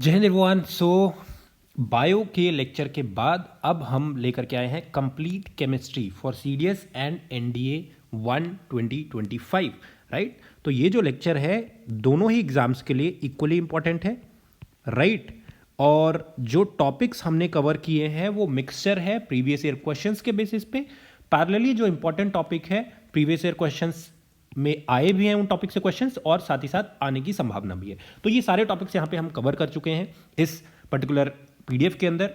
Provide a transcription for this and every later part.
जय हिंद एवरीवन। सो बायो के लेक्चर के बाद अब हम लेकर के आए हैं complete chemistry for CDS and NDA 1 2025, right. तो ये जो लेक्चर है दोनों ही एग्जाम्स के लिए इक्वली इंपॉर्टेंट है, राइट। और जो टॉपिक्स हमने कवर किए हैं वो मिक्सचर है प्रीवियस ईयर क्वेश्चंस के बेसिस पे। पैरेलली जो इंपॉर्टेंट टॉपिक है प्रीवियस ईयर क्वेश्चंस में आए भी हैं उन टॉपिक से क्वेश्चंस, और साथ ही साथ आने की संभावना भी है। तो ये सारे टॉपिक्स यहाँ पे हम कवर कर चुके हैं इस पर्टिकुलर पीडीएफ के अंदर।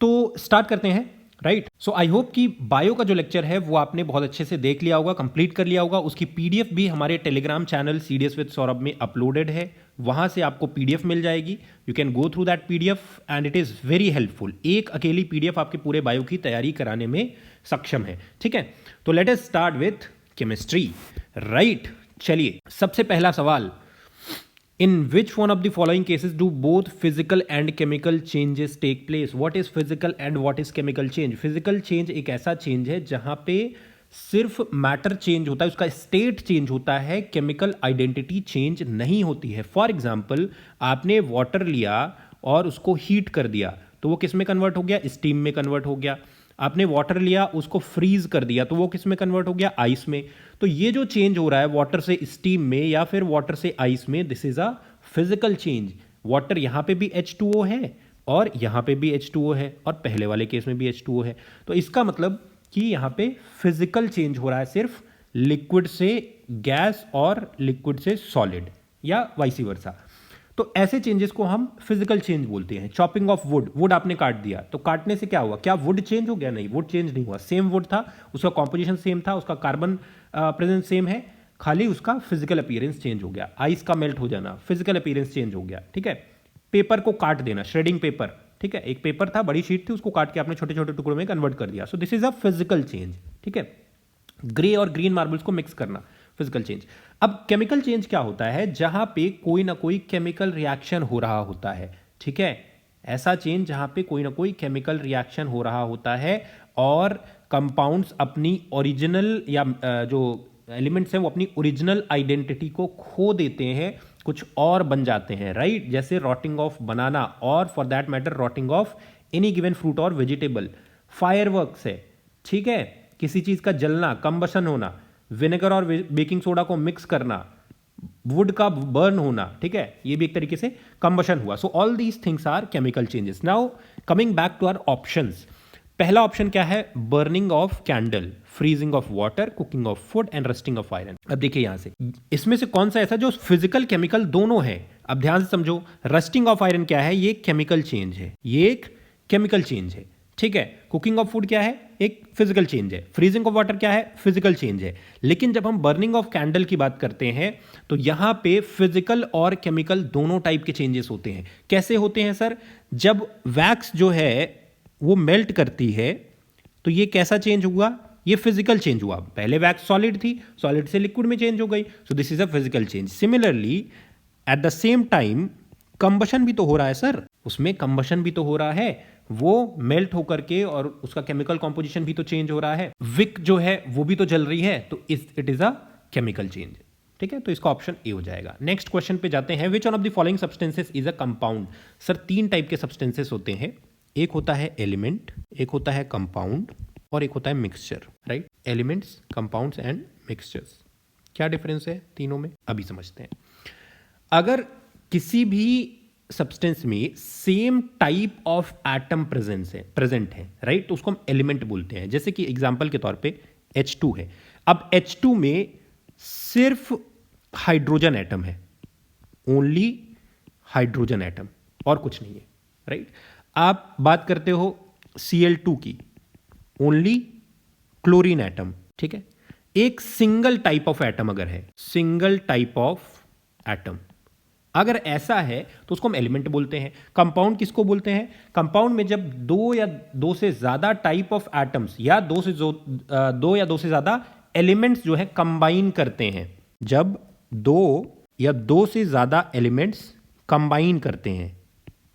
तो स्टार्ट करते हैं, राइट। सो आई होप कि बायो का जो लेक्चर है वो आपने बहुत अच्छे से देख लिया होगा, कंप्लीट कर लिया होगा। उसकी पीडीएफ भी हमारे Telegram channel CDS with Saurabh में अपलोडेड है, वहां से आपको पीडीएफ मिल जाएगी। You can go through that PDF and it is very helpful. एक अकेली पीडीएफ आपके पूरे बायो की तैयारी कराने में सक्षम है, ठीक है। तो let us start with chemistry, right. चलिए, सबसे पहला सवाल, in which one of the following cases do both physical and chemical changes take place. What is physical and what is chemical change. Physical change एक ऐसा change है जहां पे सिर्फ मैटर चेंज होता है, उसका स्टेट चेंज होता है, केमिकल आइडेंटिटी चेंज नहीं होती है। फॉर एग्जाम्पल, आपने वाटर लिया और उसको हीट कर दिया तो वो किस में कन्वर्ट हो गया, स्टीम में कन्वर्ट हो गया। आपने वाटर लिया उसको फ्रीज कर दिया तो वो किस में कन्वर्ट हो गया, आइस में। तो ये जो चेंज हो रहा है वाटर से स्टीम में या फिर वाटर से आइस में, this is a physical change. Water यहां पे भी H2O है और यहां पे भी H2O है और पहले वाले केस में भी H2O है। तो इसका मतलब कि यहां पे फिजिकल चेंज हो रहा है, सिर्फ लिक्विड से गैस और लिक्विड से सॉलिड या वाइसी वर्सा। तो ऐसे चेंजेस को हम फिजिकल चेंज बोलते हैं। चॉपिंग ऑफ वुड, वुड आपने काट दिया तो काटने से क्या हुआ, क्या वुड चेंज हो गया? नहीं, वुड चेंज नहीं हुआ, सेम वुड था, उसका कॉम्पोजिशन सेम था, उसका कार्बन प्रेजेंस सेम है, खाली उसका फिजिकल अपीयरेंस चेंज हो गया। आइस का मेल्ट हो जाना, फिजिकल अपीयरेंस चेंज हो गया, ठीक है। पेपर को काट देना, श्रेडिंग पेपर, ठीक है। एक पेपर था, बड़ी शीट थी, उसको काट के आपने छोटे छोटे टुकड़ों में कन्वर्ट कर दिया। So this is a physical change, ठीक है। ग्रे और ग्रीन मार्बल्स को मिक्स करना, फिजिकल चेंज। अब केमिकल चेंज क्या होता है, जहां पे कोई ना कोई केमिकल रिएक्शन हो रहा होता है, ठीक है। ऐसा चेंज जहां पे कोई ना कोई केमिकल रिएक्शन हो रहा होता है और कंपाउंड्स अपनी ओरिजिनल या जो एलिमेंट्स हैं वो अपनी ओरिजिनल आइडेंटिटी को खो देते हैं, कुछ और बन जाते हैं, राइट। जैसे रॉटिंग ऑफ बनाना और for that matter rotting of any given fruit और वेजिटेबल। फायरवर्क्स है, ठीक है, किसी चीज का जलना, कंबशन होना, विनेगर और बेकिंग सोडा को मिक्स करना, वुड का बर्न होना, ठीक है, ये भी एक तरीके से कंबशन हुआ। So all these things are chemical changes. Now coming back to our options. पहला ऑप्शन क्या है, burning of candle, freezing of water, cooking of food and rusting of iron. अब देखिए यहां से इसमें से कौन सा ऐसा जो फिजिकल केमिकल दोनों है। अब ध्यान से समझो, रस्टिंग ऑफ आयरन क्या है, ये केमिकल चेंज है, ये एक केमिकल चेंज है, ठीक है। कुकिंग ऑफ फूड क्या है, एक फिजिकल चेंज है। फ्रीजिंग ऑफ वाटर क्या है, फिजिकल चेंज है। लेकिन जब हम बर्निंग ऑफ कैंडल की बात करते हैं तो यहां पे फिजिकल और केमिकल दोनों टाइप के चेंजेस होते हैं। कैसे होते हैं सर, जब वैक्स जो है वो मेल्ट करती है तो ये कैसा चेंज हुआ, ये फिजिकल चेंज हुआ। पहले वैक्स सॉलिड थी, सॉलिड से लिक्विड में चेंज हो गई, so this is a physical change. Similarly at the same time combustion भी तो हो रहा है सर, उसमें कंबशन भी तो हो रहा है, वो मेल्ट होकर के और उसका केमिकल कॉम्पोजिशन भी तो चेंज हो रहा है। विक जो है वो भी तो जल रही है, तो it is a chemical change, ठीक है। तो इसका ऑप्शन ए हो जाएगा। नेक्स्ट क्वेश्चन पे जाते हैं। विच one of the following substances is a compound. Sir तीन टाइप के सब्सटेंसेस होते हैं, एक होता है एलिमेंट, एक होता है कंपाउंड और एक होता है mixture, right. Elements, compounds and mixtures, क्या डिफरेंस है तीनों में, अभी समझते हैं। अगर किसी भी सब्सटेंस में same type of atom present है, राइट, तो उसको हम एलिमेंट बोलते हैं। जैसे कि एग्जांपल के तौर पे H2 है। अब H2 में सिर्फ हाइड्रोजन एटम है, ओनली हाइड्रोजन एटम, और कुछ नहीं है, राइट। आप बात करते हो Cl2 की, ओनली क्लोरीन एटम, ठीक है। एक सिंगल टाइप ऑफ एटम अगर है, सिंगल टाइप ऑफ एटम अगर ऐसा है तो उसको हम एलिमेंट बोलते हैं। कंपाउंड किसको बोलते हैं, कंपाउंड में जब दो या दो से ज्यादा टाइप ऑफ एटम्स या दो या दो से ज्यादा एलिमेंट्स जो है कंबाइन करते हैं, जब दो या दो से ज्यादा एलिमेंट्स कंबाइन करते हैं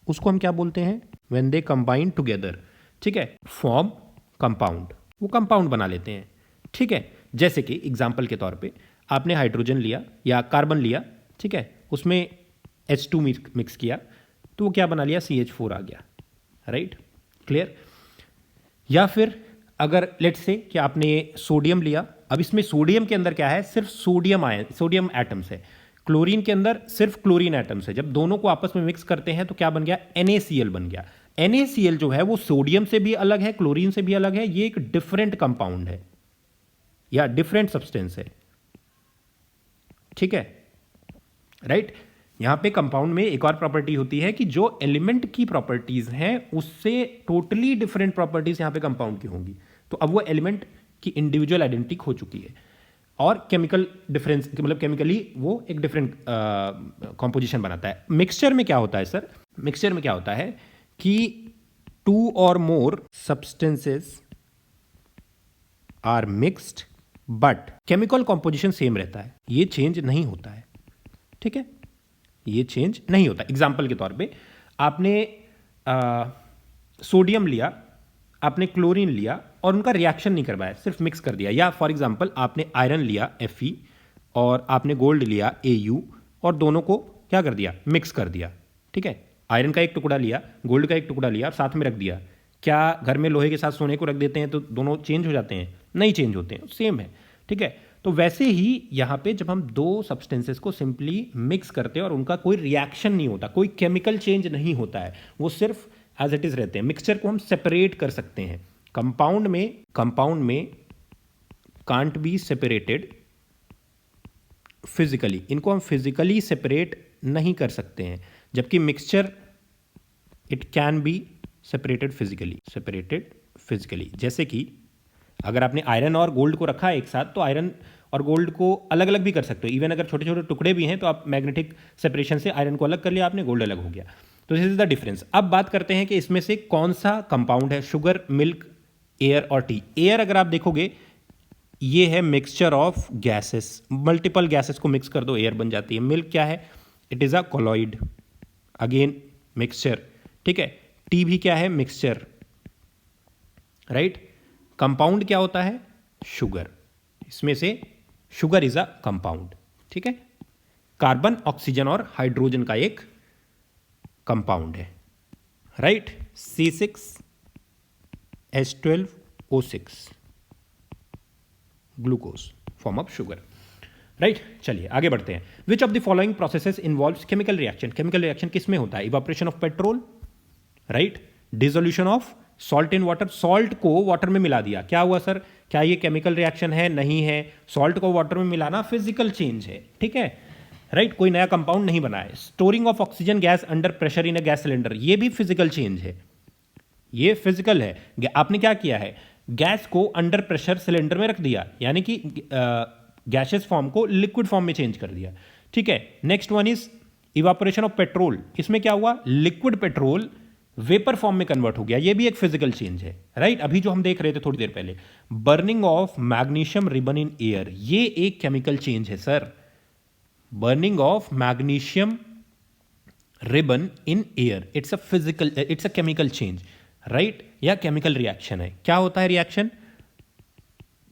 उसको हम क्या बोलते हैं, व्हेन दे कंबाइन टुगेदर, ठीक है, फॉर्म कंपाउंड, वो कंपाउंड बना लेते हैं, ठीक है। जैसे कि एग्जांपल के तौर पे आपने हाइड्रोजन लिया या कार्बन लिया, ठीक है, उसमें H2 मिक्स किया, तो वो क्या बना लिया, CH4 आ गया, राइट, क्लियर। या फिर अगर लेट्स से कि आपने सोडियम लिया, अब इसमें सोडियम के अंदर क्या है, सिर्फ सोडियम एटम्स है, क्लोरीन के अंदर सिर्फ क्लोरीन एटम्स है। जब दोनों को आपस में मिक्स करते हैं तो क्या बन गया, NaCl बन गया। NaCl जो है वो सोडियम से भी अलग है, क्लोरीन से भी अलग है, ये एक डिफरेंट कंपाउंड है या डिफरेंट सब्सटेंस है, ठीक है, राइट। यहां पे कंपाउंड में एक और प्रॉपर्टी होती है कि जो एलिमेंट की प्रॉपर्टीज हैं उससे टोटली डिफरेंट प्रॉपर्टीज यहां पे कंपाउंड की होंगी, तो अब वो एलिमेंट की इंडिविजुअल आइडेंटिटी खो चुकी है और केमिकल डिफरेंस, मतलब केमिकली वो एक डिफरेंट कॉम्पोजिशन बनाता है। मिक्सचर में क्या होता है सर, मिक्सचर में क्या होता है कि 2 और more substances are mixed but chemical composition same रहता है, ये चेंज नहीं होता है, ठीक है, ये चेंज नहीं होता। एग्जाम्पल के तौर पे आपने सोडियम लिया, आपने क्लोरीन लिया और उनका रिएक्शन नहीं करवाया, सिर्फ मिक्स कर दिया। या फॉर एग्जाम्पल आपने आयरन लिया Fe और आपने गोल्ड लिया Au और दोनों को क्या कर दिया, मिक्स कर दिया, ठीक है। आयरन का एक टुकड़ा लिया, गोल्ड का एक टुकड़ा लिया और साथ में रख दिया। क्या घर में लोहे के साथ सोने को रख देते हैं तो दोनों चेंज हो जाते हैं? नहीं चेंज होते हैं, सेम है, ठीक है। तो वैसे ही यहाँ पे जब हम दो सब्सटेंसेस को सिंपली मिक्स करते हैं और उनका कोई रिएक्शन नहीं होता, कोई केमिकल चेंज नहीं होता है, वो सिर्फ एज इट इज रहते हैं। मिक्सचर को हम सेपरेट कर सकते हैं। कंपाउंड में कांट बी सेपरेटेड फिजिकली, इनको हम फिजिकली सेपरेट नहीं कर सकते हैं, जबकि mixture it can be separated physically. जैसे कि अगर आपने आयरन और गोल्ड को रखा है एक साथ, तो आयरन और गोल्ड को अलग अलग भी कर सकते हो। इवन अगर छोटे छोटे टुकड़े भी हैं तो आप मैग्नेटिक सेपरेशन से आयरन को अलग कर लिया आपने, गोल्ड अलग हो गया। तो दिस इज द डिफरेंस। अब बात करते हैं कि इसमें से कौन सा कंपाउंड है, शुगर, मिल्क, एयर और टी। एयर अगर आप देखोगे ये है mixture of gases, multiple gases को मिक्स कर दो एयर बन जाती है। मिल्क क्या है, it is a colloid, again mixture, ठीक है। टी भी क्या है, मिक्सचर, राइट। कंपाउंड क्या होता है, शुगर, इसमें से शुगर इज अ कंपाउंड, ठीक है। कार्बन, ऑक्सीजन और हाइड्रोजन का एक कंपाउंड है, right. C6H12O6 glucose, form of sugar, right. चलिए आगे बढ़ते हैं। Which of the following processes involves chemical reaction. Chemical reaction किसमें होता है, evaporation of petrol, right, dissolution of salt in water, salt को वाटर में मिला दिया, क्या हुआ सर, क्या ये केमिकल रिएक्शन है, नहीं है। सॉल्ट को वाटर में मिलाना फिजिकल चेंज है, ठीक है, राइट, कोई नया कंपाउंड नहीं बना है। Storing of oxygen gas under pressure in a gas cylinder, ये भी फिजिकल चेंज है, ये फिजिकल है। आपने क्या किया है, गैस को अंडर प्रेशर सिलेंडर में रख दिया, यानी कि गैसेस फॉर्म को लिक्विड फॉर्म में चेंज कर दिया, ठीक है। Next one is evaporation of petrol, इसमें क्या हुआ, लिक्विड पेट्रोल वेपर फॉर्म में कन्वर्ट हो गया, ये भी एक फिजिकल चेंज है, राइट। अभी जो हम देख रहे थे थोड़ी देर पहले, burning of magnesium ribbon in air, ये एक केमिकल चेंज है sir. Burning of magnesium ribbon in air, it's a chemical change, right, या केमिकल रिएक्शन है। क्या होता है reaction,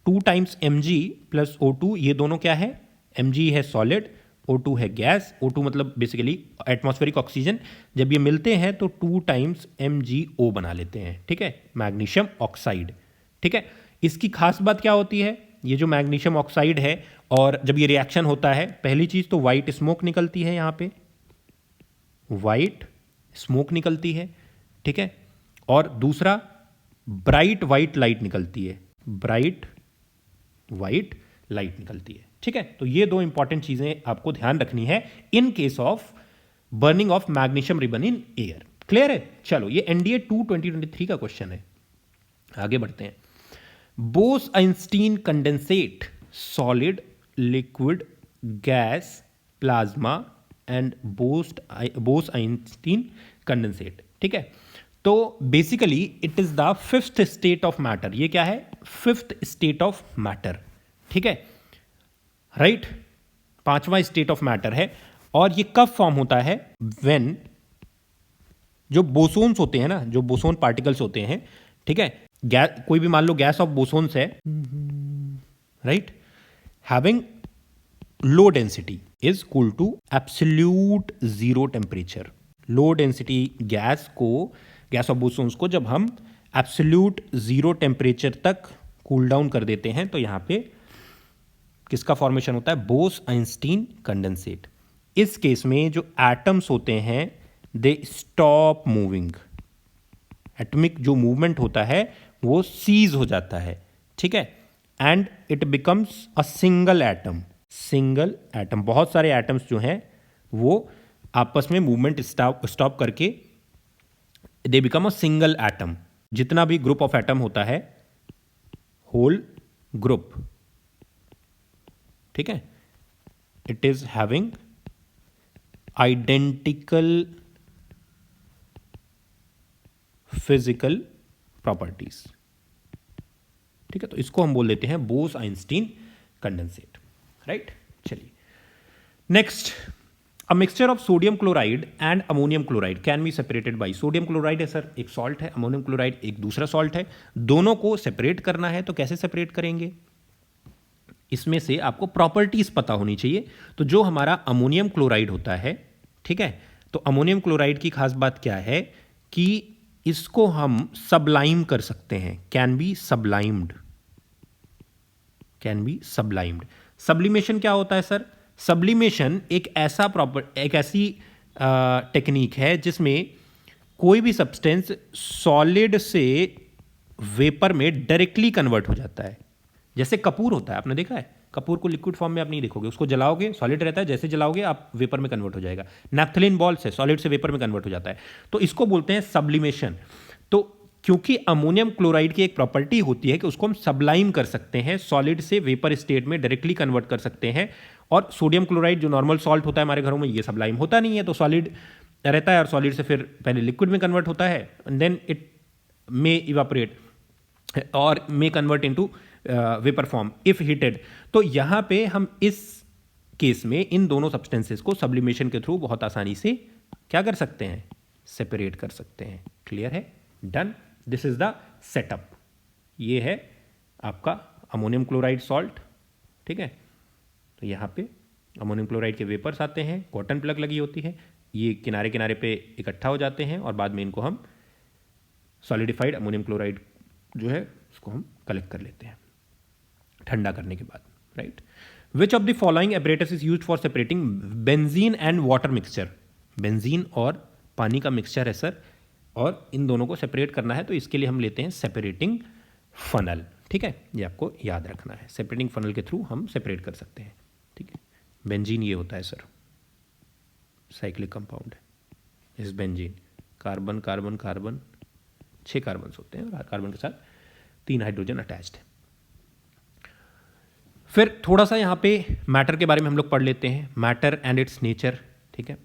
2 times Mg plus O2, ये दोनों क्या है, Mg है सॉलिड, O2 है गैस। O2 मतलब बेसिकली एटमॉस्फेरिक ऑक्सीजन। जब ये मिलते हैं तो 2 टाइम्स MgO बना लेते हैं, ठीक है, मैग्नीशियम ऑक्साइड, ठीक है। इसकी खास बात क्या होती है, ये जो मैग्नीशियम ऑक्साइड है, और जब ये रिएक्शन होता है, पहली चीज तो वाइट स्मोक निकलती है, यहां पे वाइट स्मोक निकलती है, ठीक है, और दूसरा ब्राइट वाइट लाइट निकलती है, ब्राइट वाइट लाइट निकलती है, ठीक है। तो ये दो इंपॉर्टेंट चीजें आपको ध्यान रखनी है इन case of burning of magnesium ribbon in air, clear है। चलो ये NDA 2 2023 का क्वेश्चन है, आगे बढ़ते हैं। Bose-Einstein condensate, solid, liquid, gas, plasma and Bose-Einstein condensate, ठीक है। तो basically it is the 5th state of matter, ये क्या है, 5th स्टेट ऑफ मैटर, ठीक है, राइट, 5वां स्टेट ऑफ मैटर है। और ये कब फॉर्म होता है, व्हेन जो बोसोन्स होते हैं ना, जो बोसोन पार्टिकल्स होते हैं, ठीक है, कोई भी मान लो गैस ऑफ बोसोन्स है, right, having low density is equal to absolute zero temperature, low density gas of bosons को जब हम एब्सोल्यूट जीरो टेम्परेचर तक कूल डाउन कर देते हैं तो यहां पे किसका फॉर्मेशन होता है? Bose-Einstein condensate. इस केस में जो एटम्स होते हैं दे स्टॉप मूविंग, एटॉमिक जो मूवमेंट होता है वो सीज हो जाता है, ठीक है, and it becomes a single atom. बहुत सारे एटम्स जो हैं वो आपस में मूवमेंट स्टॉप करके they become a single atom. जितना भी ग्रुप ऑफ एटम होता है, होल ग्रुप, ठीक है, it is having identical physical properties, ठीक है। तो इसको हम बोल देते हैं बोस-आइंस्टीन कंडेंसेट, राइट। चलिए next, a mixture of sodium chloride and ammonium chloride can be separated by. Sodium chloride है सर, एक सॉल्ट है, अमोनियम क्लोराइड एक दूसरा सॉल्ट है, दोनों को सेपरेट करना है। तो कैसे सेपरेट करेंगे? इसमें से आपको प्रॉपर्टीज पता होनी चाहिए। तो जो हमारा अमोनियम क्लोराइड होता है, ठीक है, तो अमोनियम क्लोराइड की खास बात क्या है कि इसको हम सबलाइम कर सकते हैं, कैन बी सब्लाइम्ड। सब्लिमेशन क्या होता है सर? सब्लिमेशन एक ऐसी टेक्निक है जिसमें कोई भी सब्सटेंस सॉलिड से वेपर में डायरेक्टली कन्वर्ट हो जाता है। जैसे कपूर होता है, आपने देखा है, कपूर को लिक्विड फॉर्म में आप नहीं देखोगे, उसको जलाओगे सॉलिड रहता है, जैसे जलाओगे आप वेपर में कन्वर्ट हो जाएगा। नैप्थलीन बॉल से सॉलिड से वेपर में कन्वर्ट हो जाता है, तो इसको बोलते हैं सब्लिमेशन। तो क्योंकि अमोनियम क्लोराइड की एक प्रॉपर्टी होती है कि उसको हम सबलाइम कर सकते हैं, सॉलिड से वेपर स्टेट में डायरेक्टली कन्वर्ट कर सकते हैं। और सोडियम क्लोराइड जो नॉर्मल सॉल्ट होता है हमारे घरों में, ये सबलाइम होता नहीं है, तो सॉलिड रहता है और सॉलिड से फिर पहले लिक्विड में कन्वर्ट होता है, then it may evaporate or may convert into vapour form if heated. तो यहां पे हम इस केस में इन दोनों सब्सटेंसेस को सब्लिमेशन के थ्रू बहुत आसानी से क्या कर सकते हैं? सेपरेट कर सकते हैं। क्लियर है? Done. This is the setup. ये है आपका अमोनियम क्लोराइड सॉल्ट, ठीक है। तो यहां पे अमोनियम क्लोराइड के वेपर्स आते हैं, कॉटन प्लग लगी होती है, ये किनारे किनारे पे इकट्ठा हो जाते हैं और बाद में इनको हम सॉलिडिफाइड अमोनियम क्लोराइड जो है उसको हम कलेक्ट कर लेते हैं ठंडा करने के बाद, right. Which of the following apparatus is used for separating benzene and water mixture? Benzene और पानी का मिक्सचर है सर, और इन दोनों को सेपरेट करना है, तो इसके लिए हम लेते हैं सेपरेटिंग फनल, ठीक है। ये आपको याद रखना है, सेपरेटिंग फनल के थ्रू हम सेपरेट कर सकते हैं, ठीक है। बेंजीन ये होता है सर, साइक्लिक कंपाउंड है इस benzene. Carbon carbon carbon 6 carbon होते हैं और कार्बन के साथ 3 हाइड्रोजन अटैच्ड है। फिर थोड़ा सा यहाँ पे मैटर के बारे में हम लोग पढ़ लेते हैं, मैटर एंड इट्स नेचर, ठीक है।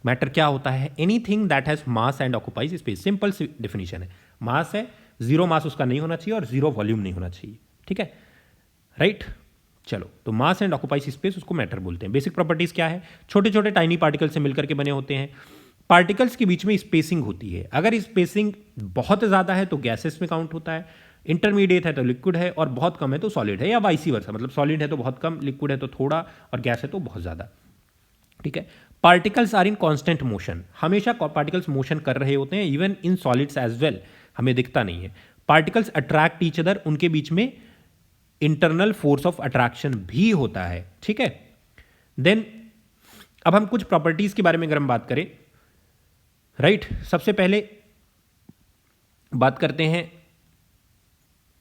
मैटर क्या होता है? Anything that has mass and occupies space. Simple सी डेफिनेशन है, मास है, जीरो मास उसका नहीं होना चाहिए और जीरो वॉल्यूम नहीं होना चाहिए, ठीक है, राइट। चलो, तो मास एंड ऑक्युपाइज स्पेस, उसको मैटर बोलते हैं। बेसिक प्रॉपर्टीज क्या है? छोटे छोटे टाइनी पार्टिकल से मिलकर के बने होते हैं। पार्टिकल्स के बीच में स्पेसिंग होती है, अगर स्पेसिंग बहुत ज़्यादा है तो गैसेस में काउंट होता है, इंटरमीडिएट है तो लिक्विड है, और बहुत कम है तो सॉलिड है, या वाइसी वर्सा, मतलब सॉलिड है तो बहुत कम, लिक्विड है तो थोड़ा, और गैस है तो बहुत ज़्यादा, ठीक है। Particles are in constant motion, हमेशा पार्टिकल्स मोशन कर रहे होते हैं, even in solids as well, हमें दिखता नहीं है। पार्टिकल्स अट्रैक्ट ईच अदर, उनके बीच में इंटरनल फोर्स ऑफ अट्रैक्शन भी होता है, ठीक है। देन अब हम कुछ प्रॉपर्टीज के बारे में अगर हम बात करें, राइट, सबसे पहले बात करते हैं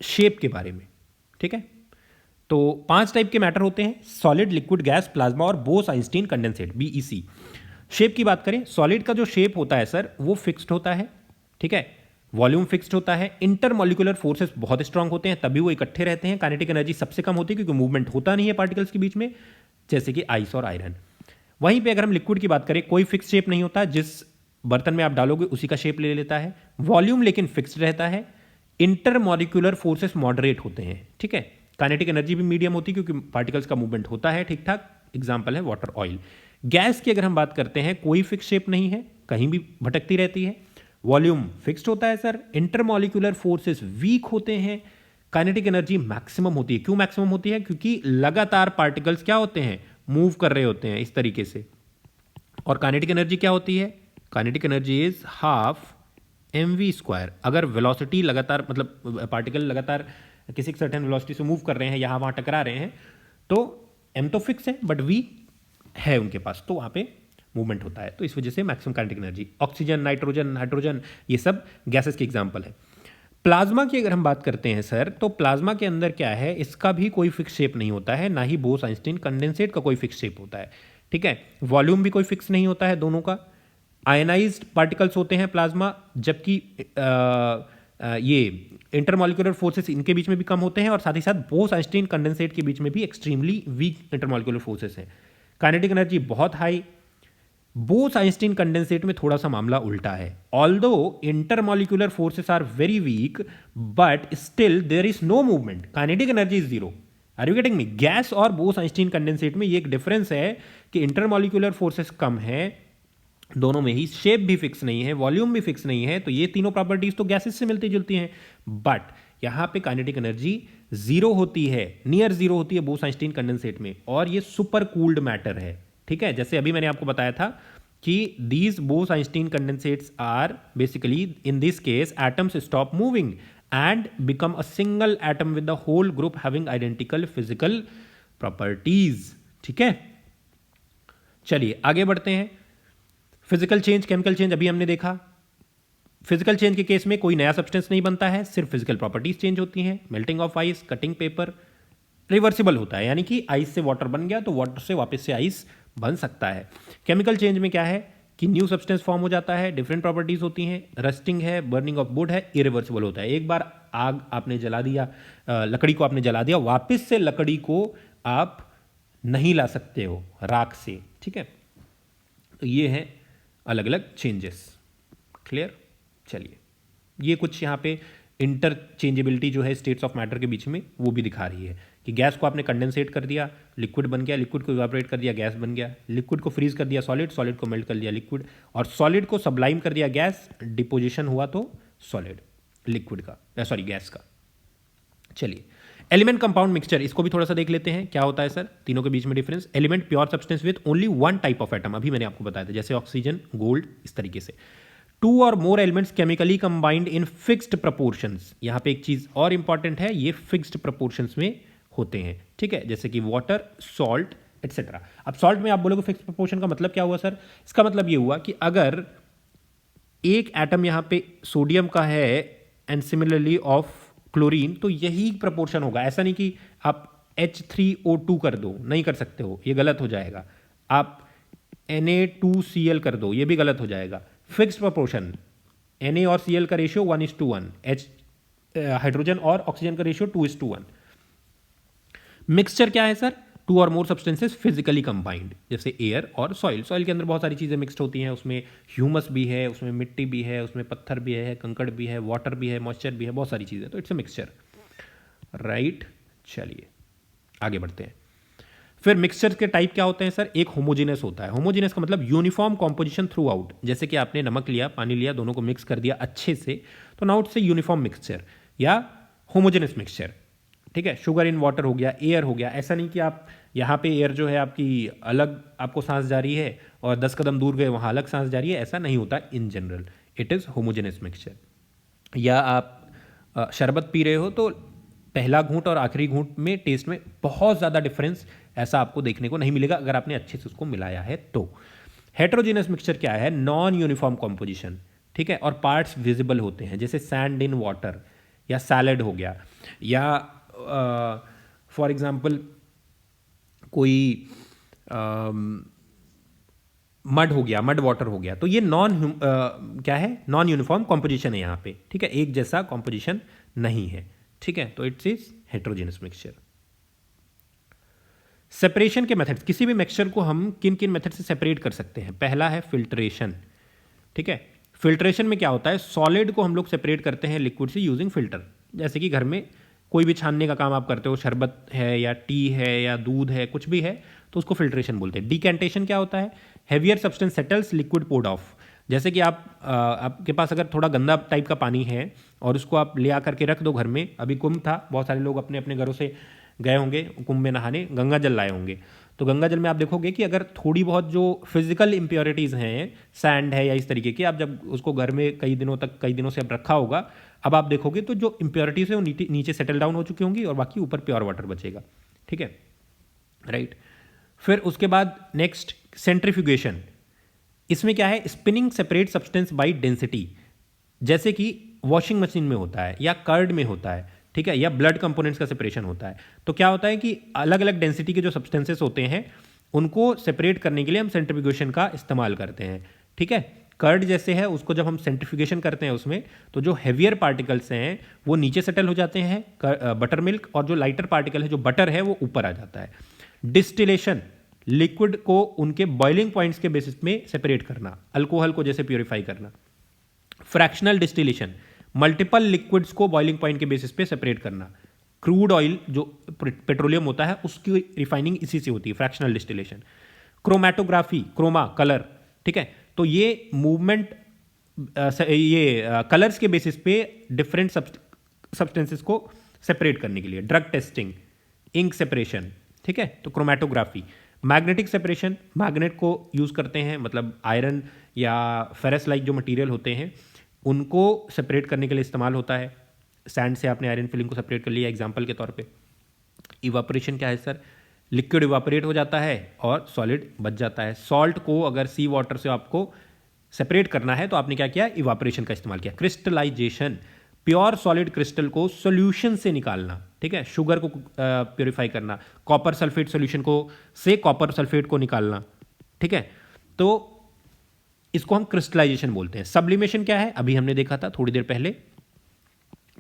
शेप के बारे में, ठीक है। तो 5 टाइप के मैटर होते हैं, सॉलिड, लिक्विड, गैस, प्लाज्मा और बोस-आइंस्टीन कंडेंसेट, BEC। शेप की बात करें, सॉलिड का जो शेप होता है सर वो फिक्स्ड होता है, ठीक है, वॉल्यूम फिक्स्ड होता है, इंटरमॉलिक्यूलर फोर्सेस बहुत स्ट्रांग होते हैं, तभी वो इकट्ठे रहते हैं, काइनेटिक एनर्जी सबसे कम होती है क्योंकि मूवमेंट होता नहीं है पार्टिकल्स के बीच में, जैसे कि आइस और आयरन। वहीं पे अगर हम लिक्विड की बात करें, कोई फिक्स शेप नहीं होता, जिस बर्तन में आप डालोगे उसी का शेप ले लेता है, वॉल्यूम लेकिन फिक्स्ड रहता है, इंटरमॉलिक्यूलर फोर्सेस मॉडरेट होते हैं, ठीक है, काइनेटिक एनर्जी भी मीडियम होती है क्योंकि पार्टिकल्स का मूवमेंट होता है ठीक ठाक, एग्जांपल है वाटर, ऑयल। गैस की अगर हम बात करते हैं, कोई फिक्स शेप नहीं है, कहीं भी भटकती रहती है, वॉल्यूम फिक्स्ड होता है सर, इंटरमॉलिक्यूलर फोर्सेस वीक होते हैं, काइनेटिक एनर्जी मैक्सिमम होती है। क्यों मैक्सिमम होती है? क्योंकि लगातार पार्टिकल्स क्या होते हैं? मूव कर रहे होते हैं इस तरीके से। और काइनेटिक एनर्जी क्या होती है? Kinetic energy is half mv²। अगर वेलोसिटी लगातार मतलब पार्टिकल लगातार किसी सर्टेन वेलोसिटी से मूव कर रहे हैं, यहाँ वहाँ टकरा रहे हैं, तो m तो फिक्स है बट v है उनके पास, तो वहाँ पे मूवमेंट होता है। तो इस वजह से maximum kinetic energy. Oxygen, nitrogen, hydrogen, ये सब गैसेस के एग्जाम्पल है। प्लाज्मा की अगर हम बात करते हैं सर, तो प्लाज्मा के अंदर क्या है, इसका भी कोई फिक्स शेप नहीं होता है, ना ही बोस आइंस्टीन कंडेंसेट का कोई फिक्स शेप होता है। ठीक है, वॉल्यूम भी कोई फिक्स नहीं होता है दोनों का। आयनाइज्ड पार्टिकल्स होते हैं प्लाज्मा, जबकि ये इंटरमॉलिक्यूलर फोर्सेस इनके बीच में भी कम होते हैं, और साथ ही साथ बोस आइंस्टीन कंडेंसेट के बीच में भी एक्सट्रीमली वीक इंटरमॉलिक्यूलर फोर्सेस हैं। काइनेटिक एनर्जी बहुत हाई। बोस आइंस्टीन कंडेंसेट में थोड़ा सा मामला उल्टा है। Although intermolecular forces are very weak but still there is no movement, kinetic energy is zero. Are you getting me? Gas और बोस आइंस्टीन कंडेंसेट में ये एक डिफरेंस है कि इंटरमॉलिक्यूलर फोर्सेस कम है, दोनों में ही शेप भी फिक्स नहीं है, वॉल्यूम भी फिक्स नहीं है, तो ये तीनों प्रॉपर्टीज तो गैसेस से मिलती जुलती हैं, बट यहां पे काइनेटिक एनर्जी जीरो होती है, नियर जीरो होती है बोस आइंस्टीन कंडेंसेट में, और ये सुपर कूल्ड मैटर है। ठीक है, जैसे अभी मैंने आपको बताया था कि these Bose Einstein condensates are basically in this case atoms stop moving and become a single atom with the whole group having identical physical properties. ठीक है, चलिए आगे बढ़ते हैं। फिजिकल चेंज, केमिकल चेंज अभी हमने देखा। फिजिकल चेंज के केस में कोई नया सब्सटेंस नहीं बनता है, सिर्फ फिजिकल प्रॉपर्टीज चेंज होती हैं। Melting of ice, cutting paper, reversible होता है, यानी कि आइस से वाटर बन गया तो वाटर से वापस से आइस बन सकता है। केमिकल चेंज में क्या है कि न्यू सब्सटेंस फॉर्म हो जाता है, डिफरेंट प्रॉपर्टीज होती हैं। रस्टिंग है, बर्निंग ऑफ वुड है, इरिवर्सिबल होता है। एक बार आग आपने जला दिया, लकड़ी को आपने जला दिया, वापस से लकड़ी को आप नहीं ला सकते हो राख से। ठीक है, तो ये है अलग अलग चेंजेस। क्लियर? चलिए, ये कुछ यहाँ पे इंटरचेंजेबिलिटी जो है स्टेट्स ऑफ मैटर के बीच में, वो भी दिखा रही है कि गैस को आपने कंडेंसेट कर दिया, लिक्विड बन गया, लिक्विड को इवापोरेट कर दिया, गैस बन गया, लिक्विड को फ्रीज कर दिया सॉलिड, सॉलिड को मेल्ट कर दिया लिक्विड, और सॉलिड को सबलाइम कर दिया गैस, डिपोजिशन हुआ तो सॉलिड लिक्विड का, सॉरी गैस का। चलिए, एलिमेंट कंपाउंड मिक्सचर, इसको भी थोड़ा सा देख लेते हैं क्या होता है सर, तीनों के बीच में difference. Element pure substance with only one type of atom, अभी मैंने आपको बताया था, जैसे ऑक्सीजन, गोल्ड, इस तरीके से। To or more elements chemically combined in fixed proportions, यहां पे एक चीज और इंपॉर्टेंट है, ये फिक्स्ड प्रपोर्शंस में होते हैं। ठीक है, जैसे कि वाटर, सॉल्ट एटसेट्रा। अब सॉल्ट में आप बोलोगे फिक्स्ड प्रपोर्शन का मतलब क्या हुआ सर? इसका मतलब ये हुआ कि अगर एक एटम यहां पे सोडियम का है एंड सिमिलरली ऑफ क्लोरीन, तो यही प्रपोर्शन होगा। ऐसा नहीं कि आप H3O2 कर दो, नहीं कर सकते हो, ये गलत हो जाएगा। आप Na2Cl कर दो, ये भी गलत हो जाएगा। फिक्स्ड प्रपोर्शन, Na और Cl का रेशियो 1:1, हाइड्रोजन और ऑक्सीजन का रेशियो 2:1। मिक्सचर क्या है sir? Two or more substances physically combined, जैसे एयर और सॉइल। सॉइल के अंदर बहुत सारी चीज़ें मिक्सड होती हैं, उसमें ह्यूमस भी है, उसमें मिट्टी भी है, उसमें पत्थर भी है, कंकड़ भी है, वाटर भी है, मॉइस्चर भी है, बहुत सारी चीज़ें, तो इट्स अ मिक्सचर, राइट। चलिए आगे बढ़ते हैं। फिर मिक्सचर के टाइप क्या होते हैं सर? एक होमोजेनस होता है। होमोजेनस का मतलब यूनिफॉर्म कॉम्पोजिशन थ्रू आउट, जैसे कि आपने नमक लिया, पानी लिया, दोनों को मिक्स कर दिया अच्छे से, तो now it's a uniform mixture या होमोजेनस मिक्सचर। ठीक है, शुगर इन वाटर हो गया, एयर हो गया। ऐसा नहीं कि आप यहाँ पे एयर जो है आपकी अलग, आपको सांस जा रही है और 10 कदम दूर गए वहाँ अलग सांस जा रही है, ऐसा नहीं होता। In general it is homogeneous mixture. या आप शरबत पी रहे हो तो पहला घूंट और आखिरी घूंट में टेस्ट में बहुत ज़्यादा डिफरेंस ऐसा आपको देखने को नहीं मिलेगा अगर आपने अच्छे से उसको मिलाया है तो। हेट्रोजेनस मिक्सचर क्या है? Non uniform composition. ठीक है, और पार्ट्स विजिबल होते हैं, जैसे सैंड इन वाटर या सैलड हो गया, या फॉर एग्जाम्पल कोई मड हो गया, मड वाटर हो गया, तो ये क्या है? नॉन यूनिफॉर्म कॉम्पोजिशन है यहाँ पे। ठीक है, एक जैसा कॉम्पोजिशन नहीं है। ठीक है, तो it's is heterogeneous mixture. Separation के मेथड्स, किसी भी मिक्सचर को हम किन किन मेथड से सेपरेट कर सकते हैं? पहला है फिल्ट्रेशन। ठीक है, फिल्ट्रेशन में क्या होता है? सॉलिड को हम लोग सेपरेट करते हैं लिक्विड से यूजिंग फिल्टर। जैसे कि घर में कोई भी छानने का काम आप करते हो, शरबत है या टी है या दूध है, कुछ भी है, तो उसको फिल्ट्रेशन बोलते हैं। डिकेंटेशन क्या होता है? Heavier substance settles, liquid poured off. जैसे कि आपके पास अगर थोड़ा गंदा टाइप का पानी है और उसको आप ले आकर के रख दो घर में, अभी कुंभ था, बहुत सारे लोग अपने अपने घरों से गए होंगे कुंभ में नहाने, गंगा जल लाए होंगे, तो गंगा जल में आप देखोगे कि अगर थोड़ी बहुत जो फिजिकल इम्प्योरिटीज़ हैं, सैंड है या इस तरीके की, आप जब उसको घर में कई दिनों से अब रखा होगा, अब आप देखोगे तो जो इम्प्योरिटीज़ है वो नीचे सेटल डाउन हो चुकी होंगी और बाकी ऊपर प्योर वाटर बचेगा। ठीक है, राइट। फिर उसके बाद नेक्स्ट सेंट्रीफ्यूगेशन। इसमें क्या है, spinning separate substance by density, जैसे कि वॉशिंग मशीन में होता है या कर्ड में होता है, ठीक है, या ब्लड कंपोनेंट्स का सेपरेशन होता है। तो क्या होता है कि अलग अलग डेंसिटी के जो सब्सटेंसेस होते हैं उनको सेपरेट करने के लिए हम सेंट्रीफ्यूगेशन का इस्तेमाल करते हैं। ठीक है, कर्ड जैसे है उसको जब हम सेंट्रीफ्यूगेशन करते हैं उसमें, तो जो हैवियर पार्टिकल्स हैं वो नीचे सेटल हो जाते हैं बटर मिल्क, और जो लाइटर पार्टिकल है जो बटर है वो ऊपर आ जाता है। डिस्टिलेशन, लिक्विड को उनके बॉइलिंग पॉइंट्स के बेसिस में सेपरेट करना, अल्कोहल को जैसे प्योरीफाई करना। फ्रैक्शनल डिस्टिलेशन, मल्टीपल लिक्विड्स को बॉइलिंग पॉइंट के बेसिस पे सेपरेट करना। क्रूड ऑयल जो पेट्रोलियम होता है उसकी रिफाइनिंग इसी से होती है, fractional distillation. Chromatography, chroma colour, ठीक है, तो ये मूवमेंट ये कलर्स के बेसिस पे डिफरेंट सब्सटेंसेस को सेपरेट करने के लिए। ड्रग टेस्टिंग, इंक सेपरेशन, ठीक है, तो क्रोमैटोग्राफी। मैग्नेटिक सेपरेशन, मैग्नेट को यूज़ करते हैं, मतलब आयरन या फेरस लाइक जो मटेरियल होते हैं उनको सेपरेट करने के लिए इस्तेमाल होता है। सैंड से आपने आयरन फिलिंग को सेपरेट कर लिया एग्जांपल के तौर पे। इवापोरेशन क्या है सर, लिक्विड इवापोरेट हो जाता है और सॉलिड बच जाता है। सॉल्ट को अगर सी वाटर से आपको सेपरेट करना है तो आपने क्या किया, इवापोरेशन का इस्तेमाल किया। क्रिस्टलाइजेशन, प्योर सॉलिड क्रिस्टल को सॉल्यूशन से निकालना, ठीक है, शुगर को प्योरीफाई करना, कॉपर सल्फेट सॉल्यूशन को से कॉपर सल्फेट को निकालना, ठीक है, तो इसको हम क्रिस्टलाइजेशन बोलते हैं। सब्लिमेशन क्या है, अभी हमने देखा था थोड़ी देर पहले,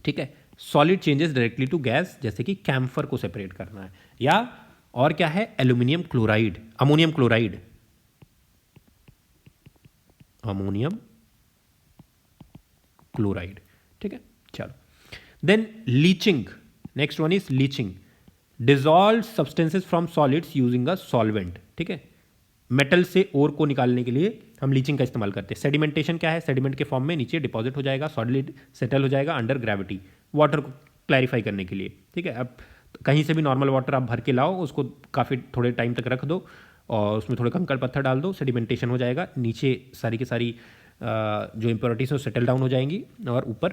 ठीक है, solid changes directly to gas, जैसे कि कैम्फर को सेपरेट करना है। या और क्या है, aluminium chloride, ammonium chloride, ammonium chloride, ठीक है, चलो। Then leaching, next one is leaching, dissolve substances from solids using a solvent, ठीक है, मेटल से ओर को निकालने के लिए हम लीचिंग का इस्तेमाल करते हैं। सेडिमेंटेशन क्या है, सेडिमेंट के फॉर्म में नीचे डिपॉजिट हो जाएगा, सॉलिड सेटल हो जाएगा अंडर ग्रेविटी, वाटर को क्लैरिफाई करने के लिए, ठीक है। अब कहीं से भी नॉर्मल वाटर आप भर के लाओ, उसको काफ़ी थोड़े टाइम तक रख दो और उसमें थोड़े कंकड़ पत्थर डाल दो, सेडिमेंटेशन हो जाएगा, नीचे सारी की सारी जो इम्प्योरिटीज है वो सेटल डाउन हो जाएंगी और ऊपर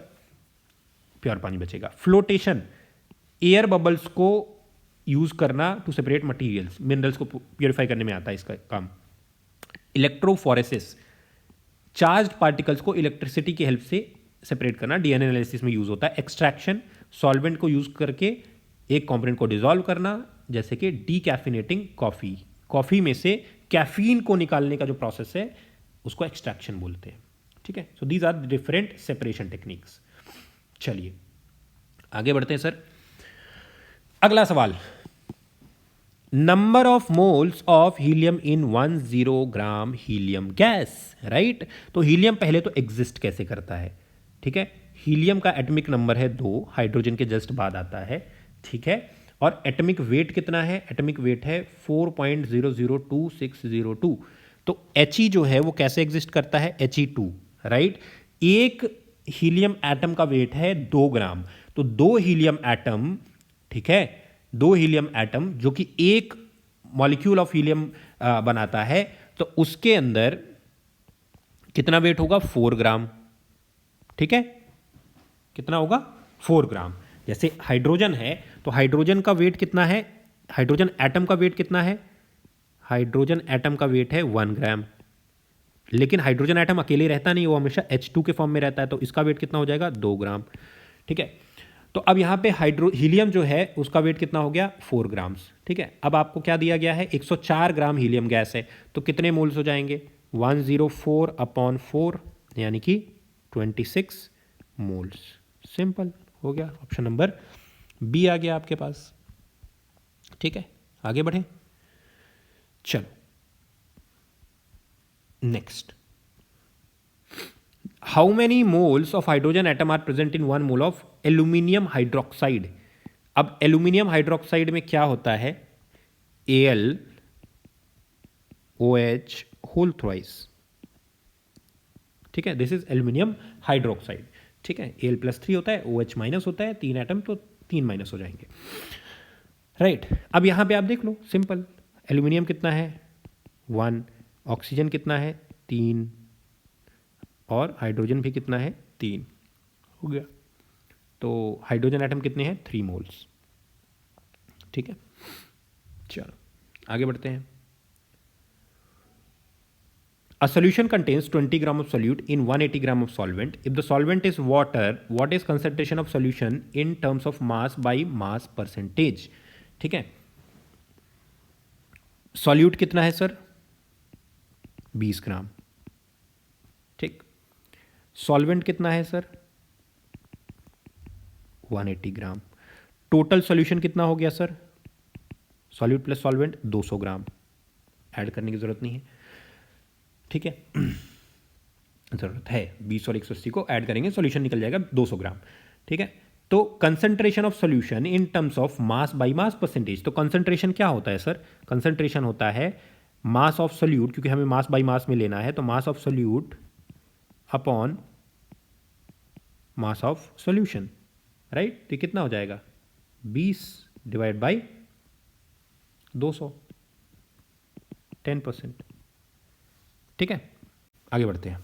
प्योर पानी बचेगा। फ्लोटेशन, एयर बबल्स को यूज़ करना टू सेपरेट मटीरियल्स, मिनरल्स को प्योरीफाई करने में आता है इसका काम। इलेक्ट्रोफोरेसिस, चार्ज्ड पार्टिकल्स को इलेक्ट्रिसिटी की हेल्प से सेपरेट करना, डीएनए एनालिसिस में यूज होता है। एक्सट्रैक्शन, सॉल्वेंट को यूज करके एक कंपोनेंट को डिसॉल्व करना, जैसे कि डीकैफिनेटिंग कॉफी, कॉफी में से कैफीन को निकालने का जो प्रोसेस है उसको एक्सट्रैक्शन बोलते हैं, ठीक है। So these are different separation techniques. चलिए आगे बढ़ते हैं सर। अगला सवाल, number of moles of helium in 10 gram helium gas, right. तो हीलियम पहले तो एग्जिस्ट कैसे करता है, ठीक है, हीलियम का एटॉमिक नंबर है 2, हाइड्रोजन के जस्ट बाद आता है, ठीक है, और एटॉमिक वेट कितना है, एटॉमिक वेट है 4.002602। तो He जो है वो कैसे एग्जिस्ट करता है, He2, राइट। एक हीलियम एटम का वेट है 2 ग्राम, तो 2 हीलियम एटम, ठीक है, 2 हीलियम एटम जो कि एक मॉलिक्यूल ऑफ हीलियम बनाता है, तो उसके अंदर कितना वेट होगा, 4 ग्राम, ठीक है, कितना होगा, 4 ग्राम। जैसे हाइड्रोजन है तो हाइड्रोजन का वेट कितना है, हाइड्रोजन एटम का वेट कितना है, हाइड्रोजन एटम का वेट है 1 ग्राम, लेकिन हाइड्रोजन एटम अकेले रहता नहीं, वो हमेशा H2 के फॉर्म में रहता है, तो इसका वेट कितना हो जाएगा, 2 ग्राम, ठीक है। तो अब यहाँ पे हीलियम जो है उसका वेट कितना हो गया, 4 ग्राम्स, ठीक है। अब आपको क्या दिया गया है, 104 ग्राम हीलियम गैस है, तो कितने मोल्स हो जाएंगे, 104/4 यानी कि 26 मोल्स। सिंपल हो गया, ऑप्शन नंबर बी आ गया आपके पास, ठीक है। आगे बढ़े, चलो next, how many moles of hydrogen atom are present in 1 mole of aluminium hydroxide. अब एल्यूमिनियम हाइड्रोक्साइड में क्या होता है, AlOH होल थ्राइस, ठीक है, दिस इज एल्यूमिनियम हाइड्रोक्साइड, ठीक है। Al+3 होता है, OH- होता है, 3 एटम तो 3 माइनस हो जाएंगे, राइट। अब यहां पे आप देख लो, सिंपल, एल्यूमिनियम कितना है 1, ऑक्सीजन कितना है 3, और हाइड्रोजन भी कितना है 3, हो गया। तो हाइड्रोजन एटम कितने हैं 3 मोल्स। ठीक है, चलो आगे बढ़ते हैं। A solution contains 20 gram of solute in 180 gram of solvent. If the solvent is water, what is concentration of solution in terms of mass by mass percentage? ठीक है, सॉल्यूट कितना है सर 20 ग्राम। ठीक, सॉल्वेंट कितना है सर 180 ग्राम। Total solution कितना हो गया सर, सॉल्यूट प्लस सॉल्वेंट 200 ग्राम, ऐड करने की जरूरत नहीं है। ठीक है, जरूरत है 20 और 180 को ऐड करेंगे, सॉल्यूशन निकल जाएगा 200 ग्राम। ठीक है, तो concentration of solution in terms of mass by mass percentage. तो कंसंट्रेशन क्या होता है सर, कंसंट्रेशन होता है मास ऑफ सॉल्यूट, क्योंकि हमें मास बाय मास में लेना है, तो mass of solute upon mass of solution, right. तो कितना हो जाएगा 20 डिवाइड बाय 200, 10%। ठीक है, आगे बढ़ते हैं।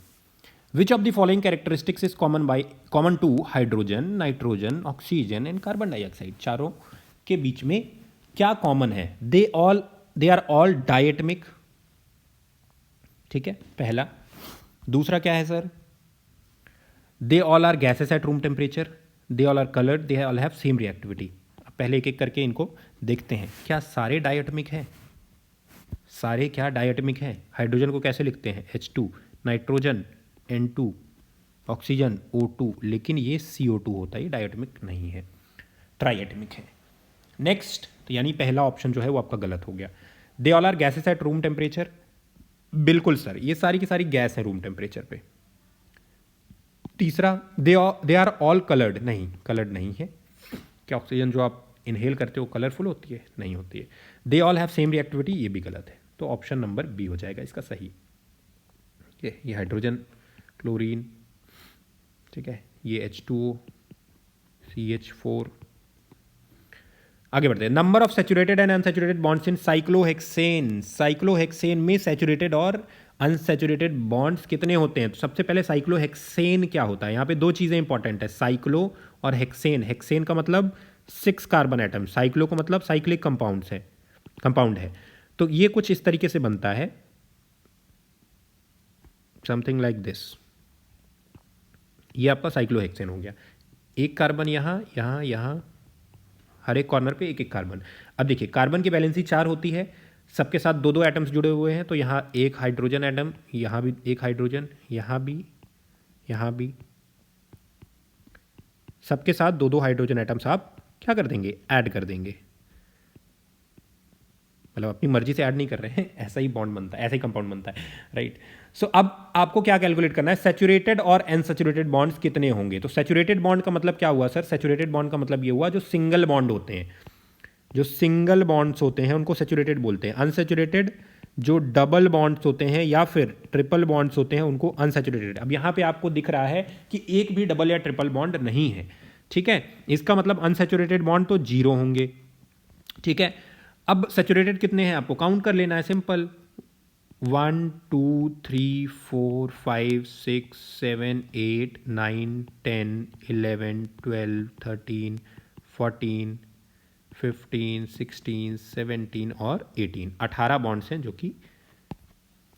Which of the following characteristics is common to hydrogen, nitrogen, oxygen and carbon dioxide. चारों के बीच में क्या कॉमन है, दे आर ऑल डायटमिक। ठीक है, पहला। दूसरा क्या है sir, they all are gases at room temperature, they all are coloured, they all have same reactivity. अब पहले एक एक करके इनको देखते हैं, क्या सारे डायटमिक हैं, सारे क्या डायटमिक हैं। हाइड्रोजन को कैसे लिखते हैं H2, nitrogen N2, oxygen O2, लेकिन ये CO2 होता है, ये डायटमिक नहीं है, ट्राइएटमिक है। नेक्स्ट, तो यानी पहला ऑप्शन जो है वो आपका गलत हो गया। They all are gases at room temperature, बिल्कुल सर, ये सारी की सारी गैस है रूम टेम्परेचर पे। तीसरा, दे आर ऑल कलर्ड, नहीं कलर्ड नहीं है। क्या ऑक्सीजन जो आप इनहेल करते हो कलरफुल होती है, नहीं होती है। दे ऑल हैव सेम रिएक्टिविटी, ये भी गलत है, तो ऑप्शन नंबर बी हो जाएगा इसका सही। ये हाइड्रोजन, क्लोरीन, ठीक है, ये H2O, CH4। आगे बढ़ते हैं। Number of saturated and unsaturated bonds in cyclohexane. Cyclohexane में सैचुरेटेड और अनसैचुरेटेड बॉन्ड्स कितने होते हैं। तो सबसे पहले साइक्लोहेक्सेन क्या होता है, यहाँ पे दो चीज़ें इंपॉर्टेंट है, साइक्लो और हेक्सेन। हेक्सेन का मतलब 6 कार्बन एटम, साइक्लो का मतलब साइक्लिक कंपाउंड है। तो ये कुछ इस तरीके से बनता है, समथिंग लाइक दिस। ये आपका साइक्लोहेक्सेन हो गया। एक कार्बन यहाँ यहाँ यहाँ, हर एक कॉर्नर पे एक एक कार्बन। अब देखिए कार्बन की वैलेंसी 4 होती है, सबके साथ 2-2 एटम्स जुड़े हुए हैं, तो यहाँ एक हाइड्रोजन एटम, यहाँ भी एक हाइड्रोजन, यहाँ भी, सबके साथ 2-2 हाइड्रोजन एटम्स आप क्या कर देंगे, ऐड कर देंगे। मतलब अपनी मर्जी से ऐड नहीं कर रहे हैं, ऐसा ही बॉन्ड बनता है, ऐसा ही कंपाउंड बनता है, राइट। सो अब आपको क्या कैलकुलेट करना है, सैचुरेटेड और अनसैचुरेटेड बॉन्ड्स कितने होंगे। तो सैचुरेटेड बॉन्ड का मतलब क्या हुआ सर, सैचुरेटेड बॉन्ड का मतलब ये हुआ जो सिंगल बॉन्ड होते हैं, जो सिंगल बॉन्ड्स होते हैं उनको सैचुरेटेड बोलते हैं। अनसैचुरेटेड जो डबल बॉन्ड्स होते हैं या फिर ट्रिपल बॉन्ड्स होते हैं उनको अनसैचुरेटेड। अब यहाँ पे आपको दिख रहा है कि एक भी डबल या ट्रिपल बॉन्ड नहीं है, ठीक है, इसका मतलब अनसैचुरेटेड बॉन्ड तो 0 होंगे। ठीक है, अब सैचुरेटेड कितने हैं आपको काउंट कर लेना है, सिंपल। 1 2 3 4 5 6 7 8 9 10 11 12 13 14 15 16 17 और 18 बॉन्ड्स हैं जो कि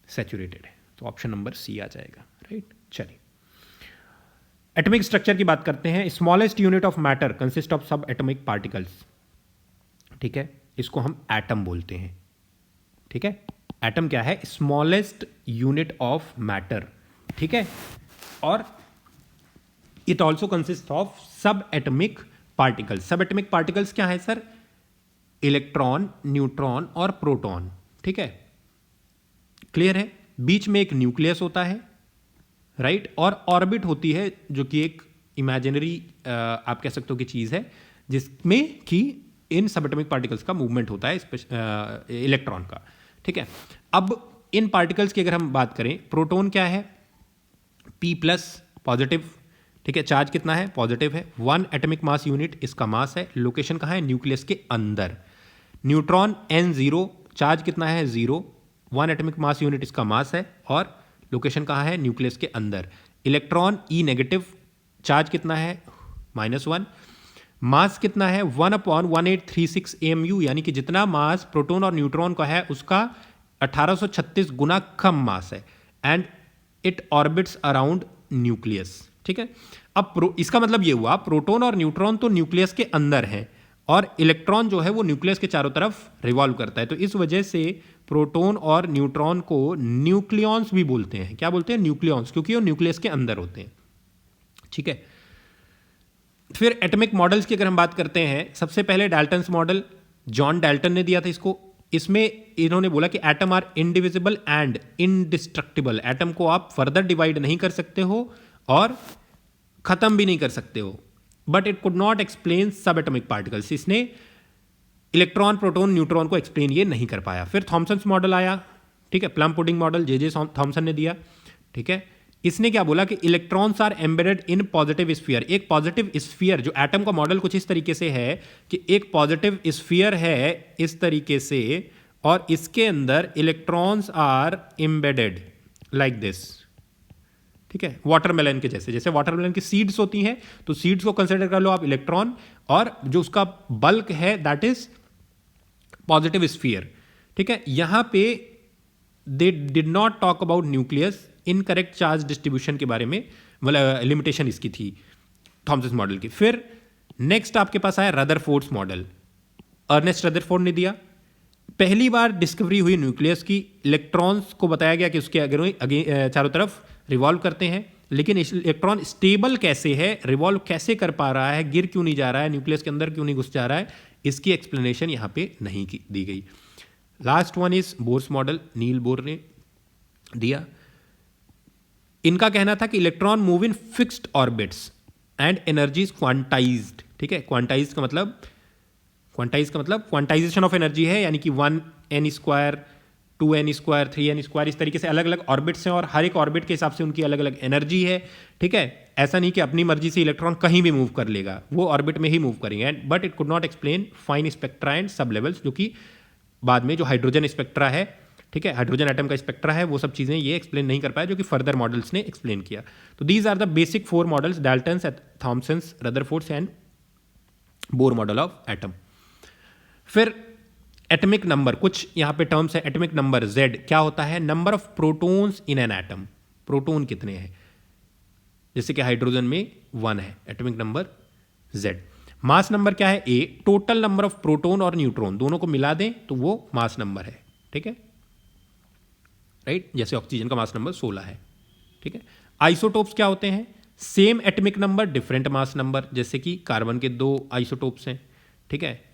सैचुरेटेड है। तो ऑप्शन नंबर सी आ जाएगा, राइट। चलिए एटॉमिक स्ट्रक्चर की बात करते हैं। Smallest unit of matter consist of सब एटॉमिक पार्टिकल्स। ठीक है, इसको हम एटम बोलते हैं। ठीक है, एटम क्या है, स्मॉलेस्ट यूनिट ऑफ मैटर। ठीक है, और इट ऑल्सो कंसिस्ट ऑफ सब एटॉमिक पार्टिकल्स। सब एटॉमिक पार्टिकल्स क्या है सर, इलेक्ट्रॉन, न्यूट्रॉन और प्रोटॉन। ठीक है, क्लियर है। बीच में एक न्यूक्लियस होता है, राइट, और ऑर्बिट होती है जो कि एक इमेजिनरी आप कह सकते हो कि चीज है जिसमें कि इन सब एटॉमिक पार्टिकल्स का मूवमेंट होता है, इलेक्ट्रॉन का। ठीक है, अब इन पार्टिकल्स की अगर हम बात करें, प्रोटॉन क्या है, P+ पॉजिटिव। ठीक है, चार्ज कितना है, पॉजिटिव है। 1 एटॉमिक मास यूनिट इसका मास है। लोकेशन कहाँ है, न्यूक्लियस के अंदर। न्यूट्रॉन N0, चार्ज कितना है 0, 1 एटॉमिक मास यूनिट इसका मास है, और लोकेशन कहाँ है न्यूक्लियस के अंदर। इलेक्ट्रॉन ई नेगेटिव, चार्ज कितना है -1, मास कितना है 1/1836 AMU, यानी कि जितना मास प्रोटॉन और न्यूट्रॉन का है उसका 1836 गुना कम मास है, and it orbits around nucleus. ठीक है, अब इसका मतलब ये हुआ प्रोटॉन और न्यूट्रॉन तो न्यूक्लियस के अंदर है और इलेक्ट्रॉन जो है वो न्यूक्लियस के चारों तरफ रिवॉल्व करता है। तो इस वजह से प्रोटॉन और न्यूट्रॉन को न्यूक्लियॉन्स भी बोलते हैं। क्या बोलते हैं? न्यूक्लियॉन्स, क्योंकि वो न्यूक्लियस के अंदर होते हैं। ठीक है, फिर एटॉमिक मॉडल्स की अगर हम बात करते हैं, सबसे पहले डाल्टन्स मॉडल जॉन डाल्टन ने दिया था इसको। इसमें इन्होंने बोला कि atom are indivisible and indestructible. Atom को आप फर्दर डिवाइड नहीं कर सकते हो और खत्म भी नहीं कर सकते हो, but it could not explain सब एटॉमिक पार्टिकल्स। इसने इलेक्ट्रॉन प्रोटॉन न्यूट्रॉन को एक्सप्लेन ये नहीं कर पाया। फिर थॉमसन्स मॉडल आया। ठीक है, plum pudding model J Thomson ने दिया। ठीक है, इसने क्या बोला कि electrons are embedded in positive sphere. एक पॉजिटिव स्फीयर, जो एटम का मॉडल कुछ इस तरीके से है कि एक पॉजिटिव स्फीयर है इस तरीके से, और इसके अंदर electrons are embedded like this. ठीक है, वाटरमेलन के जैसे, जैसे वाटरमेलन की सीड्स होती हैं, तो सीड्स को कंसिडर कर लो आप इलेक्ट्रॉन, और जो उसका बल्क है दैट इज पॉजिटिव स्फीयर। ठीक है, यहां पे they did not talk about nucleus, incorrect charge distribution के बारे में, मतलब लिमिटेशन इसकी थी थॉमसन मॉडल की। फिर नेक्स्ट आपके पास आया रदरफोर्ड्स मॉडल। अर्नेस्ट रदरफोर्ड ने दिया। पहली बार डिस्कवरी हुई न्यूक्लियस की, इलेक्ट्रॉन्स को बताया गया कि उसके चारों तरफ रिवॉल्व करते हैं, लेकिन इलेक्ट्रॉन स्टेबल कैसे है, रिवॉल्व कैसे कर पा रहा है, गिर क्यों नहीं जा रहा है, न्यूक्लियस के अंदर क्यों नहीं घुस जा रहा है, इसकी एक्सप्लेनेशन यहां पे नहीं दी गई। Last one is Bohr's model, Niels Bohr ने दिया। इनका कहना था कि electron move in fixed orbits and energy is quantized. ठीक है, क्वांटाइज का मतलब क्वांटाइजेशन ऑफ एनर्जी है, यानी कि 1n², 2n², 3n², इस तरीके से अलग अलग ऑर्बिट्स हैं और हर एक ऑर्बिट के हिसाब से उनकी अलग अलग एनर्जी है। ठीक है, ऐसा नहीं कि अपनी मर्जी से इलेक्ट्रॉन कहीं भी मूव कर लेगा, वो ऑर्बिट में ही मूव करेंगे। But it could not explain fine spectra and सब लेवल्स, जो कि बाद में जो हाइड्रोजन स्पेक्ट्रा है, ठीक है, हाइड्रोजन एटम का स्पेक्ट्रा है, वो सब चीज़ें ये एक्सप्लेन नहीं कर पाया, जो कि फर्दर मॉडल्स ने एक्सप्लेन किया। तो these are the basic 4 models, Dalton's, Thomson's, Rutherford's and Bohr model of atom. फिर एटॉमिक नंबर, कुछ यहां पे टर्म्स है। एटॉमिक नंबर Z क्या होता है? Number of protons in an atom. Proton कितने हैं? जैसे कि हाइड्रोजन में 1 है, atomic number Z। Mass number क्या है? A। Total number of proton और न्यूट्रॉन दोनों को मिला दें तो वो मास नंबर है। ठीक है, राइट, जैसे ऑक्सीजन का मास नंबर 16 है। ठीक है, आइसोटोप्स क्या होते हैं? Same atomic number different mass number, जैसे कि कार्बन के 2 आइसोटोप्स हैं। ठीक है,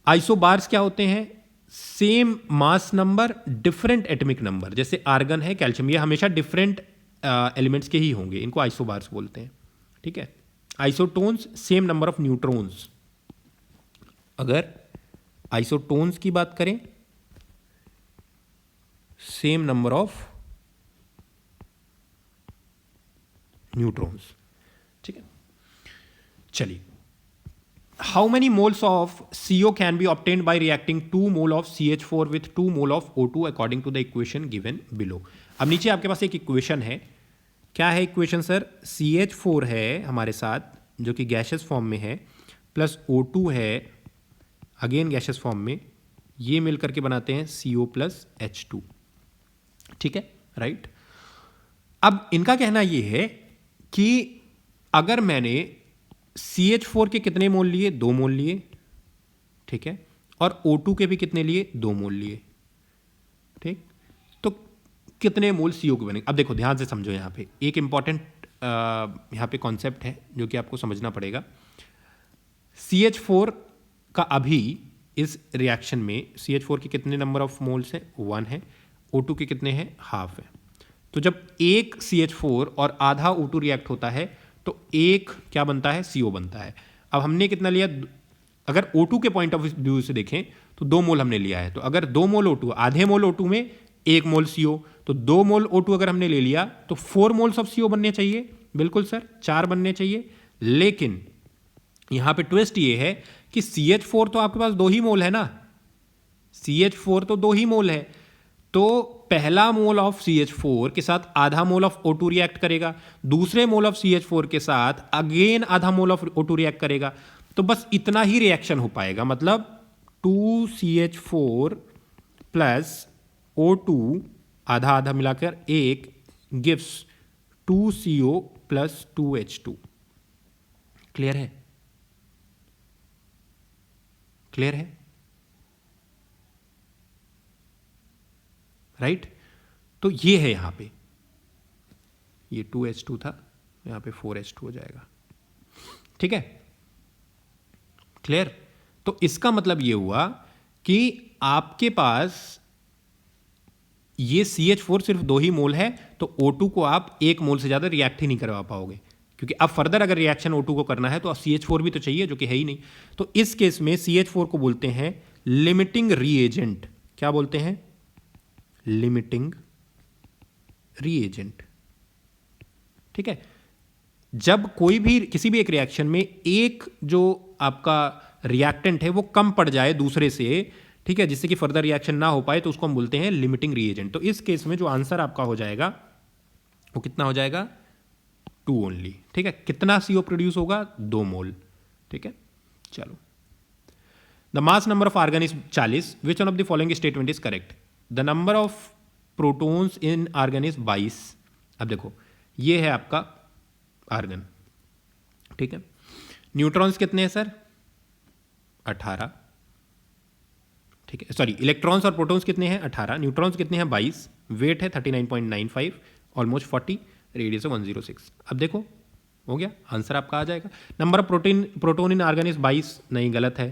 आइसोबार्स क्या होते हैं? Same mass number different atomic number, जैसे आर्गन है, कैल्शियम, ये हमेशा डिफरेंट एलिमेंट्स के ही होंगे, इनको आइसोबार्स बोलते हैं। ठीक है, isotones same number of neutrons. अगर आइसोटोन्स की बात करें, सेम नंबर ऑफ न्यूट्रॉन्स। ठीक है, चलिए, how many moles of CO can be obtained by reacting 2 mole of CH4 with 2 mole of O2 according to the equation given below। अब नीचे आपके पास एक इक्वेशन है। क्या है इक्वेशन सर? CH4 है हमारे साथ, जो कि गैशियस फॉर्म में है, प्लस O2 है अगेन गैशियस फॉर्म में, ये मिल करके बनाते हैं CO प्लस H2। ठीक है, राइट। अब इनका कहना ये है कि अगर मैंने CH4 के कितने मोल लिए? 2 मोल लिए। ठीक है, और O2 के भी कितने लिए? 2 मोल लिए। ठीक, तो कितने मोल CO के बनेंगे? अब देखो ध्यान से समझो, यहां पे एक इंपॉर्टेंट यहां पे कॉन्सेप्ट है जो कि आपको समझना पड़ेगा। CH4 का अभी इस रिएक्शन में CH4 के कितने नंबर ऑफ मोल्स हैं? 1 है। O2 के कितने हैं? हाफ है। तो जब एक CH4 और आधा O2 रिएक्ट होता है तो एक क्या बनता है? CO बनता है। अब हमने कितना लिया? अगर O2 के पॉइंट ऑफ व्यू से देखें तो 2 मोल हमने लिया है। तो अगर 2 मोल O2, आधे मोल O2 में 1 मोल CO, तो 2 मोल O2 अगर हमने ले लिया तो 4 मोल्स ऑफ CO बनने चाहिए। बिल्कुल सर, 4 बनने चाहिए। लेकिन यहां पे ट्विस्ट ये है कि CH4 तो आपके पास 2 ही मोल है ना, CH4 तो 2 ही मोल है, तो पहला मोल ऑफ CH4 के साथ आधा मोल ऑफ O2 रिएक्ट करेगा, दूसरे मोल ऑफ CH4 के साथ अगेन आधा मोल ऑफ O2 रिएक्ट करेगा, तो बस इतना ही रिएक्शन हो पाएगा। मतलब 2CH4 प्लस O2 आधा आधा मिलाकर 1 gives 2CO plus 2H2। Clear है? क्लियर है? राइट? तो ये है यहां पे, ये 2H2 था, यहां पे 4H2 हो जाएगा। ठीक है? क्लियर? तो इसका मतलब ये हुआ कि आपके पास ये CH4 सिर्फ 2 ही मोल है, तो O2 को आप 1 मोल से ज्यादा रिएक्ट ही नहीं करवा पाओगे, क्योंकि अब फर्दर अगर रिएक्शन O2 को करना है तो CH4 भी तो चाहिए, जो कि है ही नहीं। तो इस केस में CH4 को बोलते हैं लिमिटिंग रीएजेंट। क्या बोलते हैं? Limiting reagent. ठीक है? जब कोई भी किसी भी एक रिएक्शन में एक जो आपका रिएक्टेंट है वो कम पड़ जाए दूसरे से, ठीक है, जिससे कि फर्दर रिएक्शन ना हो पाए, तो उसको हम बोलते हैं लिमिटिंग रीएजेंट। तो इस केस में जो आंसर आपका हो जाएगा वो कितना हो जाएगा? 2 ओनली। ठीक है? कितना CO प्रोड्यूस होगा? 2 मोल। ठीक है, चलो। The mass number of argon is 40। Which one of the following statement is correct? The number of protons in argon is 22। अब देखो, ये है आपका आर्गन। ठीक है, न्यूट्रॉन्स कितने हैं सर? 18। ठीक है, सॉरी, इलेक्ट्रॉन्स और प्रोटॉन्स कितने हैं? 18। न्यूट्रॉन्स कितने हैं? 22। वेट है 39.95, ऑलमोस्ट 40, रेडियस है 106। अब देखो, हो गया, आंसर आपका आ जाएगा। Number of proton in argon is 22। नहीं, गलत है,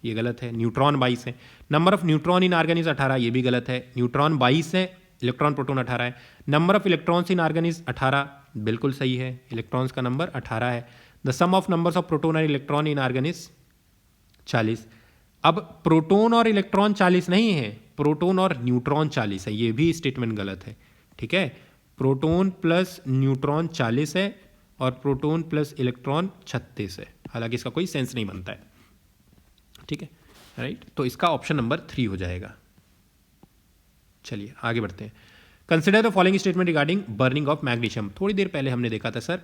ये गलत है। न्यूट्रॉन 22 है। Number of neutron in argon is 18। ये भी गलत है। न्यूट्रॉन 22 है, इलेक्ट्रॉन प्रोटोन 18 है। Number of electrons in argon is 18। बिल्कुल सही है, इलेक्ट्रॉन्स का नंबर 18 है। The sum of numbers of proton और इलेक्ट्रॉन इन आर्गन इज 40। अब प्रोटोन और इलेक्ट्रॉन 40 नहीं है, प्रोटोन और न्यूट्रॉन 40 है। ये भी स्टेटमेंट गलत है। ठीक है, प्रोटोन प्लस न्यूट्रॉन 40 है और प्रोटोन प्लस इलेक्ट्रॉन 36 है। हालांकि इसका कोई सेंस नहीं बनता है। ठीक है, राइट? तो इसका ऑप्शन नंबर 3 हो जाएगा। चलिए आगे बढ़ते हैं। Consider the following statement regarding burning of magnesium. थोड़ी देर पहले हमने देखा था सर।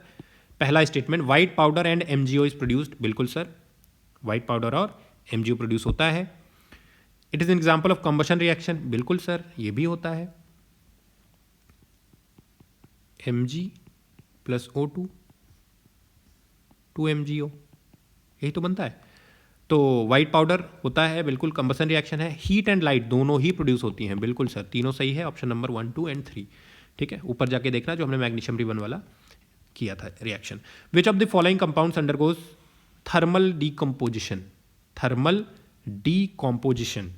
पहला statement, white powder and MgO is produced. बिल्कुल सर, व्हाइट पाउडर और MgO प्रोड्यूस होता है। It is an example of combustion reaction. बिल्कुल सर, ये भी होता है। Mg प्लस O2 2MgO, यही तो बनता है। तो व्हाइट पाउडर होता है, बिल्कुल कंबशन रिएक्शन है। हीट एंड लाइट दोनों ही प्रोड्यूस होती हैं। बिल्कुल सर, तीनों सही है, ऑप्शन नंबर 1, 2 एंड 3। ठीक है, ऊपर जाके देखना जो हमने मैग्नीशियम रिबन वाला किया था reaction. Which of the following compounds undergoes thermal decomposition? Thermal decomposition.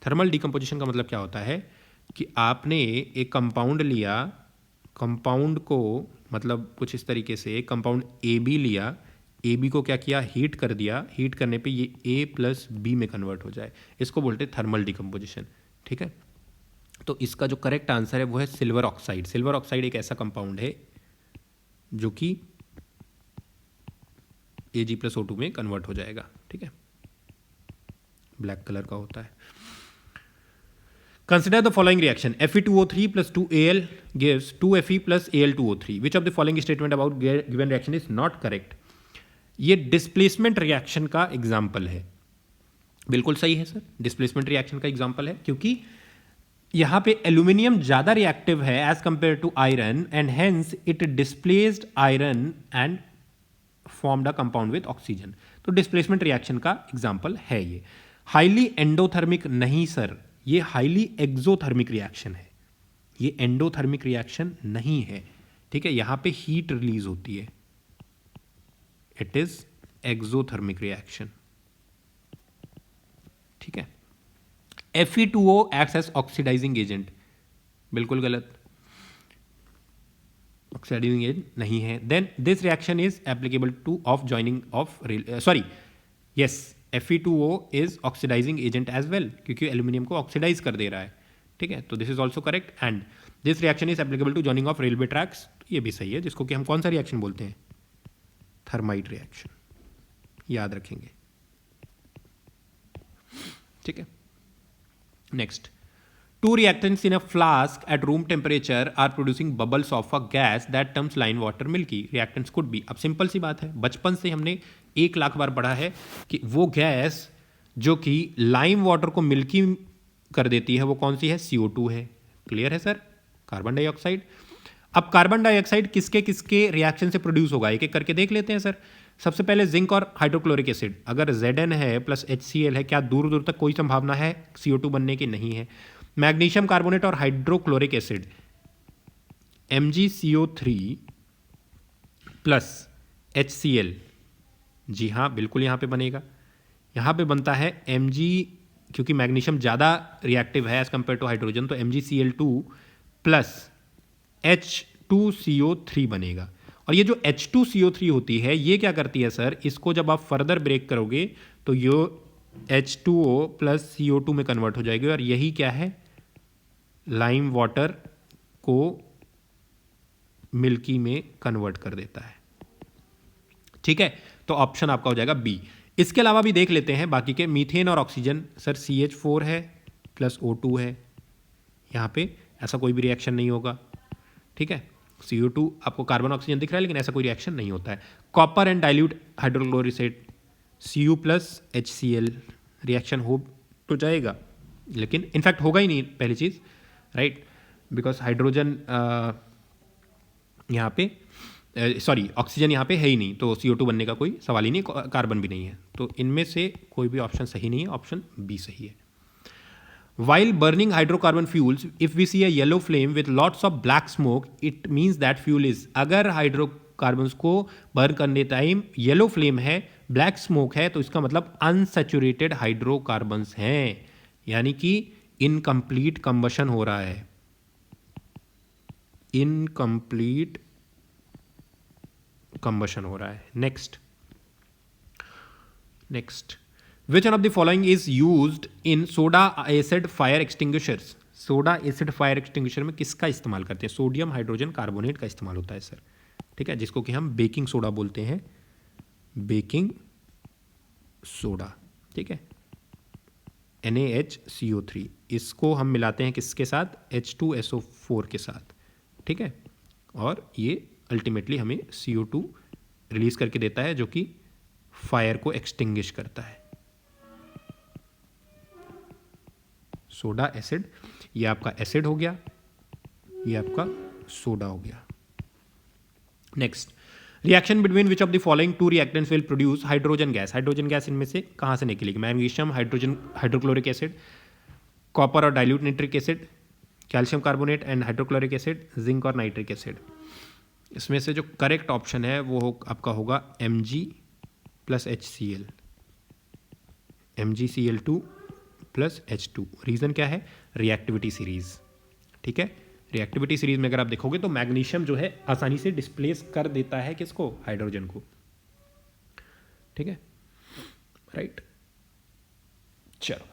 Thermal decomposition का मतलब क्या होता है कि आपने एक कंपाउंड लिया, कंपाउंड को मतलब कुछ इस तरीके से कंपाउंड AB लिया, AB को क्या किया? हीट कर दिया। हीट करने पे ये A प्लस B में कन्वर्ट हो जाए, इसको बोलते हैं थर्मल डीकम्पोजिशन। ठीक है, तो इसका जो करेक्ट आंसर है वो है सिल्वर ऑक्साइड। सिल्वर ऑक्साइड एक ऐसा कंपाउंड है जो कि Ag प्लस O2 में कन्वर्ट हो जाएगा। ठीक है, ब्लैक कलर का होता है। Consider the following reaction. Fe2O3 plus 2Al gives 2Fe plus Al2O3. Which of the following statement about given reaction is not correct? ये डिस्प्लेसमेंट रिएक्शन का एग्जाम्पल है। बिल्कुल सही है सर, डिस्प्लेसमेंट रिएक्शन का एग्जाम्पल है, क्योंकि यहां पे एल्यूमिनियम ज्यादा रिएक्टिव है as compare to iron, and hence it displaced iron and formed a compound with oxygen. तो डिस्प्लेसमेंट रिएक्शन का एग्जाम्पल है ये। हाईली एंडोथर्मिक नहीं सर, ये हाईली एक्सोथर्मिक रिएक्शन है, ये एंडोथर्मिक रिएक्शन नहीं है। ठीक है, यहां पे हीट रिलीज होती है, इट इज एक्सोथर्मिक रिएक्शन। ठीक है, Fe2O acts as oxidising agent. बिल्कुल गलत, ऑक्सीडाइजिंग एजेंट नहीं है। Then this reaction is applicable to of joining of sorry yes, Fe2O is oxidising agent as well, क्योंकि एल्यूमिनियम को ऑक्सीडाइज कर दे रहा है। ठीक है, तो this is also correct. And this reaction is applicable to joining of railway tracks. ये भी सही है, जिसको कि हम कौन सा रिएक्शन बोलते हैं? थर्माइट रिएक्शन, याद रखेंगे। ठीक है, next, two reactants in a flask at room temperature are producing bubbles of a gas that terms lime water milky. Reactants could be. अब सिंपल सी बात है, बचपन से हमने 1,00,000 बार पढ़ा है कि वो गैस जो कि लाइम वाटर को मिल्की कर देती है वो कौन सी है? CO2 है। क्लियर है सर? Carbon dioxide. अब कार्बन डाइऑक्साइड किसके किसके रिएक्शन से प्रोड्यूस होगा, एक एक करके देख लेते हैं सर। सबसे पहले जिंक और हाइड्रोक्लोरिक एसिड, अगर Zn है प्लस HCl है, क्या दूर दूर तक कोई संभावना है CO2 बनने की? नहीं है। मैग्नीशियम कार्बोनेट और hydrochloric acid MgCO3 plus HCl, जी हाँ बिल्कुल यहाँ पे बनेगा। यहाँ पे बनता है Mg, क्योंकि मैग्नीशियम ज़्यादा रिएक्टिव है एज कंपेयर टू हाइड्रोजन, तो MgCl2 प्लस H2CO3 बनेगा। और ये जो H2CO3 होती है ये क्या करती है सर, इसको जब आप फर्दर ब्रेक करोगे तो ये H2O प्लस CO2 में कन्वर्ट हो जाएगी, और यही क्या है? लाइम वाटर को मिल्की में कन्वर्ट कर देता है। ठीक है, तो ऑप्शन आपका हो जाएगा बी। इसके अलावा भी देख लेते हैं बाकी के, मीथेन और ऑक्सीजन सर CH4 है प्लस O2 है, यहाँ पे ऐसा कोई भी रिएक्शन नहीं होगा। ठीक है, CO2 आपको कार्बन ऑक्सीजन दिख रहा है लेकिन ऐसा कोई रिएक्शन नहीं होता है। Copper and dilute hydrochloric acid Cu plus HCl, reaction हो तो जाएगा लेकिन इनफैक्ट होगा ही नहीं पहली चीज़, राइट, बिकॉज हाइड्रोजन यहाँ पे सॉरी ऑक्सीजन यहाँ पे है ही नहीं, तो CO2 बनने का कोई सवाल ही नहीं, कार्बन भी नहीं है, तो इनमें से कोई भी ऑप्शन सही नहीं है, ऑप्शन बी सही है। While burning hydrocarbon fuels, if we see a yellow flame with lots of black smoke, it means that fuel is, अगर हाइड्रोकार्बन्स को बर्न करने टाइम येलो फ्लेम है, ब्लैक स्मोक है, तो इसका मतलब अनसैचुरेटेड हाइड्रोकार्बन्स हैं, यानी कि इनकम्प्लीट कंबशन हो रहा है, इनकम्प्लीट कंबशन हो रहा है। Next, Which one of the following is used in soda acid fire extinguishers? Soda acid fire extinguisher में किसका इस्तेमाल करते हैं? सोडियम हाइड्रोजन कार्बोनेट का इस्तेमाल होता है सर। ठीक है, जिसको कि हम बेकिंग सोडा बोलते हैं, बेकिंग सोडा। ठीक है, NaHCO3, इसको हम मिलाते हैं किसके साथ? H2SO4 के साथ। ठीक है, और ये अल्टीमेटली हमें CO2 रिलीज करके देता है जो कि फायर को एक्सटिंग्विश करता है। सोडा एसिड, ये आपका एसिड हो गया, ये आपका सोडा हो गया। Next, reaction between which of the following two reactants will produce hydrogen gas? Hydrogen gas इनमें से कहाँ से निकलेगी? Magnesium hydrogen hydrochloric acid, copper और dilute nitric acid, calcium carbonate and hydrochloric acid, zinc और नाइट्रिक एसिड। इसमें से जो करेक्ट ऑप्शन है वो आपका होगा Mg plus HCl, MgCl2 plus H2। Reason क्या है? Reactivity series. ठीक है, रिएक्टिविटी सीरीज में अगर आप देखोगे तो मैग्नीशियम जो है आसानी से डिस्प्लेस कर देता है किसको? हाइड्रोजन को। ठीक है, राइट। चलो,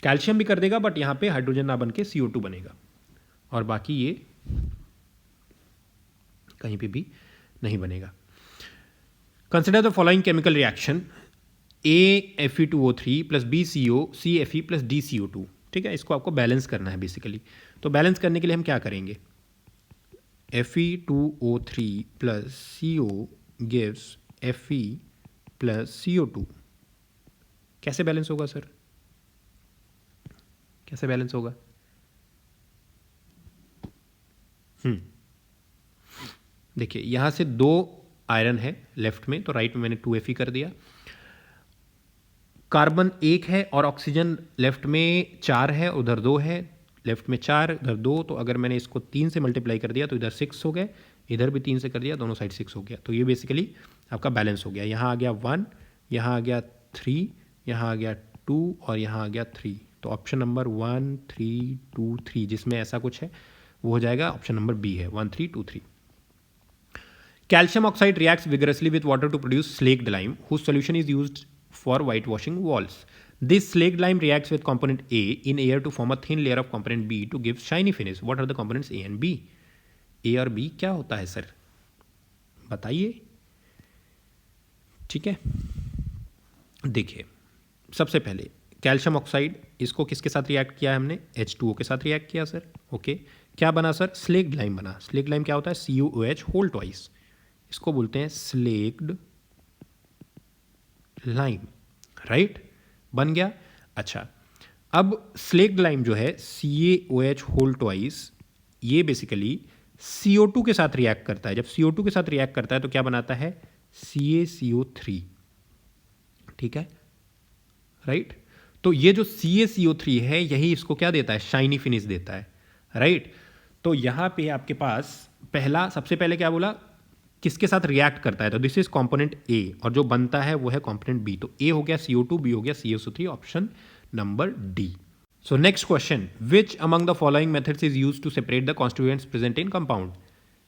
कैल्शियम भी कर देगा बट यहां पे हाइड्रोजन ना बन के CO2 बनेगा, और बाकी ये कहीं पे भी नहीं बनेगा। Consider the following chemical reaction AFE2O3 plus BCO CFE plus DCO2। ठीक है, इसको आपको बैलेंस करना है बेसिकली। तो बैलेंस करने के लिए हम क्या करेंगे? Fe2O3 plus CO gives Fe plus CO2। कैसे बैलेंस होगा सर? कैसे बैलेंस होगा? देखिए, यहां से 2 आयरन है लेफ्ट में, तो राइट में मैंने 2Fe कर दिया। कार्बन 1 है और ऑक्सीजन लेफ्ट में 4 है, उधर 2 है, लेफ्ट में 4 उधर 2, तो अगर मैंने इसको 3 से मल्टीप्लाई कर दिया तो इधर 6 हो गए, इधर भी 3 से कर दिया, दोनों साइड 6 हो गया। तो ये बेसिकली आपका बैलेंस हो गया। यहाँ आ गया 1, यहाँ आ गया 3, यहाँ आ गया 2 और यहाँ आ गया 3। तो ऑप्शन नंबर 1 3 2 3 जिसमें ऐसा कुछ है वो हो जाएगा, ऑप्शन नंबर बी है, 1 3 2 3। Calcium oxide reacts vigorously with water to produce slaked lime, whose solution is used for whitewashing walls. This slaked lime reacts with component A in air to form a thin layer of component B to give shiny finish. What are the components A and B? A और B क्या होता है sir? बताइए। ठीक है, देखिए, सबसे पहले कैल्शियम ऑक्साइड, इसको किसके साथ रिएक्ट किया है हमने, H2O के साथ रिएक्ट किया सर। ओके, क्या बना सर, स्लेक्ड लाइम बना। स्लेक्ड लाइम क्या होता है, CuOH होल ट्वाइस, इसको बोलते हैं स्लेक्ड लाइम, राइट, बन गया। अच्छा, अब स्लेक्ड लाइम जो है CaOH होल ट्वाइस, ये बेसिकली CO2 के साथ रिएक्ट करता है। जब CO2 के साथ रिएक्ट करता है तो क्या बनाता है, CaCO3, ठीक है, राइट। तो ये जो CaCO3 है यही इसको क्या देता है, शाइनी फिनिश देता है, राइट। तो यहां पे आपके पास पहला, सबसे पहले क्या बोला, किसके साथ रिएक्ट करता है, तो दिस इज कंपोनेंट ए, और जो बनता है वो है कंपोनेंट बी। तो ए हो गया CO2, बी हो गया CaCO3, option number D. So next question, which among the following methods is used to separate the constituents present in compound,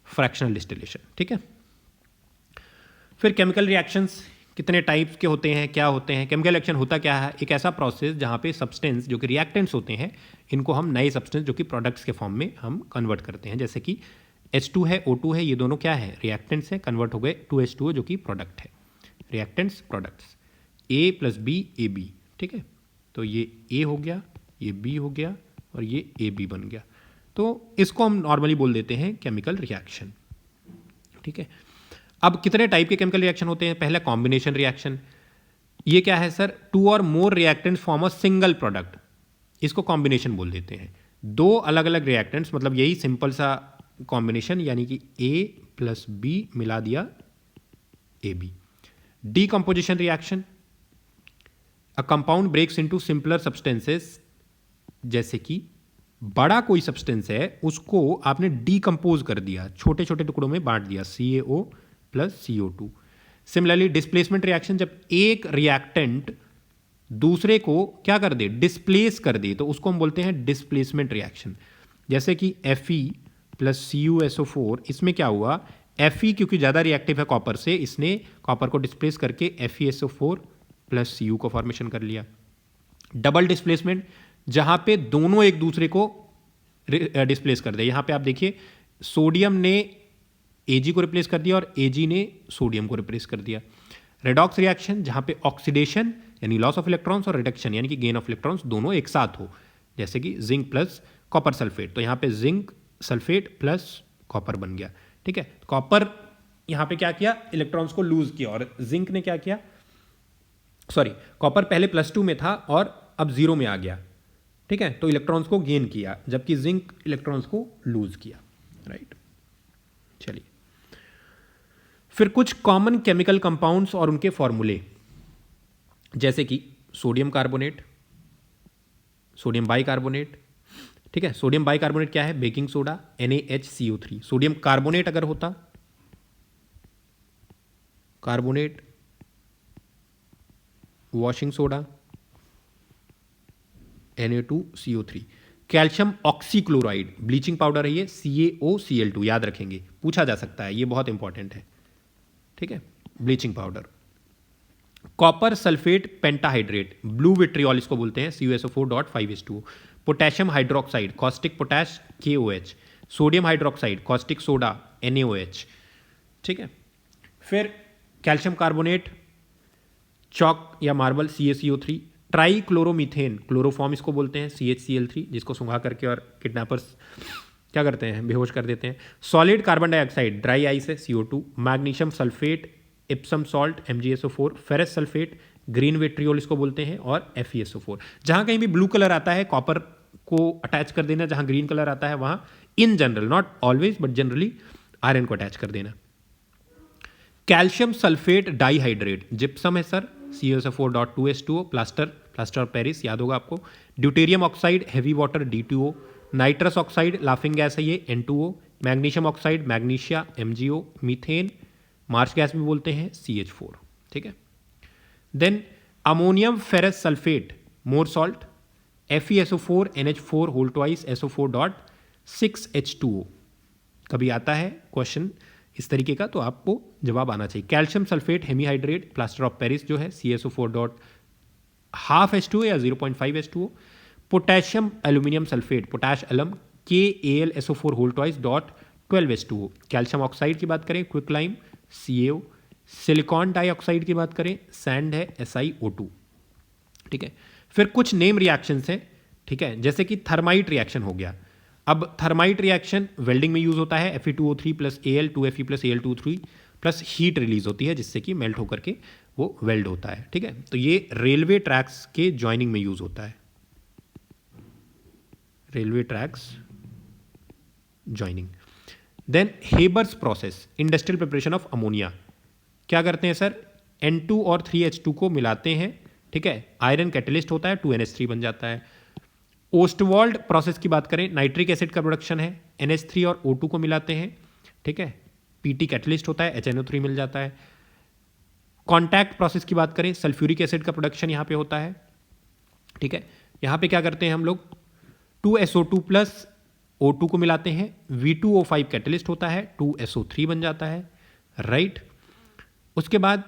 fractional distillation, ठीक है। फिर केमिकल रिएक्शंस कितने टाइप्स के होते हैं, क्या होते हैं। केमिकल रिएक्शन होता क्या है, एक ऐसा प्रोसेस जहाँ पे सब्सटेंस जो कि रिएक्टेंट्स होते हैं, इनको हम नए सब्सटेंस जो कि प्रोडक्ट्स के फॉर्म में हम कन्वर्ट करते हैं। जैसे कि H2 है, O2 है, ये दोनों क्या है, रिएक्टेंट्स है, कन्वर्ट हो गए टू H2O जो कि प्रोडक्ट है, reactants products, A plus B AB, ठीक है। तो ये A हो गया, ये B हो गया, और ये AB बन गया। तो इसको हम नॉर्मली बोल देते हैं केमिकल रिएक्शन, ठीक है। अब कितने टाइप के केमिकल रिएक्शन होते हैं, पहला कॉम्बिनेशन रिएक्शन, ये क्या है sir, two or more reactants form a single product, इसको कॉम्बिनेशन बोल देते हैं। दो अलग अलग रिएक्टेंट्स, मतलब यही सिंपल सा कॉम्बिनेशन, यानी कि A प्लस B मिला दिया AB। Decomposition reaction, a compound breaks into simpler substances, जैसे कि बड़ा कोई सब्सटेंस है उसको आपने डीकम्पोज कर दिया, छोटे छोटे टुकड़ों में बांट दिया, CaO plus CO2। Similarly displacement reaction, जब एक रिएक्टेंट दूसरे को क्या कर दे, डिस्प्लेस कर दे, तो उसको हम बोलते हैं डिस्प्लेसमेंट रिएक्शन। जैसे कि Fe प्लस CuSO4, इसमें क्या हुआ, Fe क्योंकि ज़्यादा रिएक्टिव है कॉपर से, इसने कॉपर को डिस्प्लेस करके FeSO4 प्लस Cu को फॉर्मेशन कर लिया। डबल डिस्प्लेसमेंट, जहां पे दोनों एक दूसरे को डिस्प्लेस कर दे, यहां पे आप देखिए सोडियम ने Ag को रिप्लेस कर दिया और Ag ने सोडियम को रिप्लेस कर दिया। रेडॉक्स रिएक्शन, जहां पे ऑक्सीडेशन यानी लॉस ऑफ इलेक्ट्रॉन्स और रिडक्शन यानी कि गेन ऑफ इलेक्ट्रॉन्स दोनों एक साथ हो, जैसे कि जिंक प्लस कॉपर सल्फेट, तो यहां पे जिंक सल्फेट प्लस कॉपर बन गया, ठीक है। कॉपर यहां पे क्या किया, इलेक्ट्रॉन्स को लूज किया, और जिंक ने क्या किया, सॉरी, कॉपर पहले +2 में था और अब 0 में आ गया, ठीक है, तो इलेक्ट्रॉन्स को गेन किया, जबकि जिंक इलेक्ट्रॉन्स को लूज किया, राइट। चलिए, फिर कुछ कॉमन केमिकल कंपाउंड्स और उनके फॉर्मूले, जैसे कि सोडियम कार्बोनेट, सोडियम बाइकार्बोनेट, ठीक है। सोडियम बाइकार्बोनेट क्या है, baking soda, NaHCO3। Sodium carbonate अगर होता, carbonate, washing soda, Na2CO3। Calcium oxychloride, bleaching powder है ये, CaOCl2, याद रखेंगे, पूछा जा सकता है, ये बहुत इंपॉर्टेंट है, ठीक है, bleaching powder. Copper sulphate pentahydrate, blue vitriol इसको बोलते हैं, CuSO4.5H2O। Potassium hydroxide, caustic potash, KOH। Sodium hydroxide, caustic soda, NaOH, ठीक है। फिर कैल्शियम कार्बोनेट, चॉक या marble, CaCO3। Try chloromethane, chloroform इसको बोलते हैं, CHCl3, जिसको सुंघा करके और किडनैपर्स क्या करते हैं, बेहोश कर देते हैं। Solid carbon dioxide, dry ice है, CO2। Magnesium sulphate, Epsom salt, MgSO4। Ferrous sulphate, green vitriol इसको बोलते हैं, और FeSO4। जहां कहीं भी ब्लू कलर आता है, कॉपर को अटैच कर देना, जहां ग्रीन कलर आता है वहां in general, not always but generally, iron को अटैच कर देना। कैल्शियम सल्फेट डाइहाइड्रेट, जिप्सम है sir, CuSO4.2H2O। Plaster of Paris याद होगा आपको। Deuterium oxide, heavy water, D2O। Nitrous oxide, laughing gas है ये, N2O। Magnesium oxide, magnesia, MgO। Methane, marsh gas भी बोलते हैं, CH4, ठीक है। Then ammonium ferrous sulphate, Mohr salt, FeSO4 NH4 whole twice SO4.6H2O। कभी आता है क्वेश्चन इस तरीके का तो आपको जवाब आना चाहिए। Calcium sulphate hemihydrate, plaster of Paris जो है, CSO4.5H2O या 0.5H2O। Potassium aluminium sulphate, potash अलम, KAlSO4 whole twice .12H2O। Calcium oxide की बात करें, quick lime, CaO। Silicon dioxide की बात करें, सैंड है, SiO2, ठीक है। फिर कुछ नेम रिएक्शंस हैं, ठीक है, जैसे कि थर्माइट रिएक्शन हो गया। अब थर्माइट रिएक्शन वेल्डिंग में यूज होता है, Fe2O3 plus Al 2Fe plus Al2O3 plus heat release होती है जिससे कि मेल्ट होकर के वो वेल्ड होता है, ठीक है। तो ये रेलवे ट्रैक्स के ज्वाइनिंग में यूज होता है, railway tracks joining. Then Haber's process, industrial preparation of ammonia. क्या करते हैं सर, N2 और 3H2 को मिलाते हैं, ठीक है, आयरन कैटलिस्ट होता है, 2NH3 बन जाता है। ओस्टवाल्ड प्रोसेस की बात करें, नाइट्रिक एसिड का प्रोडक्शन है, NH3 और O2 को मिलाते हैं, ठीक है, PT कैटलिस्ट होता है, HNO3 मिल जाता है। कॉन्टैक्ट प्रोसेस की बात करें, सल्फ्यूरिक एसिड का प्रोडक्शन यहाँ पे होता है, ठीक है। यहाँ पे क्या करते हैं हम लोग, 2SO2 प्लस O2 को मिलाते हैं, V2O5 कैटलिस्ट होता है, 2SO3 बन जाता है, राइट। उसके बाद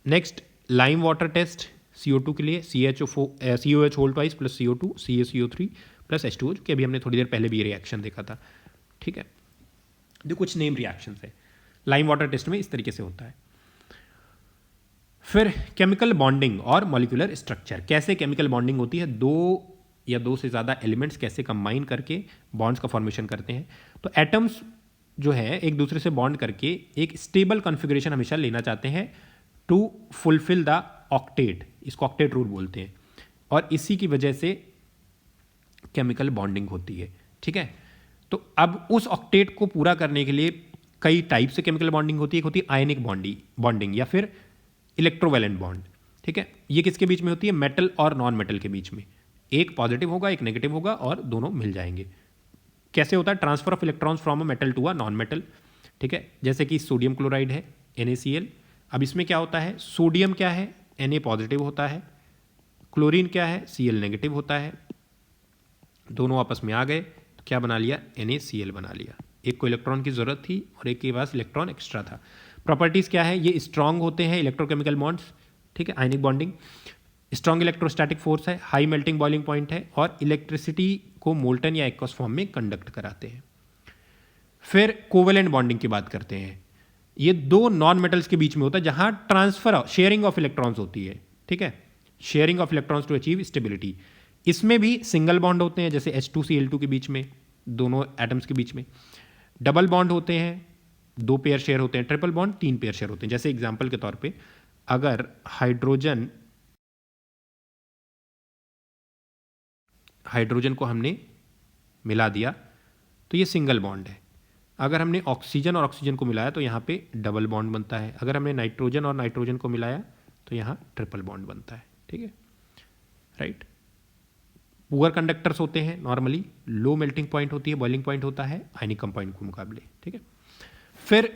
next lime water test CO2 के लिए, COH whole twice plus CO2 CaCO3 plus H2O, जो कि अभी हमने थोड़ी देर पहले भी ये रिएक्शन देखा था, ठीक है। जो कुछ नेम रिएक्शन है लाइम वाटर टेस्ट में इस तरीके से होता है। फिर केमिकल बॉन्डिंग और मॉलिक्यूलर स्ट्रक्चर, कैसे केमिकल बॉन्डिंग होती है, दो या दो से ज़्यादा एलिमेंट्स कैसे कंबाइन करके बॉन्ड्स का फॉर्मेशन करते हैं। तो एटम्स जो है एक दूसरे से बॉन्ड करके एक स्टेबल कॉन्फ़िगरेशन हमेशा लेना चाहते हैं टू फुलफिल द ऑक्टेट, इसको ऑक्टेट रूल बोलते हैं, और इसी की वजह से केमिकल बॉन्डिंग होती है, ठीक है। तो अब उस ऑक्टेट को पूरा करने के लिए कई टाइप से केमिकल बॉन्डिंग होती है। एक होती है आयनिक बॉन्डिंग या फिर इलेक्ट्रोवैलेंट बॉन्ड, ठीक है। ये किसके बीच में होती है, मेटल और नॉन मेटल के बीच में, एक पॉजिटिव होगा एक नेगेटिव होगा और दोनों मिल जाएंगे। कैसे होता है, transfer of electrons from a metal to a non metal, ठीक है। जैसे कि सोडियम क्लोराइड है NaCl, अब इसमें क्या होता है, सोडियम क्या है Na पॉजिटिव होता है, क्लोरीन क्या है Cl नेगेटिव होता है, दोनों आपस में आ गए तो क्या बना लिया, NaCl बना लिया। एक को इलेक्ट्रॉन की जरूरत थी और एक के पास इलेक्ट्रॉन एक्स्ट्रा था। प्रॉपर्टीज क्या है, ये स्ट्रांग होते हैं इलेक्ट्रोकेमिकल बॉन्ड्स, ठीक है, ionic bonding, strong electrostatic force है, हाई मेल्टिंग बॉइलिंग पॉइंट है, और इलेक्ट्रिसिटी को मोल्टन या एक्वस फॉर्म में कंडक्ट कराते हैं। फिर कोवेलेंट बॉन्डिंग की बात करते हैं, ये दो नॉन मेटल्स के बीच में होता है जहां ट्रांसफर शेयरिंग ऑफ इलेक्ट्रॉन्स होती है, ठीक है, sharing of electrons to achieve stability. इसमें भी सिंगल बॉन्ड होते हैं, जैसे H2Cl2 के बीच में, दोनों एटम्स के बीच में। डबल बॉन्ड होते हैं, 2 पेयर शेयर होते हैं। ट्रिपल बॉन्ड 3 पेयर शेयर होते हैं। जैसे एग्जांपल के तौर पे अगर हाइड्रोजन को हमने मिला दिया तो ये सिंगल बॉन्ड है। अगर हमने ऑक्सीजन और ऑक्सीजन को मिलाया तो यहाँ पे डबल बॉन्ड बनता है। अगर हमने नाइट्रोजन और नाइट्रोजन को मिलाया तो यहाँ ट्रिपल बॉन्ड बनता है, ठीक है, राइट। पुअर कंडक्टर्स होते हैं नॉर्मली, लो मेल्टिंग पॉइंट होती है, बॉइलिंग पॉइंट होता है आयनिक कंपाउंड के मुकाबले, ठीक है। फिर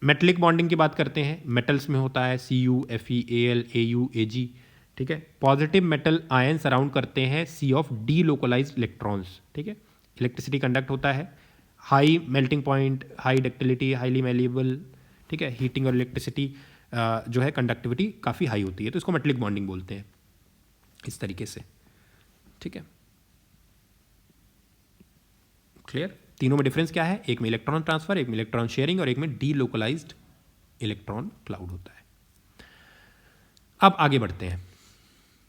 मेटलिक बॉन्डिंग की बात करते हैं, मेटल्स में होता है Cu Fe Al Au Ag, ठीक है। पॉजिटिव मेटल आयन सराउंड करते हैं C of delocalised electrons, ठीक है। इलेक्ट्रिसिटी कंडक्ट होता है, high melting point, high ductility, highly malleable, ठीक है। हीटिंग और इलेक्ट्रिसिटी जो है कंडक्टिविटी काफ़ी हाई होती है, तो इसको मेटलिक बॉन्डिंग बोलते हैं इस तरीके से, ठीक है। क्लियर, तीनों में डिफरेंस क्या है, एक में इलेक्ट्रॉन ट्रांसफर, एक में इलेक्ट्रॉन शेयरिंग और एक में डी लोकलाइज्ड इलेक्ट्रॉन क्लाउड होता है। अब आगे बढ़ते हैं।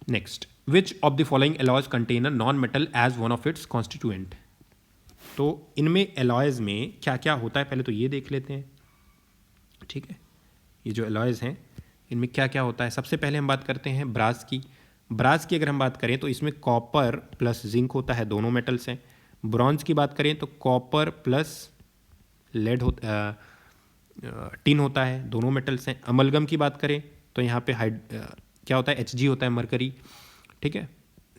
Next, which of the following alloys contain a non metal as one of its constituent. तो इनमें एलॉयज में क्या क्या होता है पहले तो ये देख लेते हैं, ठीक है। ये जो एलॉयज हैं इनमें क्या क्या होता है, सबसे पहले हम बात करते हैं ब्रास की। ब्रास की अगर हम बात करें तो इसमें कॉपर प्लस जिंक होता है, दोनों मेटल्स हैं। ब्रॉन्ज की बात करें तो कॉपर प्लस लेड टिन होता है, दोनों मेटल्स हैं। अमलगम की बात करें तो यहाँ पे क्या होता है, Hg होता है, मरकरी, ठीक है।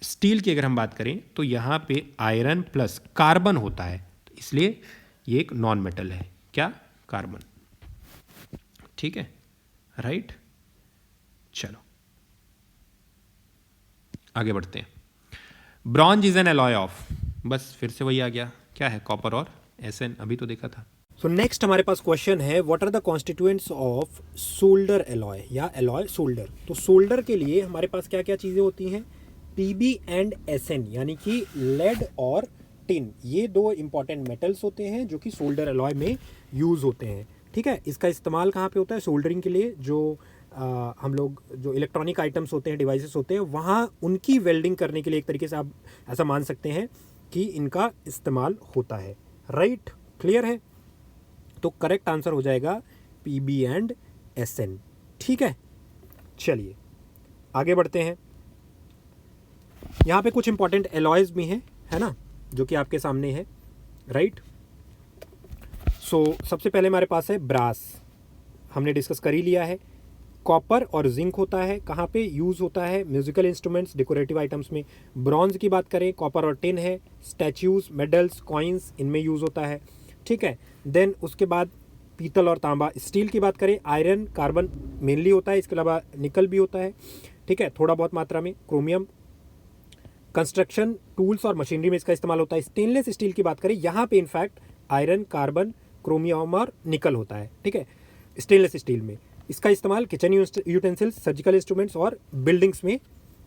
स्टील की अगर हम बात करें तो यहाँ पे आयरन प्लस कार्बन होता है, तो इसलिए ये एक नॉन मेटल है, क्या, कार्बन, ठीक है, राइट। चलो आगे बढ़ते हैं। Bronze is an alloy of, बस फिर से वही आ गया, क्या है, कॉपर और Sn, अभी तो देखा था। सो नेक्स्ट हमारे पास क्वेश्चन है, what are the constituents of solder alloy या एलॉय सोल्डर। तो सोल्डर के लिए हमारे पास क्या क्या चीज़ें होती हैं, Pb एंड Sn, यानी कि लेड और टिन, ये दो इंपॉर्टेंट मेटल्स होते हैं जो कि सोल्डर एलॉय में यूज़ होते हैं, ठीक है। इसका इस्तेमाल कहाँ पे होता है, सोल्डरिंग के लिए, जो हम लोग जो इलेक्ट्रॉनिक आइटम्स होते हैं, डिवाइसेस होते हैं, वहाँ उनकी वेल्डिंग करने के लिए एक तरीके से आप ऐसा मान सकते हैं कि इनका इस्तेमाल होता है। राइट, क्लियर है? तो करेक्ट आंसर हो जाएगा पीबी एंड एसएन। ठीक है, चलिए आगे बढ़ते हैं। यहाँ पे कुछ इंपॉर्टेंट एलॉयज भी हैं, है ना, जो कि आपके सामने है। राइट, सो सबसे पहले हमारे पास है ब्रास, हमने डिस्कस कर ही लिया है। कॉपर और जिंक होता है, कहाँ पे यूज़ होता है? म्यूजिकल इंस्ट्रूमेंट्स, डेकोरेटिव आइटम्स में। ब्रॉन्ज की बात करें, कॉपर और टिन है। स्टैच्यूज, मेडल्स, कॉइन्स, इनमें यूज़ होता है। ठीक है, देन उसके बाद पीतल और तांबा। स्टील की बात करें, आयरन, कार्बन मेनली होता है, इसके अलावा निकल भी होता है। ठीक है, थोड़ा बहुत मात्रा में क्रोमियम। कंस्ट्रक्शन, टूल्स और मशीनरी में इसका इस्तेमाल होता है। स्टेनलेस स्टील की बात करें, यहाँ पे इनफैक्ट आयरन, कार्बन, क्रोमियम और निकल होता है। ठीक है, स्टेनलेस स्टील में इसका इस्तेमाल किचन यूटेंसिल्स, सर्जिकल इंस्ट्रूमेंट्स और बिल्डिंग्स में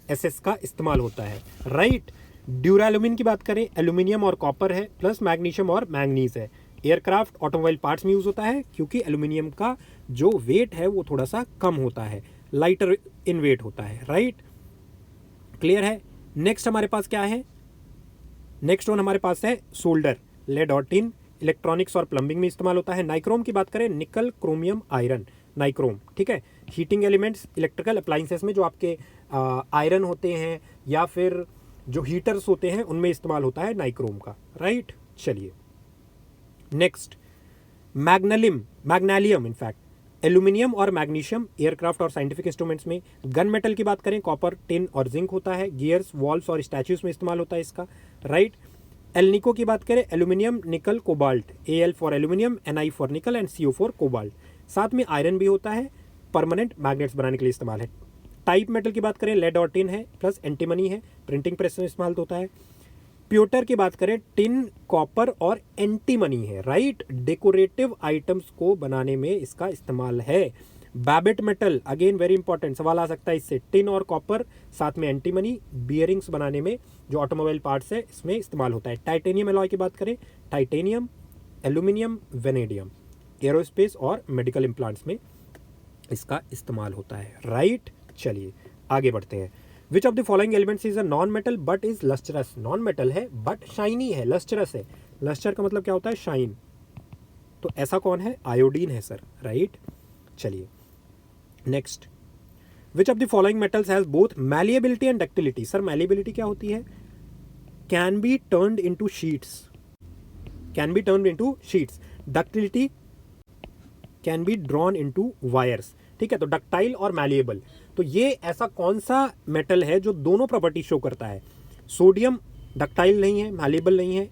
एसएस का इस्तेमाल होता है। राइट, ड्यूरालुमिन की बात करें, एल्यूमिनियम और कॉपर है, प्लस मैग्नीशियम और मैंगनीज है। एयरक्राफ्ट, ऑटोमोबाइल पार्ट्स में यूज़ होता है, क्योंकि एल्यूमिनियम का जो वेट है वो थोड़ा सा कम होता है, लाइटर इन वेट होता है। राइट, क्लियर है? नेक्स्ट हमारे पास क्या है? नेक्स्ट वन हमारे पास है सोल्डर, लेड और टिन, इलेक्ट्रॉनिक्स और प्लम्बिंग में इस्तेमाल होता है। नाइक्रोम की बात करें, निकल, क्रोमियम, आयरन, नाइक्रोम। ठीक है, हीटिंग एलिमेंट्स, इलेक्ट्रिकल अप्लाइंसेस में जो आपके आयरन होते हैं या फिर जो हीटर्स होते हैं उनमें इस्तेमाल होता है नाइक्रोम का। राइट, चलिए नेक्स्ट मैग्नेलियम इनफैक्ट, एल्यूमिनियम और मैग्नीशियम एयरक्राफ्ट और साइंटिफिक इंस्ट्रूमेंट्स में। गन मेटल की बात करें, कॉपर, टिन और जिंक होता है। गियर्स, वॉल्व्स और स्टैच्यूज में इस्तेमाल होता है इसका। राइट, एल्निको की बात करें, aluminium, nickel, cobalt, L for aluminium, NI for nickel and CO for cobalt. साथ में आयरन भी होता है, परमानेंट मैग्नेट्स बनाने के लिए इस्तेमाल है। टाइप मेटल की बात करें, लेड और टिन है, प्लस एंटीमनी है, प्रिंटिंग प्रेस में इस्तेमाल होता है। प्योटर की बात करें, टिन, कॉपर और एंटीमनी है। राइट, डेकोरेटिव आइटम्स को बनाने में इसका इस्तेमाल है। बैबेट मेटल, अगेन वेरी इंपॉर्टेंट, सवाल आ सकता है इससे। टिन और कॉपर, साथ में एंटीमनी, बियरिंग्स बनाने में जो ऑटोमोबाइल पार्ट्स है इसमें इस्तेमाल होता है। टाइटेनियम एलॉय की बात करें, टाइटेनियम, एल्यूमिनियम, वेनेडियम, एरोस्पेस और मेडिकल इम्प्लांट्स में इसका इस्तेमाल होता है। राइट, चलिए आगे बढ़ते हैं। Which of the following elements is a non metal but is lustrous? Non metal है बट शाइनी है, लस्टरस है। लस्टर का मतलब क्या होता है? शाइन। तो ऐसा कौन है? आयोडीन है सर। राइट, चलिए next. Which of the following metals has both malleability and ductility? Sir malleability क्या होती है? Can be turned into sheets, can be turned into sheets. Ductility can be drawn into wires. ठीक है, तो ductile और malleable, तो ये ऐसा कौन सा मेटल है जो दोनों प्रॉपर्टी शो करता है? सोडियम डक्टाइल नहीं है, मैलिएबल नहीं है।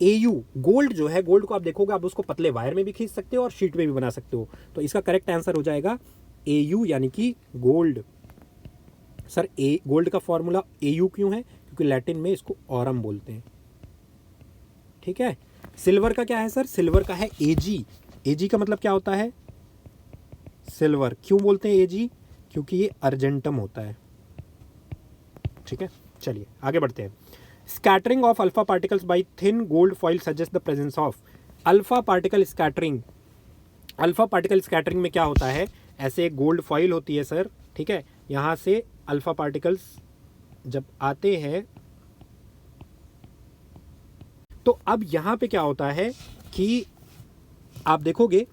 एयू, गोल्ड जो है, गोल्ड को आप देखोगे, आप उसको पतले वायर में भी खींच सकते हो और शीट में भी बना सकते हो, तो इसका करेक्ट आंसर हो जाएगा एयू, यानी कि गोल्ड। सर गोल्ड का फॉर्मूला एयू क्यों है? क्योंकि लैटिन में इसको ऑरम बोलते हैं। ठीक है, सिल्वर का क्या है सर? सिल्वर का है एजी। एजी का मतलब क्या होता है? सिल्वर। क्यों बोलते हैं एजी? क्योंकि ये अर्जेंटम होता है। ठीक है, चलिए आगे बढ़ते हैं। Scattering of alpha particles bye thin gold foil suggest the presence of. Alpha particle scattering, alpha particle scattering में क्या होता है? ऐसे एक गोल्ड फॉइल होती है सर, ठीक है, यहाँ से अल्फा पार्टिकल्स जब आते हैं तो अब यहाँ पे क्या होता है कि आप देखोगे,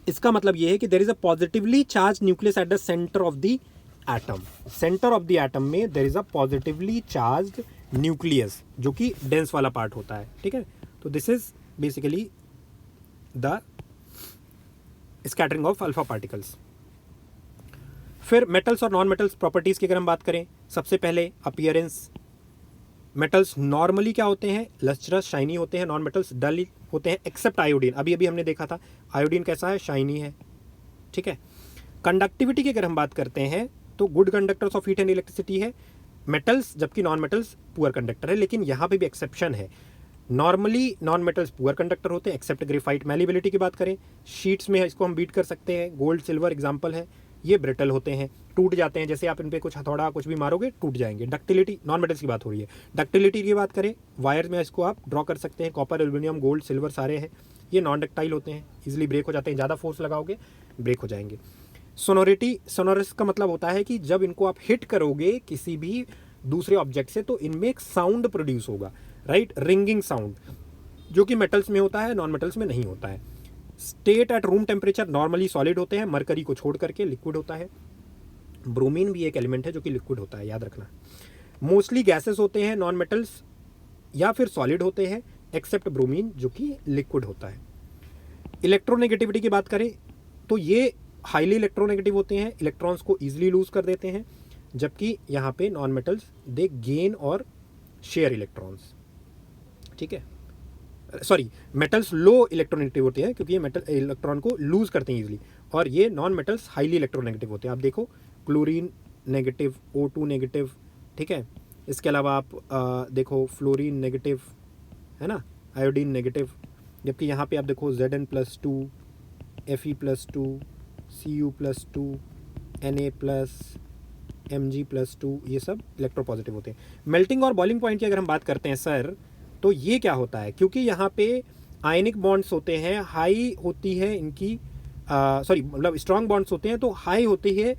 इसका मतलब यह है कि there is a positively charge nucleus at the centre of the atom. Centre of the atom में there is a positively charge nucleus, जो कि डेंस वाला पार्ट होता है। ठीक है, तो this is basically the scattering of alpha particles. फिर मेटल्स और नॉन मेटल्स प्रॉपर्टीज की अगर हम बात करें, सबसे पहले अपीयरेंस। मेटल्स नॉर्मली क्या होते हैं? लस्ट्रस, शाइनी होते हैं। नॉन मेटल्स डल होते हैं, एक्सेप्ट आयोडीन। अभी अभी हमने देखा था आयोडीन कैसा है? शाइनी है। ठीक है, कंडक्टिविटी की अगर हम बात करते हैं तो good conductors of heat and electricity है मेटल्स, जबकि नॉन मेटल्स पुअर कंडक्टर है। लेकिन यहाँ पे भी एक्सेप्शन है, normally non metals poor conductor होते हैं एक्सेप्ट ग्रेफाइट। मैलिबिलिटी की बात करें, शीट्स में इसको हम बीट कर सकते हैं, गोल्ड, सिल्वर एग्जाम्पल है। ये ब्रिटल होते हैं, टूट जाते हैं, जैसे आप इन पे कुछ हथौड़ा कुछ भी मारोगे टूट जाएंगे। डक्टिलिटी, नॉन मेटल्स की बात हो रही है। डक्टिलिटी की बात करें, वायर में इसको आप ड्रॉ कर सकते हैं, कॉपर, एल्यूमिनियम, गोल्ड, सिल्वर सारे हैं। ये नॉन डक्टाइल होते हैं, इजिली ब्रेक हो जाते हैं, ज़्यादा फोर्स लगाओगे ब्रेक हो जाएंगे। सोनोरस का मतलब होता है कि जब इनको आप हिट करोगे किसी भी दूसरे ऑब्जेक्ट से तो इनमें एक साउंड प्रोड्यूस होगा, राइट, रिंगिंग साउंड, जो कि मेटल्स में होता है, नॉन मेटल्स में नहीं होता है। State eight room temperature normally solid होते हैं, मरकरी को छोड़ करके लिक्विड होता है। ब्रोमीन भी एक एलिमेंट है जो कि लिक्विड होता है, याद रखना। मोस्टली गैसेस होते हैं नॉन मेटल्स, या फिर सॉलिड होते हैं, एक्सेप्ट ब्रोमीन जो कि लिक्विड होता है। इलेक्ट्रोनेगेटिविटी की बात करें तो ये हाईली इलेक्ट्रोनेगेटिव होते हैं, इलेक्ट्रॉन्स को ईजिली लूज कर देते हैं, जबकि यहाँ पे नॉन मेटल्स दे गेन और शेयर इलेक्ट्रॉन्स, ठीक है। सॉरी, मेटल्स लो इलेक्ट्रोनेगेटिव होते हैं क्योंकि ये मेटल इलेक्ट्रॉन को लूज करते हैं इजीली, और ये नॉन मेटल्स हाईली इलेक्ट्रोनेगेटिव होते हैं। आप देखो क्लोरीन नेगेटिव, O2 नेगेटिव, ठीक है। इसके अलावा आप देखो फ्लोरीन नेगेटिव, है ना, आयोडीन नेगेटिव, जबकि यहाँ पे आप देखो Zn+2, Fe+2, Cu+2, Na+, Mg+2, ये सब इलेक्ट्रोपॉजिटिव होते हैं। मेल्टिंग और बॉइलिंग पॉइंट की अगर हम बात करते हैं सर, तो ये क्या होता है, क्योंकि यहाँ पे आयनिक बॉन्ड्स होते हैं, हाई होती है इनकी, सॉरी मतलब स्ट्रॉन्ग बॉन्ड्स होते हैं, तो हाई होती है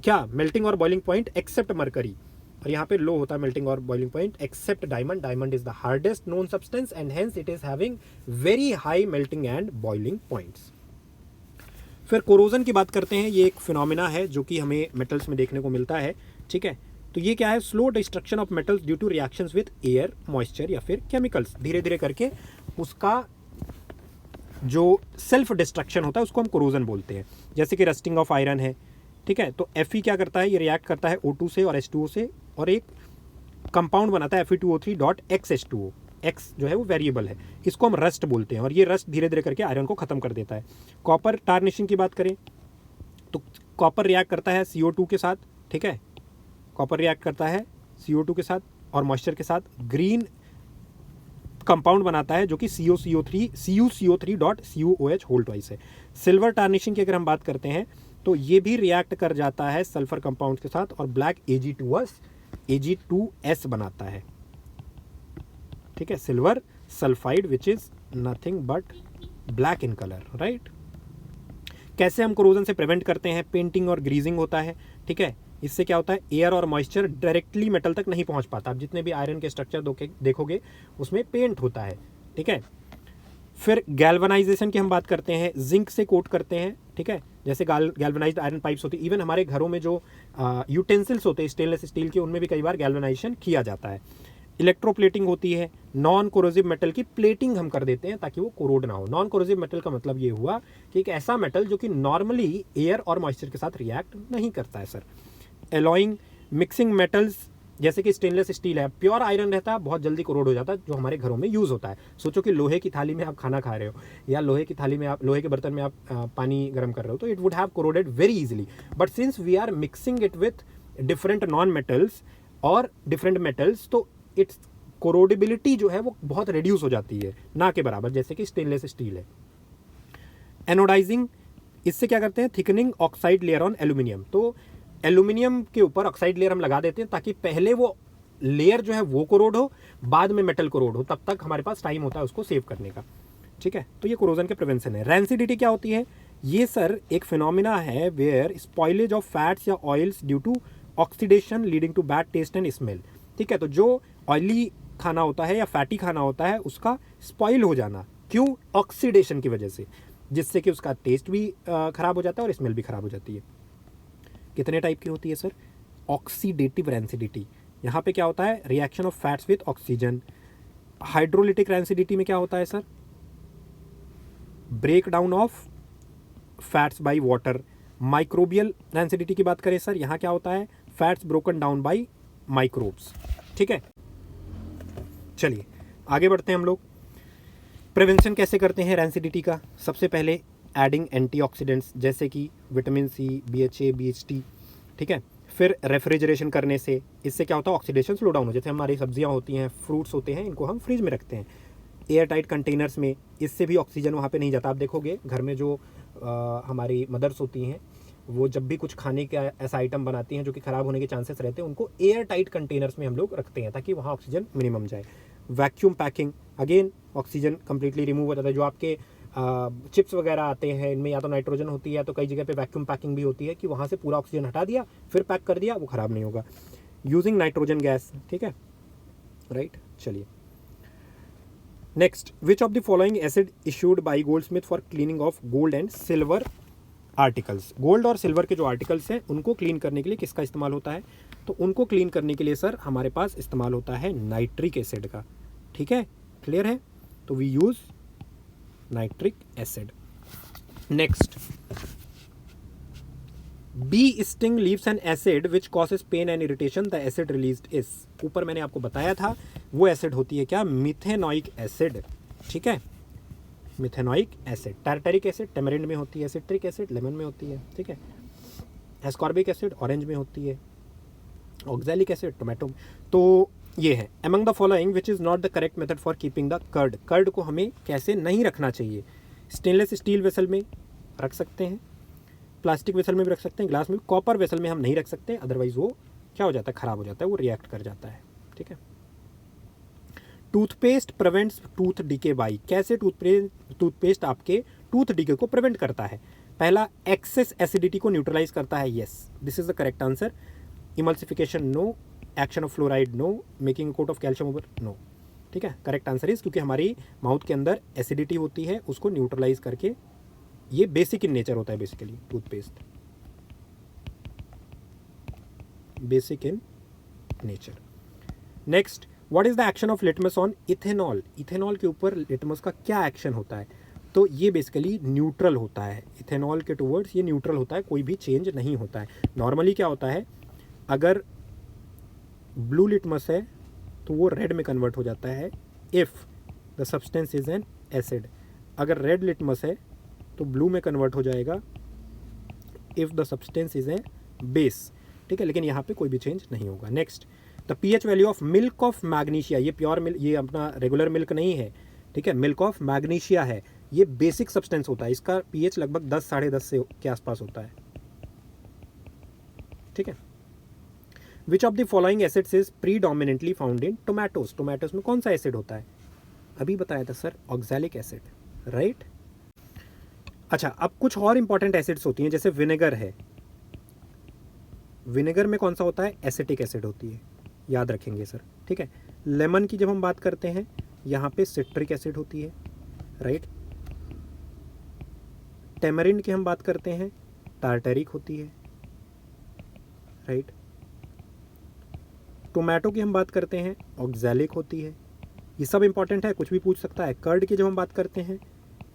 क्या, मेल्टिंग और बॉइलिंग पॉइंट एक्सेप्ट मरकरी, और यहाँ पे लो होता है मेल्टिंग और boiling point accept diamond. Diamond is the hardest known substance and hence it is having very high melting and boiling points. फिर कोरोजन की बात करते हैं, ये एक फिनोमिना है जो कि हमें मेटल्स में देखने को मिलता है, ठीक है। तो ये क्या है, slow destruction of metals due two reactions with air, moisture या फिर केमिकल्स, धीरे धीरे करके उसका जो सेल्फ डिस्ट्रक्शन होता है उसको हम कोरोजन बोलते हैं। जैसे कि रस्टिंग ऑफ आयरन है, ठीक है, तो Fe क्या करता है, ये रिएक्ट करता है O2 से और H2O से, और एक कंपाउंड बनाता है Fe2O3.XH2O। X जो है वो वेरिएबल है, इसको हम रस्ट बोलते हैं, और ये रस्ट धीरे धीरे करके आयरन को खत्म कर देता है। कॉपर टार्निशिंग की बात करें तो कॉपर रिएक्ट करता है CO2 के साथ, ठीक है, कॉपर रिएक्ट करता है CO2 के साथ और मॉइस्चर के साथ, ग्रीन कंपाउंड बनाता है जो कि CuCO3.CuOH है। सिल्वर टार्निशिंग की अगर हम बात करते हैं तो ये भी रिएक्ट कर जाता है सल्फर कंपाउंड के साथ और ब्लैक Ag2S बनाता है, ठीक है, silver sulphide which is nothing but black in colour, right. कैसे हम कोरोजन से प्रिवेंट करते हैं, पेंटिंग और ग्रीजिंग होता है, ठीक है। इससे क्या होता है, एयर और मॉइस्चर डायरेक्टली मेटल तक नहीं पहुंच पाता। आप जितने भी आयरन के स्ट्रक्चर देखोगे उसमें पेंट होता है, ठीक है। फिर गैल्वनाइजेशन की हम बात करते हैं, जिंक से कोट करते हैं, ठीक है, जैसे गैल्वनाइज्ड आयरन पाइप्स होती है, इवन हमारे घरों में जो यूटेंसिल्स होते हैं स्टेनलेस स्टील के, उनमें भी कई बार गैल्वनाइजेशन किया जाता है। इलेक्ट्रोप्लेटिंग होती है, नॉन कोरोसिव मेटल की प्लेटिंग हम कर देते हैं ताकि वो कोरोड ना हो। नॉन कोरोसिव मेटल का मतलब ये हुआ कि एक ऐसा मेटल जो कि नॉर्मली एयर और मॉइस्चर के साथ रिएक्ट नहीं करता है सर। एलॉइंग, मिक्सिंग मेटल्स, जैसे कि स्टेनलेस स्टील है, प्योर आयरन रहता है, बहुत जल्दी कोरोड हो जाता है, जो हमारे घरों में यूज़ होता है। सोचो कि लोहे की थाली में आप खाना खा रहे हो, या लोहे की थाली में आप, लोहे के बर्तन में आप पानी गर्म कर रहे हो, तो it would have corroded very easily. But since we are mixing it with different non metals और डिफरेंट मेटल्स, तो इट्स कोरोडेबिलिटी जो है वो बहुत रिड्यूस हो जाती है, ना के बराबर जैसे कि स्टेनलेस स्टील है। एनोडाइजिंग, इससे क्या करते हैं, thickening oxide layer on aluminium. तो एल्यूमिनियम के ऊपर ऑक्साइड लेयर हम लगा देते हैं ताकि पहले वो लेयर जो है वो कोरोड हो, बाद में मेटल कोरोड हो, तब तक हमारे पास टाइम होता है उसको सेव करने का, ठीक है। तो ये कोरोजन के प्रिवेंशन है। रैंसिडिटी क्या होती है, ये सर एक फिनोमिना है वेयर स्पॉइलेज ऑफ फैट्स या oils due to oxidation leading to bad taste and smell, ठीक है। तो जो ऑयली खाना होता है या फैटी खाना होता है उसका स्पॉइल हो जाना, क्यों, ऑक्सीडेशन की वजह से, जिससे कि उसका टेस्ट भी खराब हो जाता है और स्मेल भी खराब हो जाती है। कितने टाइप की होती है सर, ऑक्सीडेटिव रैंसिडिटी, यहाँ पे क्या होता है, reaction of fats with oxygen. Hydrolytic rancidity में क्या होता है sir, break down of fats by water. Microbial rancidity की बात करें सर, यहाँ क्या होता है, fats broken down by microbes, ठीक है। चलिए आगे बढ़ते हैं हम लोग। प्रिवेंशन कैसे करते हैं रैंसिडिटी का, सबसे पहले एडिंग एंटीऑक्सीडेंट्स जैसे कि विटामिन सी, BHA, BHT, ठीक है। फिर रेफ्रिजरेशन करने से, इससे क्या होता है, ऑक्सीडेशन स्लो डाउन हो, जैसे हमारी सब्जियां होती हैं, फ्रूट्स होते हैं, इनको हम फ्रिज में रखते हैं एयर टाइट कंटेनर्स में, इससे भी ऑक्सीजन वहाँ पे नहीं जाता। आप देखोगे घर में जो हमारी मदर्स होती हैं, वो जब भी कुछ खाने का ऐसा आइटम बनाती हैं जो कि ख़राब होने के चांसेस रहते हैं, उनको एयर टाइट कंटेनर्स में हम लोग रखते हैं ताकि वहाँ ऑक्सीजन मिनिमम जाए। Vacuum packing, again oxygen completely remove हो जाता है। जो आपके चिप्स वगैरह आते हैं, इनमें या तो नाइट्रोजन होती है या तो कई जगह पे वैक्यूम पैकिंग भी होती है कि वहाँ से पूरा ऑक्सीजन हटा दिया फिर पैक कर दिया, वो ख़राब नहीं होगा यूजिंग नाइट्रोजन गैस, ठीक है, राइट। चलिए next, which of the following acid issued by Goldsmith for cleaning of gold and silver articles. Gold और सिल्वर के जो आर्टिकल्स हैं उनको क्लीन करने के लिए किसका इस्तेमाल होता है? तो उनको क्लीन करने के लिए सर हमारे पास इस्तेमाल होता है नाइट्रिक एसिड का, ठीक है, क्लियर है। तो we use nitric acid. Next, bee sting leaves an acid which causes pain and irritation, the acid released is, ऊपर मैंने आपको बताया था वो एसिड होती है क्या? मिथेनॉइक एसिड, ठीक है, मिथेनॉइक एसिड। टार्टरिक एसिड टेमरिंड में होती है, सिट्रिक एसिड लेमन में होती है, ठीक है, एस्कॉर्बिक एसिड ऑरेंज में होती है, ऑक्सैलिक एसिड टोमेटो। तो ये है among the following which is not the correct method for keeping the curd. Curd को हमें कैसे नहीं रखना चाहिए? स्टेनलेस स्टील वेसल में रख सकते हैं, प्लास्टिक वेसल में भी रख सकते हैं, ग्लास में भी, कॉपर वेसल में हम नहीं रख सकते, अदरवाइज वो क्या हो जाता है? ख़राब हो जाता है, वो रिएक्ट कर जाता है, ठीक है। Toothpaste prevents tooth decay by, कैसे टूथपेस्ट आपके टूथ डिके को प्रिवेंट करता है? पहला, एक्सेस एसिडिटी को न्यूट्रलाइज करता है, yes this is the correct answer. Emulsification no, action of fluoride no, making coat of calcium over no, ठीक है, करेक्ट आंसर इज क्योंकि हमारी माउथ के अंदर एसिडिटी होती है, उसको न्यूट्रलाइज करके, ये बेसिक इन नेचर होता है basically toothpaste, basic in nature. Next, what is the action of litmus on ethanol? Ethanol के ऊपर लिटमस का क्या एक्शन होता है? तो ये बेसिकली न्यूट्रल होता है, इथेनॉल के टूवर्ड्स ये न्यूट्रल होता है, कोई भी चेंज नहीं होता है। नॉर्मली क्या होता है, अगर ब्लू लिटमस है तो वो रेड में कन्वर्ट हो जाता है if the substance is an acid, अगर रेड लिटमस है तो ब्लू में कन्वर्ट हो जाएगा if the substance is a base, ठीक है, लेकिन यहाँ पे कोई भी चेंज नहीं होगा। Next, the pH value of milk of magnesia, ये प्योर मिल्क, ये अपना रेगुलर मिल्क नहीं है, ठीक है, मिल्क ऑफ मैग्नीशिया है, ये बेसिक सब्सटेंस होता है, इसका पीएच लगभग 10 साढ़े 10 से के आसपास होता है, ठीक है। Which of the following acids is predominantly found in tomatoes, tomatoes में कौन सा एसिड होता है? अभी बताया था सर, ऑक्सैलिक एसिड, राइट। अच्छा, अब कुछ और इंपॉर्टेंट एसिड्स होती हैं, जैसे विनेगर है, विनेगर में कौन सा होता है? एसिटिक एसिड होती है, याद रखेंगे सर, ठीक है। लेमन की जब हम बात करते हैं यहाँ पे सिट्रिक एसिड होती है, राइट। टेमरिंड की हम बात करते हैं टार्टरिक होती है, राइट। टोमेटो की हम बात करते हैं ऑक्सैलिक होती है, ये सब इंपॉर्टेंट है, कुछ भी पूछ सकता है। कर्ड की जब हम बात करते हैं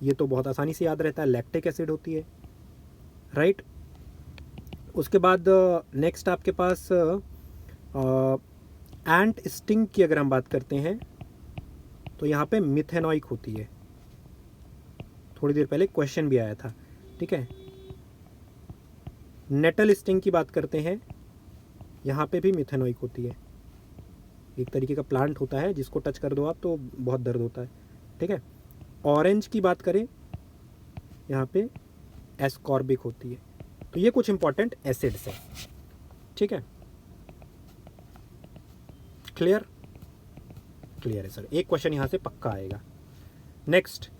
ये तो बहुत आसानी से याद रहता है, लैक्टिक एसिड होती है, राइट। उसके बाद नेक्स्ट आपके पास एंट स्टिंग की अगर हम बात करते हैं तो यहाँ पे मिथेनॉइक होती है, थोड़ी देर पहले क्वेश्चन भी आया था, ठीक है। नेटल स्टिंग की बात करते हैं, यहाँ पे भी मिथेनॉइक होती है, एक तरीके का प्लांट होता है जिसको टच कर दो आप तो बहुत दर्द होता है, ठीक है। ऑरेंज की बात करें यहाँ पे एस्कॉर्बिक होती है। तो ये कुछ इंपॉर्टेंट एसिड्स हैं, ठीक है, क्लियर? क्लियर है सर, एक क्वेश्चन यहाँ से पक्का आएगा। Next,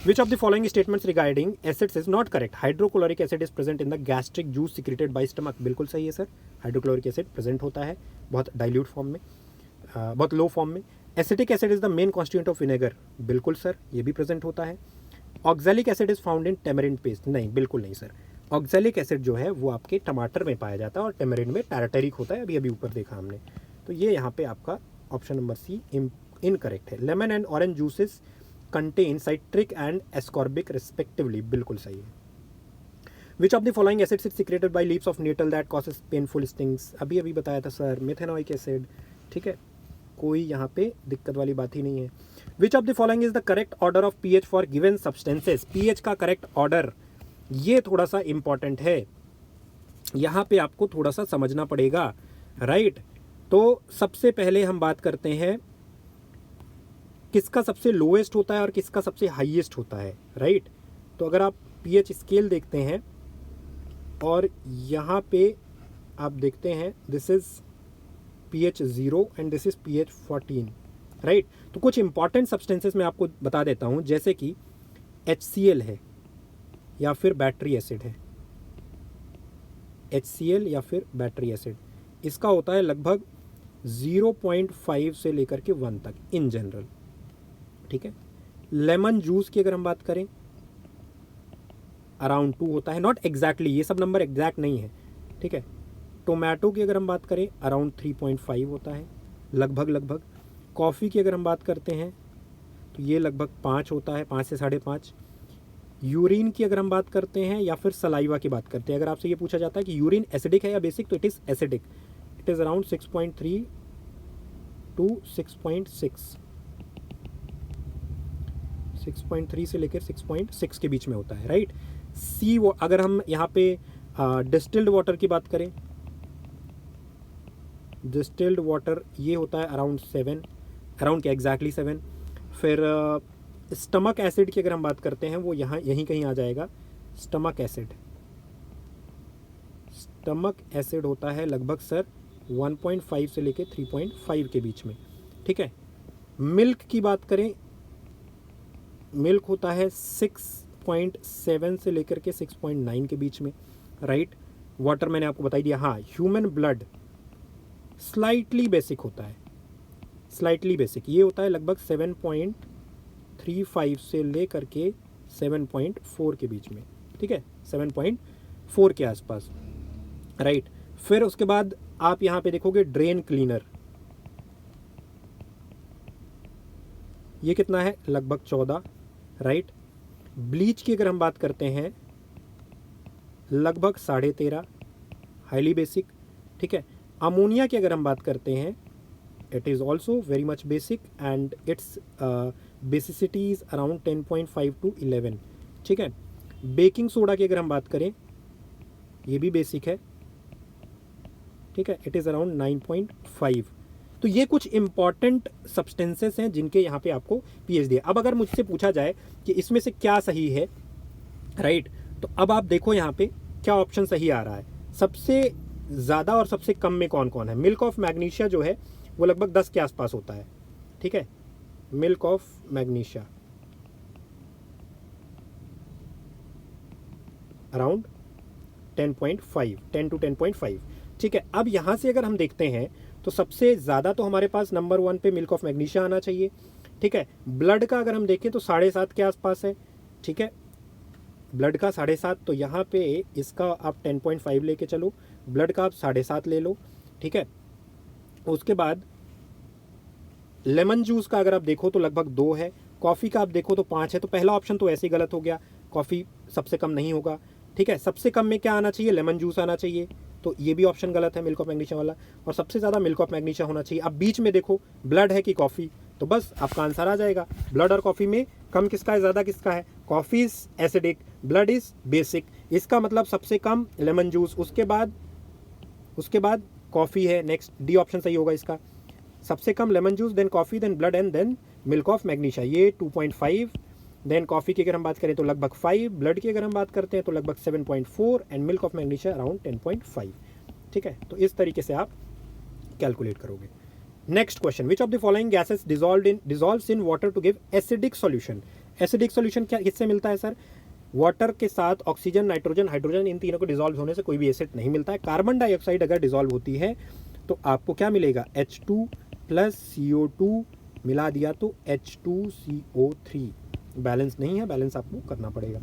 which of the following statements regarding acids is not correct? Hydrochloric acid is present in the gastric juice secreted by stomach, बिल्कुल सही है सर, हाइड्रोक्लोरिक एसिड प्रेजेंट होता है बहुत डाइल्यूट फॉर्म में, बहुत लो फॉर्म में। Acetic acid is the main constituent of vinegar, बिल्कुल सर, ये भी प्रेजेंट होता है। Oxalic acid is found in tamarind paste, नहीं बिल्कुल नहीं सर, ऑक्सैलिक एसिड जो है वो आपके टमाटर में पाया जाता है और टेमरिंड में टार्टरिक होता है, अभी अभी ऊपर देखा हमने। तो ये यहाँ पे आपका ऑप्शन नंबर सी इनकरेक्ट है। Lemon and orange juices contain citric and ascorbic respectively, बिल्कुल सही है। Which of the following acids is secreted by leaves of nettle that causes painful stings, अभी अभी बताया था सर, मिथेनॉइक एसिड, ठीक है, कोई यहाँ पे दिक्कत वाली बात ही नहीं है। Which of the following is the correct order of pH for given substances, pH का करेक्ट ऑर्डर ये थोड़ा सा इंपॉर्टेंट है, यहाँ पे आपको थोड़ा सा समझना पड़ेगा, राइट। तो सबसे पहले हम बात करते हैं किसका सबसे लोएस्ट होता है और किसका सबसे हाईएस्ट होता है, राइट। तो अगर आप पीएच स्केल देखते हैं और यहाँ पे आप देखते हैं this is pH 0 and this is pH 14, right. तो कुछ इंपॉर्टेंट सब्सटेंसेस मैं आपको बता देता हूँ, जैसे कि HCl है या फिर बैटरी एसिड है, HCl या फिर बैटरी एसिड, इसका होता है लगभग 0.5 से लेकर के 1 तक इन जनरल, ठीक है। लेमन जूस की अगर हम बात करें अराउंड 2 होता है, नॉट एग्जैक्टली, ये सब नंबर एग्जैक्ट नहीं है, ठीक है। टोमेटो की अगर हम बात करें अराउंड 3.5 होता है लगभग। कॉफ़ी की अगर हम बात करते हैं तो ये लगभग 5 होता है, 5 से 5.5। यूरिन की अगर हम बात करते हैं या फिर सलाइवा की बात करते हैं, अगर आपसे ये पूछा जाता है कि यूरिन एसिडिक है या बेसिक, तो it is acidic, it is around 6.3 to 6.6, 6.3 से लेकर 6.6 के बीच में होता है, राइट। अगर हम यहाँ पे डिस्टिल्ड वाटर की बात करें, डिस्टिल्ड वाटर ये होता है अराउंड 7, अराउंड क्या एग्जैक्टली 7। फिर स्टमक एसिड की अगर हम बात करते हैं वो यहीं कहीं आ जाएगा। स्टमक एसिड होता है लगभग सर 1.5 से लेके 3.5 के बीच में, ठीक है। मिल्क की बात करें, मिल्क होता है 6.7 से लेकर के 6.9 के बीच में, राइट। वाटर मैंने आपको बता दिया। हाँ, ह्यूमन ब्लड स्लाइटली बेसिक होता है, स्लाइटली बेसिक ये होता है लगभग 7.35 से लेकर के 7.4 के बीच में, ठीक है, 7.4 के आसपास, राइट। फिर उसके बाद आप यहाँ पे देखोगे ड्रेन क्लीनर, ये कितना है लगभग 14, राइट। ब्लीच की अगर हम बात करते हैं लगभग 13.5, हाईली बेसिक, ठीक है। अमोनिया की अगर हम बात करते हैं it is also very much basic and it's basicity is around 10.5 to 11, ठीक है। बेकिंग सोडा की अगर हम बात करें ये भी बेसिक है, ठीक है, इट इज़ अराउंड 9.5। तो ये कुछ इंपॉर्टेंट सब्सटेंसेस हैं जिनके यहाँ पे आपको पीएच दिया। अब अगर मुझसे पूछा जाए कि इसमें से क्या सही है, राइट, तो अब आप देखो यहाँ पे क्या ऑप्शन सही आ रहा है। सबसे ज़्यादा और सबसे कम में कौन कौन है। मिल्क ऑफ मैग्नीशिया जो है वो लगभग 10 के आसपास होता है, ठीक है। Milk of magnesia around 10.5, 10 to 10.5, ठीक है। अब यहाँ से अगर हम देखते हैं तो सबसे ज़्यादा तो हमारे पास नंबर 1 पे मिल्क ऑफ मैग्नीशिया आना चाहिए, ठीक है। ब्लड का अगर हम देखें तो 7.5 के आसपास है, ठीक है, ब्लड का 7.5, तो यहाँ पे इसका आप 10.5 लेके चलो, ब्लड का आप 7.5 ले लो, ठीक है। उसके बाद लेमन जूस का अगर आप देखो तो लगभग 2 है, कॉफ़ी का आप देखो तो 5 है, तो पहला ऑप्शन तो ऐसे ही गलत हो गया, कॉफ़ी सबसे कम नहीं होगा, ठीक है। सबसे कम में क्या आना चाहिए, लेमन जूस आना चाहिए, तो ये भी ऑप्शन गलत है मिल्क ऑफ मैग्नीशिया वाला, और सबसे ज़्यादा मिल्क ऑफ मैग्नीशिया होना चाहिए। अब बीच में देखो ब्लड है कि कॉफ़ी, तो बस आपका आंसर आ जाएगा। ब्लड और कॉफ़ी में कम किसका है, ज़्यादा किसका है। Coffee is acidic, blood is basic, इसका मतलब सबसे कम लेमन जूस, उसके बाद कॉफ़ी है, नेक्स्ट डी ऑप्शन सही होगा इसका। सबसे कम lemon juice, then coffee, then blood and then milk of magnesia, ये 2.5। देन कॉफ़ी की अगर हम बात करें तो लगभग 5, ब्लड की अगर हम बात करते हैं तो लगभग 7.4 and milk of magnesia around 10.5, ठीक है। तो इस तरीके से आप कैलकुलेट करोगे। Next question, which of the following gases dissolves in water to give acidic solution. Acidic solution क्या किससे मिलता है सर, वाटर के साथ ऑक्सीजन, नाइट्रोजन, हाइड्रोजन, इन तीनों को डिजॉल्व होने से कोई भी एसिड नहीं मिलता है। कार्बन डाइऑक्साइड अगर डिजॉल्व होती है तो आपको क्या मिलेगा, H2 प्लस CO2 मिला दिया तो H2CO3, बैलेंस नहीं है, बैलेंस आपको करना पड़ेगा।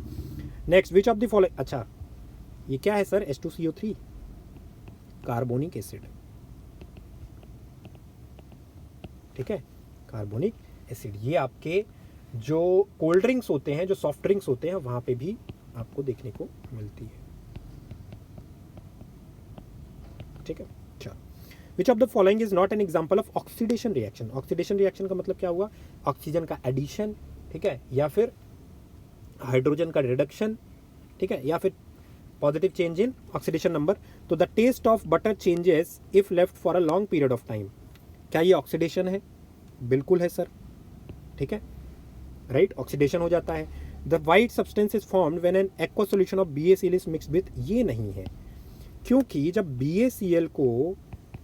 Next, which of the following, अच्छा ये क्या है सर, H2CO3 कार्बोनिक एसिड, ठीक है, कार्बोनिक एसिड। ये आपके जो कोल्ड ड्रिंक्स होते हैं, जो सॉफ्ट ड्रिंक्स होते हैं, वहां पे भी आपको देखने को मिलती है, ठीक है। चलो, विच of the following is not an example of oxidation reaction. Oxidation reaction का मतलब क्या हुआ, ऑक्सीजन का एडिशन, ठीक है, या फिर हाइड्रोजन का रिडक्शन, ठीक है, या फिर positive change in oxidation number. तो the taste of butter changes if left for a long period of time, क्या ये ऑक्सीडेशन है, बिल्कुल है सर, ठीक है, राइट, ऑक्सीडेशन हो जाता है। The white substance is formed when an aqua solution of BaCl is mixed with, ये नहीं है, क्योंकि जब BaCl को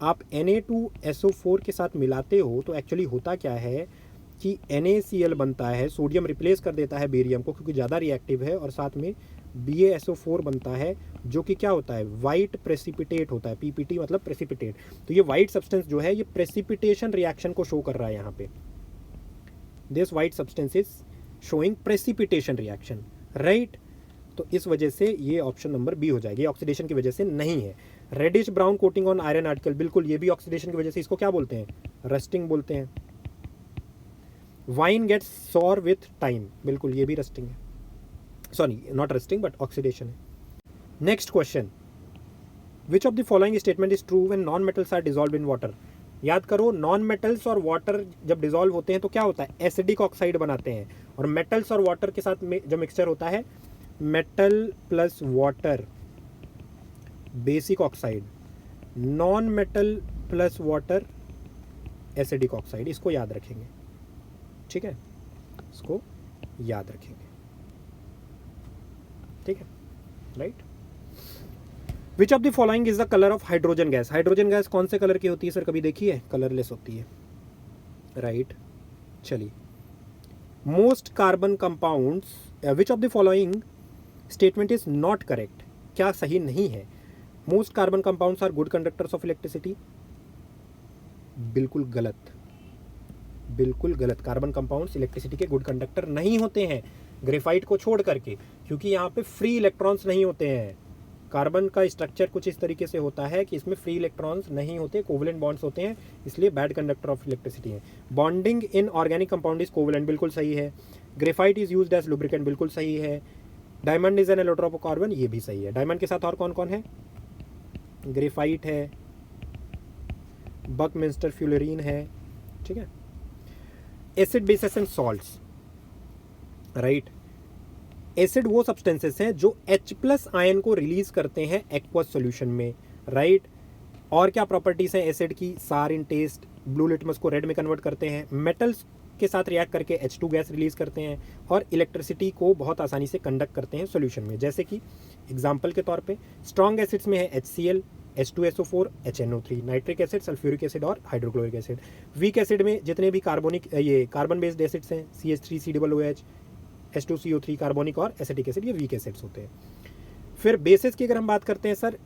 आप Na2SO4 के साथ मिलाते हो तो एक्चुअली होता क्या है कि NaCl बनता है, सोडियम रिप्लेस कर देता है बेरियम को क्योंकि ज़्यादा रिएक्टिव है, और साथ में BaSO4 बनता है जो कि क्या होता है, वाइट प्रेसिपिटेट होता है, PPT मतलब प्रेसिपिटेट। तो ये वाइट सब्सटेंस जो है ये प्रेसिपिटेशन रिएक्शन को शो कर रहा है यहाँ पे। This white substance is showing precipitation reaction, right. तो इस वजह से ये ऑप्शन नंबर बी हो जाएगी, ऑक्सीडेशन की वजह से नहीं है। Reddish brown coating on iron article, बिल्कुल ये भी ऑक्सीडेशन की वजह से, इसको क्या बोलते हैं, रस्टिंग बोलते हैं। Wine gets sour with time, बिल्कुल ये भी रस्टिंग है, sorry not rusting but oxidation है। Next question, which of the following statement is true when non metals are dissolved in water. याद करो, नॉन मेटल्स और वाटर जब डिसॉल्व होते हैं तो क्या होता है, एसिडिक ऑक्साइड बनाते हैं, और मेटल्स और वाटर के साथ में जब मिक्सचर होता है, metal plus water basic oxide, non metal plus water acidic oxide. इसको याद रखेंगे, ठीक है, इसको याद रखेंगे, ठीक है, right. Which of the following is the colour of hydrogen gas. Hydrogen gas कौन से कलर की होती है सर, कभी देखी है, कलरलेस होती है, राइट। चलिए, most carbon compounds, which of the following statement is not correct, क्या सही नहीं है। Most carbon compounds are good conductors of electricity, बिल्कुल गलत, बिल्कुल गलत। कार्बन कंपाउंड्स इलेक्ट्रिसिटी के गुड कंडक्टर नहीं होते हैं, ग्रेफाइट को छोड़ करके, क्योंकि यहाँ पे फ्री इलेक्ट्रॉन्स नहीं होते हैं। कार्बन का स्ट्रक्चर कुछ इस तरीके से होता है कि इसमें फ्री इलेक्ट्रॉन्स नहीं होते, कोवलेंट बॉन्ड्स होते हैं, इसलिए बैड कंडक्टर ऑफ इलेक्ट्रिसिटी है। Bonding in organic compound is covalent, बिल्कुल सही है। Graphite is used as lubricant, बिल्कुल सही है। Diamond is an allotrope of carbon, ये भी सही है। डायमंड के साथ और कौन कौन है, ग्रेफाइट है, बकमिंस्टर फ्यूलरीन है, ठीक है। Acid bases and salts, right. Acid वो सब्सटेंसेस हैं जो H+ आयन को रिलीज करते हैं एक्वस सॉल्यूशन में, राइट। और क्या प्रॉपर्टीज हैं एसिड की, सार इन टेस्ट, ब्लू लिटमस को रेड में कन्वर्ट करते हैं, मेटल्स के साथ रिएक्ट करके H2 गैस रिलीज करते हैं, और इलेक्ट्रिसिटी को बहुत आसानी से कंडक्ट करते हैं सॉल्यूशन में। जैसे कि एग्जांपल के तौर पे स्ट्रॉन्ग एसिड्स में है HCl, H2SO4, HNO3, nitric acid, sulphuric acid और हाइड्रोक्लोरिक एसिड। वीक एसिड में जितने भी कार्बन बेस्ड एसिड्स हैं, CH3COOH, H2CO3, कार्बोनिक और एसिटिक एसिड, ये वीक एसिड्स होते हैं। फिर बेसिस की अगर हम बात करते हैं सर,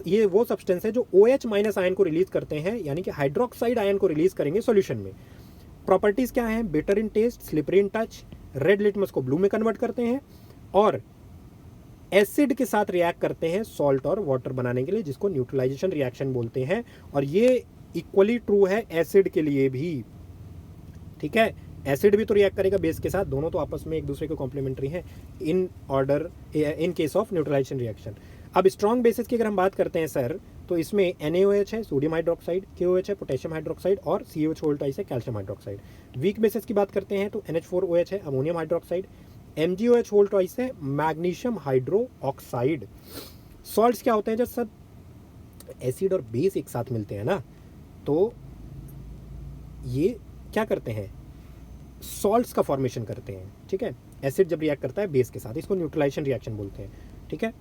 ये वो सब्सटेंस है जो OH- आयन को रिलीज करते हैं, यानी कि हाइड्रोक्साइड आयन को रिलीज करेंगे सॉल्यूशन में। प्रॉपर्टीज क्या हैं, bitter in taste, slippery in touch, red litmus को ब्लू में कन्वर्ट करते हैं, और एसिड के साथ रिएक्ट करते हैं सॉल्ट और वाटर बनाने के लिए, जिसको न्यूट्रलाइजेशन रिएक्शन बोलते हैं। और ये इक्वली ट्रू है एसिड के लिए भी, ठीक है। एसिड भी तो रिएक्ट करेगा बेस के साथ, दोनों तो आपस में एक दूसरे के कॉम्प्लीमेंट्री हैं in order, in case of neutralisation reaction. अब स्ट्रॉन्ग बेसिस की अगर हम बात करते हैं सर, तो इसमें NaOH है, सोडियम हाइड्रोक्साइड, KOH है, पोटेशियम हाइड्रोक्साइड, और COH वोल्टाइस है, कैल्शियम हाइड्रोक्साइड। वीक बेसिस की बात करते हैं तो NH4OH है, अमोनियम हाइड्रोक्साइड, MgOH वोल्टाइस है, मैग्नीशियम हाइड्रो ऑक्साइड। सॉल्ट्स क्या होते हैं, जब सब एसिड और बेस एक साथ मिलते हैं ना, तो ये क्या करते हैं, सॉल्ट्स का फॉर्मेशन करते हैं, ठीक है। एसिड जब रिएक्ट करता है बेस के साथ, इसको न्यूट्रलाइजेशन रिएक्शन बोलते हैं, ठीक है।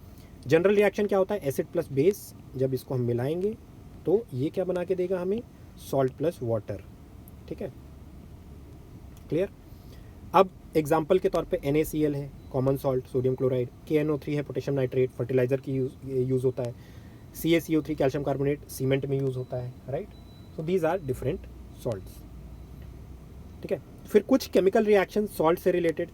जनरल रिएक्शन क्या होता है, एसिड प्लस बेस, जब इसको हम मिलाएंगे तो ये क्या बना के देगा हमें, सॉल्ट प्लस वाटर, ठीक है, क्लियर। अब एग्जाम्पल के तौर पे NaCl है, common salt, sodium chloride, KNO3 है, पोटेशियम नाइट्रेट, फर्टिलाइजर की यूज़ होता है, CaCO3 कैल्शियम कार्बोनेट सीमेंट में यूज़ होता है, right. So these are different salts, ठीक है। फिर कुछ केमिकल रिएक्शन सॉल्ट से रिलेटेड,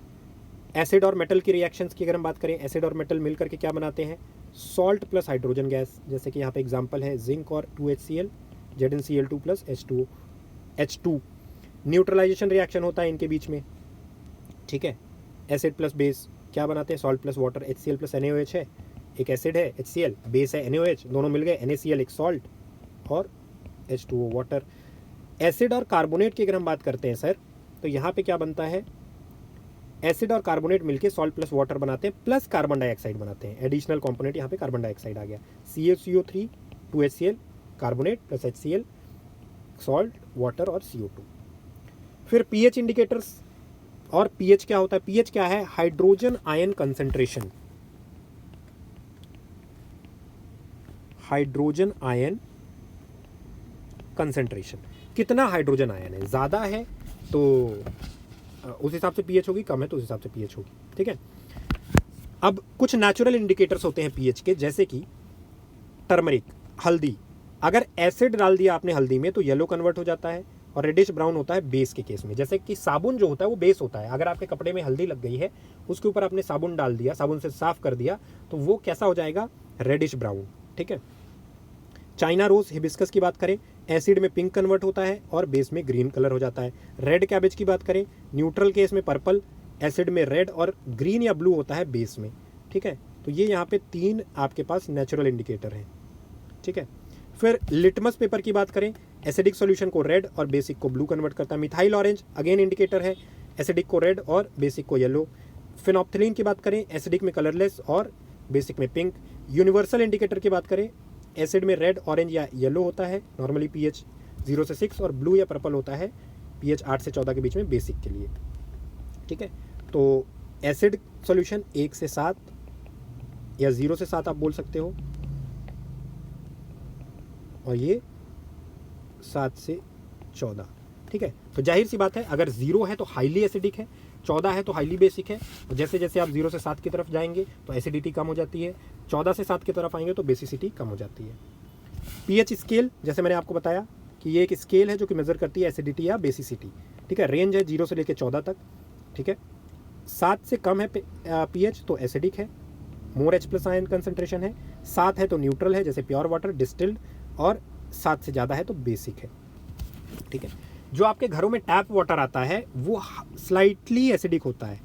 एसिड और मेटल की रिएक्शंस की अगर हम बात करें, एसिड और मेटल मिल करके क्या बनाते हैं, सॉल्ट प्लस हाइड्रोजन गैस। जैसे कि यहाँ पे एग्जांपल है जिंक और 2HCl, ZnCl2 plus H2। Neutralisation reaction होता है इनके बीच में, ठीक है। एसिड प्लस बेस क्या बनाते हैं, salt plus water, HCl plus NaOH है, एक एसिड है HCl, बेस है NaOH, दोनों मिल गए NaCl, एक सॉल्ट, और H2O वाटर। एसिड और कार्बोनेट की अगर हम बात करते हैं सर, तो यहाँ पे क्या बनता है, एसिड और कार्बोनेट मिलके सॉल्ट प्लस वाटर बनाते हैं, प्लस कार्बन डाइऑक्साइड बनाते हैं। एडिशनल कंपोनेंट यहाँ पे कार्बन डाइऑक्साइड आ गया। CaCO3, 2HCl, carbonate plus HCl, salt, water और CO2। फिर pH इंडिकेटर्स, और pH क्या होता है, pH क्या है, hydrogen ion concentration, hydrogen ion concentration, कितना हाइड्रोजन आयन है, ज़्यादा है तो उस हिसाब से पीएच होगी, कम है तो उस हिसाब से पीएच होगी, ठीक है। अब कुछ नेचुरल इंडिकेटर्स होते हैं पीएच के, जैसे कि टर्मरिक, हल्दी, अगर एसिड डाल दिया आपने हल्दी में तो येलो कन्वर्ट हो जाता है और रेडिश ब्राउन होता है बेस के केस में। जैसे कि साबुन जो होता है वो बेस होता है, अगर आपके कपड़े में हल्दी लग गई है, उसके ऊपर आपने साबुन डाल दिया, साबुन से साफ कर दिया, तो वो कैसा हो जाएगा, रेडिश ब्राउन, ठीक है। चाइना रोज, हिबिस्कस की बात करें, एसिड में पिंक कन्वर्ट होता है और बेस में ग्रीन कलर हो जाता है। रेड कैबेज की बात करें, न्यूट्रल केस में पर्पल, एसिड में रेड और ग्रीन या ब्लू होता है बेस में, ठीक है। तो ये यहाँ पे 3 आपके पास नेचुरल इंडिकेटर हैं, ठीक है। फिर लिटमस पेपर की बात करें, एसिडिक सॉल्यूशन को रेड और बेसिक को ब्लू कन्वर्ट करता है। मिथाइल ऑरेंज अगेन इंडिकेटर है, एसिडिक को रेड और बेसिक को येलो। फिनोप्थिलीन की बात करें, एसिडिक में कलरलेस और बेसिक में पिंक। यूनिवर्सल इंडिकेटर की बात करें, एसिड में रेड, ऑरेंज या येलो होता है नॉर्मली पीएच 0 से 6 और ब्लू या पर्पल होता है पीएच 8 से 14 के बीच में बेसिक के लिए, ठीक है। तो एसिड सॉल्यूशन 1 से 7 या 0 से 7 आप बोल सकते हो, और ये 7 से 14, ठीक है। तो जाहिर सी बात है, अगर 0 है तो हाईली एसिडिक है, 14 है तो हाईली बेसिक है, और जैसे जैसे आप 0 से 7 की तरफ जाएंगे तो एसिडिटी कम हो जाती है, 14 से 7 की तरफ आएंगे तो बेसिसिटी कम हो जाती है। पीएच स्केल, जैसे मैंने आपको बताया कि ये एक स्केल है जो कि मेजर करती है एसिडिटी या बेसिसिटी, ठीक है। रेंज है 0 से लेकर 14 तक, ठीक है। 7 से कम है पीएच तो एसिडिक है, मोर H+ आयन कंसंट्रेशन है। 7 है तो न्यूट्रल है, जैसे प्योर वाटर, डिस्टिल्ड, और 7 से ज़्यादा है तो बेसिक है, ठीक है। जो आपके घरों में टैप वाटर आता है वो स्लाइटली एसिडिक होता है,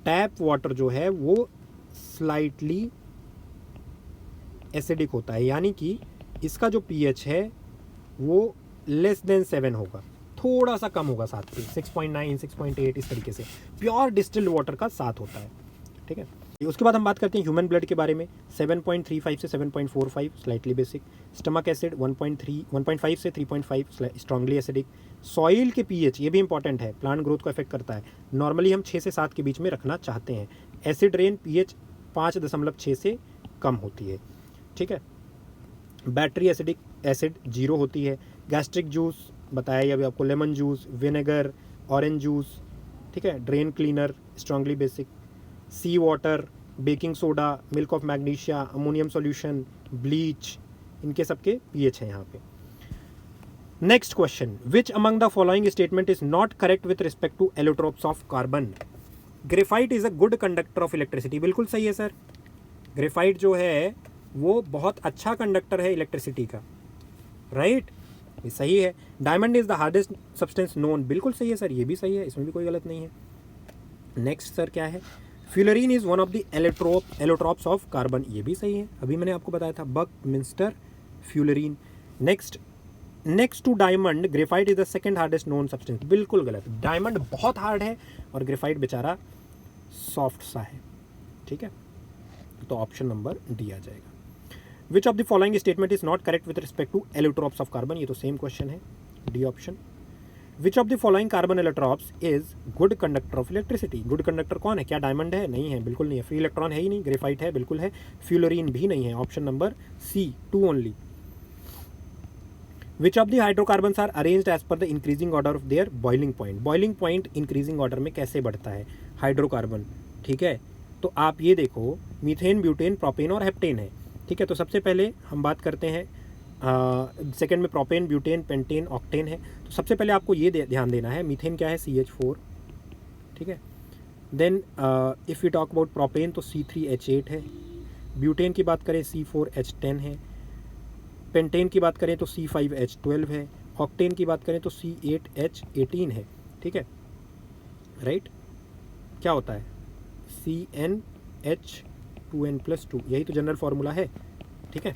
टैप वाटर जो है वो स्लाइटली एसिडिक होता है, यानी कि इसका जो पीएच है वो लेस देन 7 होगा, थोड़ा सा कम होगा 7 से, 6.9, 6.8 इस तरीके से। प्योर डिस्टिल्ड वाटर का 7 होता है, ठीक है। उसके बाद हम बात करते हैं ह्यूमन ब्लड के बारे में, 7.35 से 7.45 स्लाइटली बेसिक। स्टमक एसिड 1.5 से 3.5 स्ट्रांगली एसिडिक। सॉइल के पीएच, ये भी इंपॉर्टेंट है, प्लांट ग्रोथ को अफेक्ट करता है, नॉर्मली हम 6 से 7 के बीच में रखना चाहते हैं। एसिड रेन पीएच 5.6 से कम होती है, ठीक है। बैटरी एसिडिक एसिड 0 होती है। गैस्ट्रिक जूस बताया अभी आपको, lemon juice, vinegar, orange juice, ठीक है। Drain cleaner strongly basic. Sea water, baking soda, milk of magnesia, ammonium solution, bleach, इनके सबके पीएच हैं यहाँ पे। Next question, which among the following statement is not correct with respect to allotropes of carbon? Graphite is a good conductor of electricity, बिल्कुल सही है sir. Graphite जो है वो बहुत अच्छा कंडक्टर है इलेक्ट्रिसिटी का, राइट, ये सही है। Diamond is the hardest substance known, बिल्कुल सही है सर, ये भी सही है, इसमें भी कोई गलत नहीं है। नेक्स्ट सर क्या है, fullerene is one of the allotropes of carbon, ये भी सही है, अभी मैंने आपको बताया था, Buckminster fullerene. Next to diamond graphite is the second hardest known substance, बिल्कुल गलत, डायमंड बहुत हार्ड है और ग्रेफाइट बेचारा सॉफ्ट सा है, ठीक है। तो ऑप्शन नंबर डी आ जाएगा। Which of the following statement is not correct with respect to allotropes of carbon, ये तो सेम क्वेश्चन है, D option. Which of the following carbon allotropes is good conductor of electricity, good conductor कौन है, क्या diamond है, नहीं है, बिल्कुल नहीं है। फ्री इलेक्ट्रॉन है ही नहीं, ग्रेफाइट है, बिल्कुल है। फ्यूलोरीन भी नहीं है, option number C, 2 only. Which of the hydrocarbons are arranged as per the increasing order of their boiling point, boiling point increasing order में कैसे बढ़ता है हाइड्रोकार्बन, ठीक है। तो आप ये देखो, मीथेन, ब्यूटेन, प्रोपेन और हेप्टेन है, ठीक है। तो सबसे पहले हम बात करते हैं सेकेंड में प्रोपेन, ब्यूटेन, पेंटेन, ऑक्टेन है। तो सबसे पहले आपको ये ध्यान देना है, मीथेन क्या है, CH4, ठीक है। Then if you talk about propane तो C3H8 है। ब्यूटेन की बात करें C4H10 है। पेंटेन की बात करें तो C5H12 है। ऑक्टेन की बात करें तो C8H18 है, ठीक है, राइट। क्या होता है, CnH2n+2, यही तो जनरल फार्मूला है, ठीक है।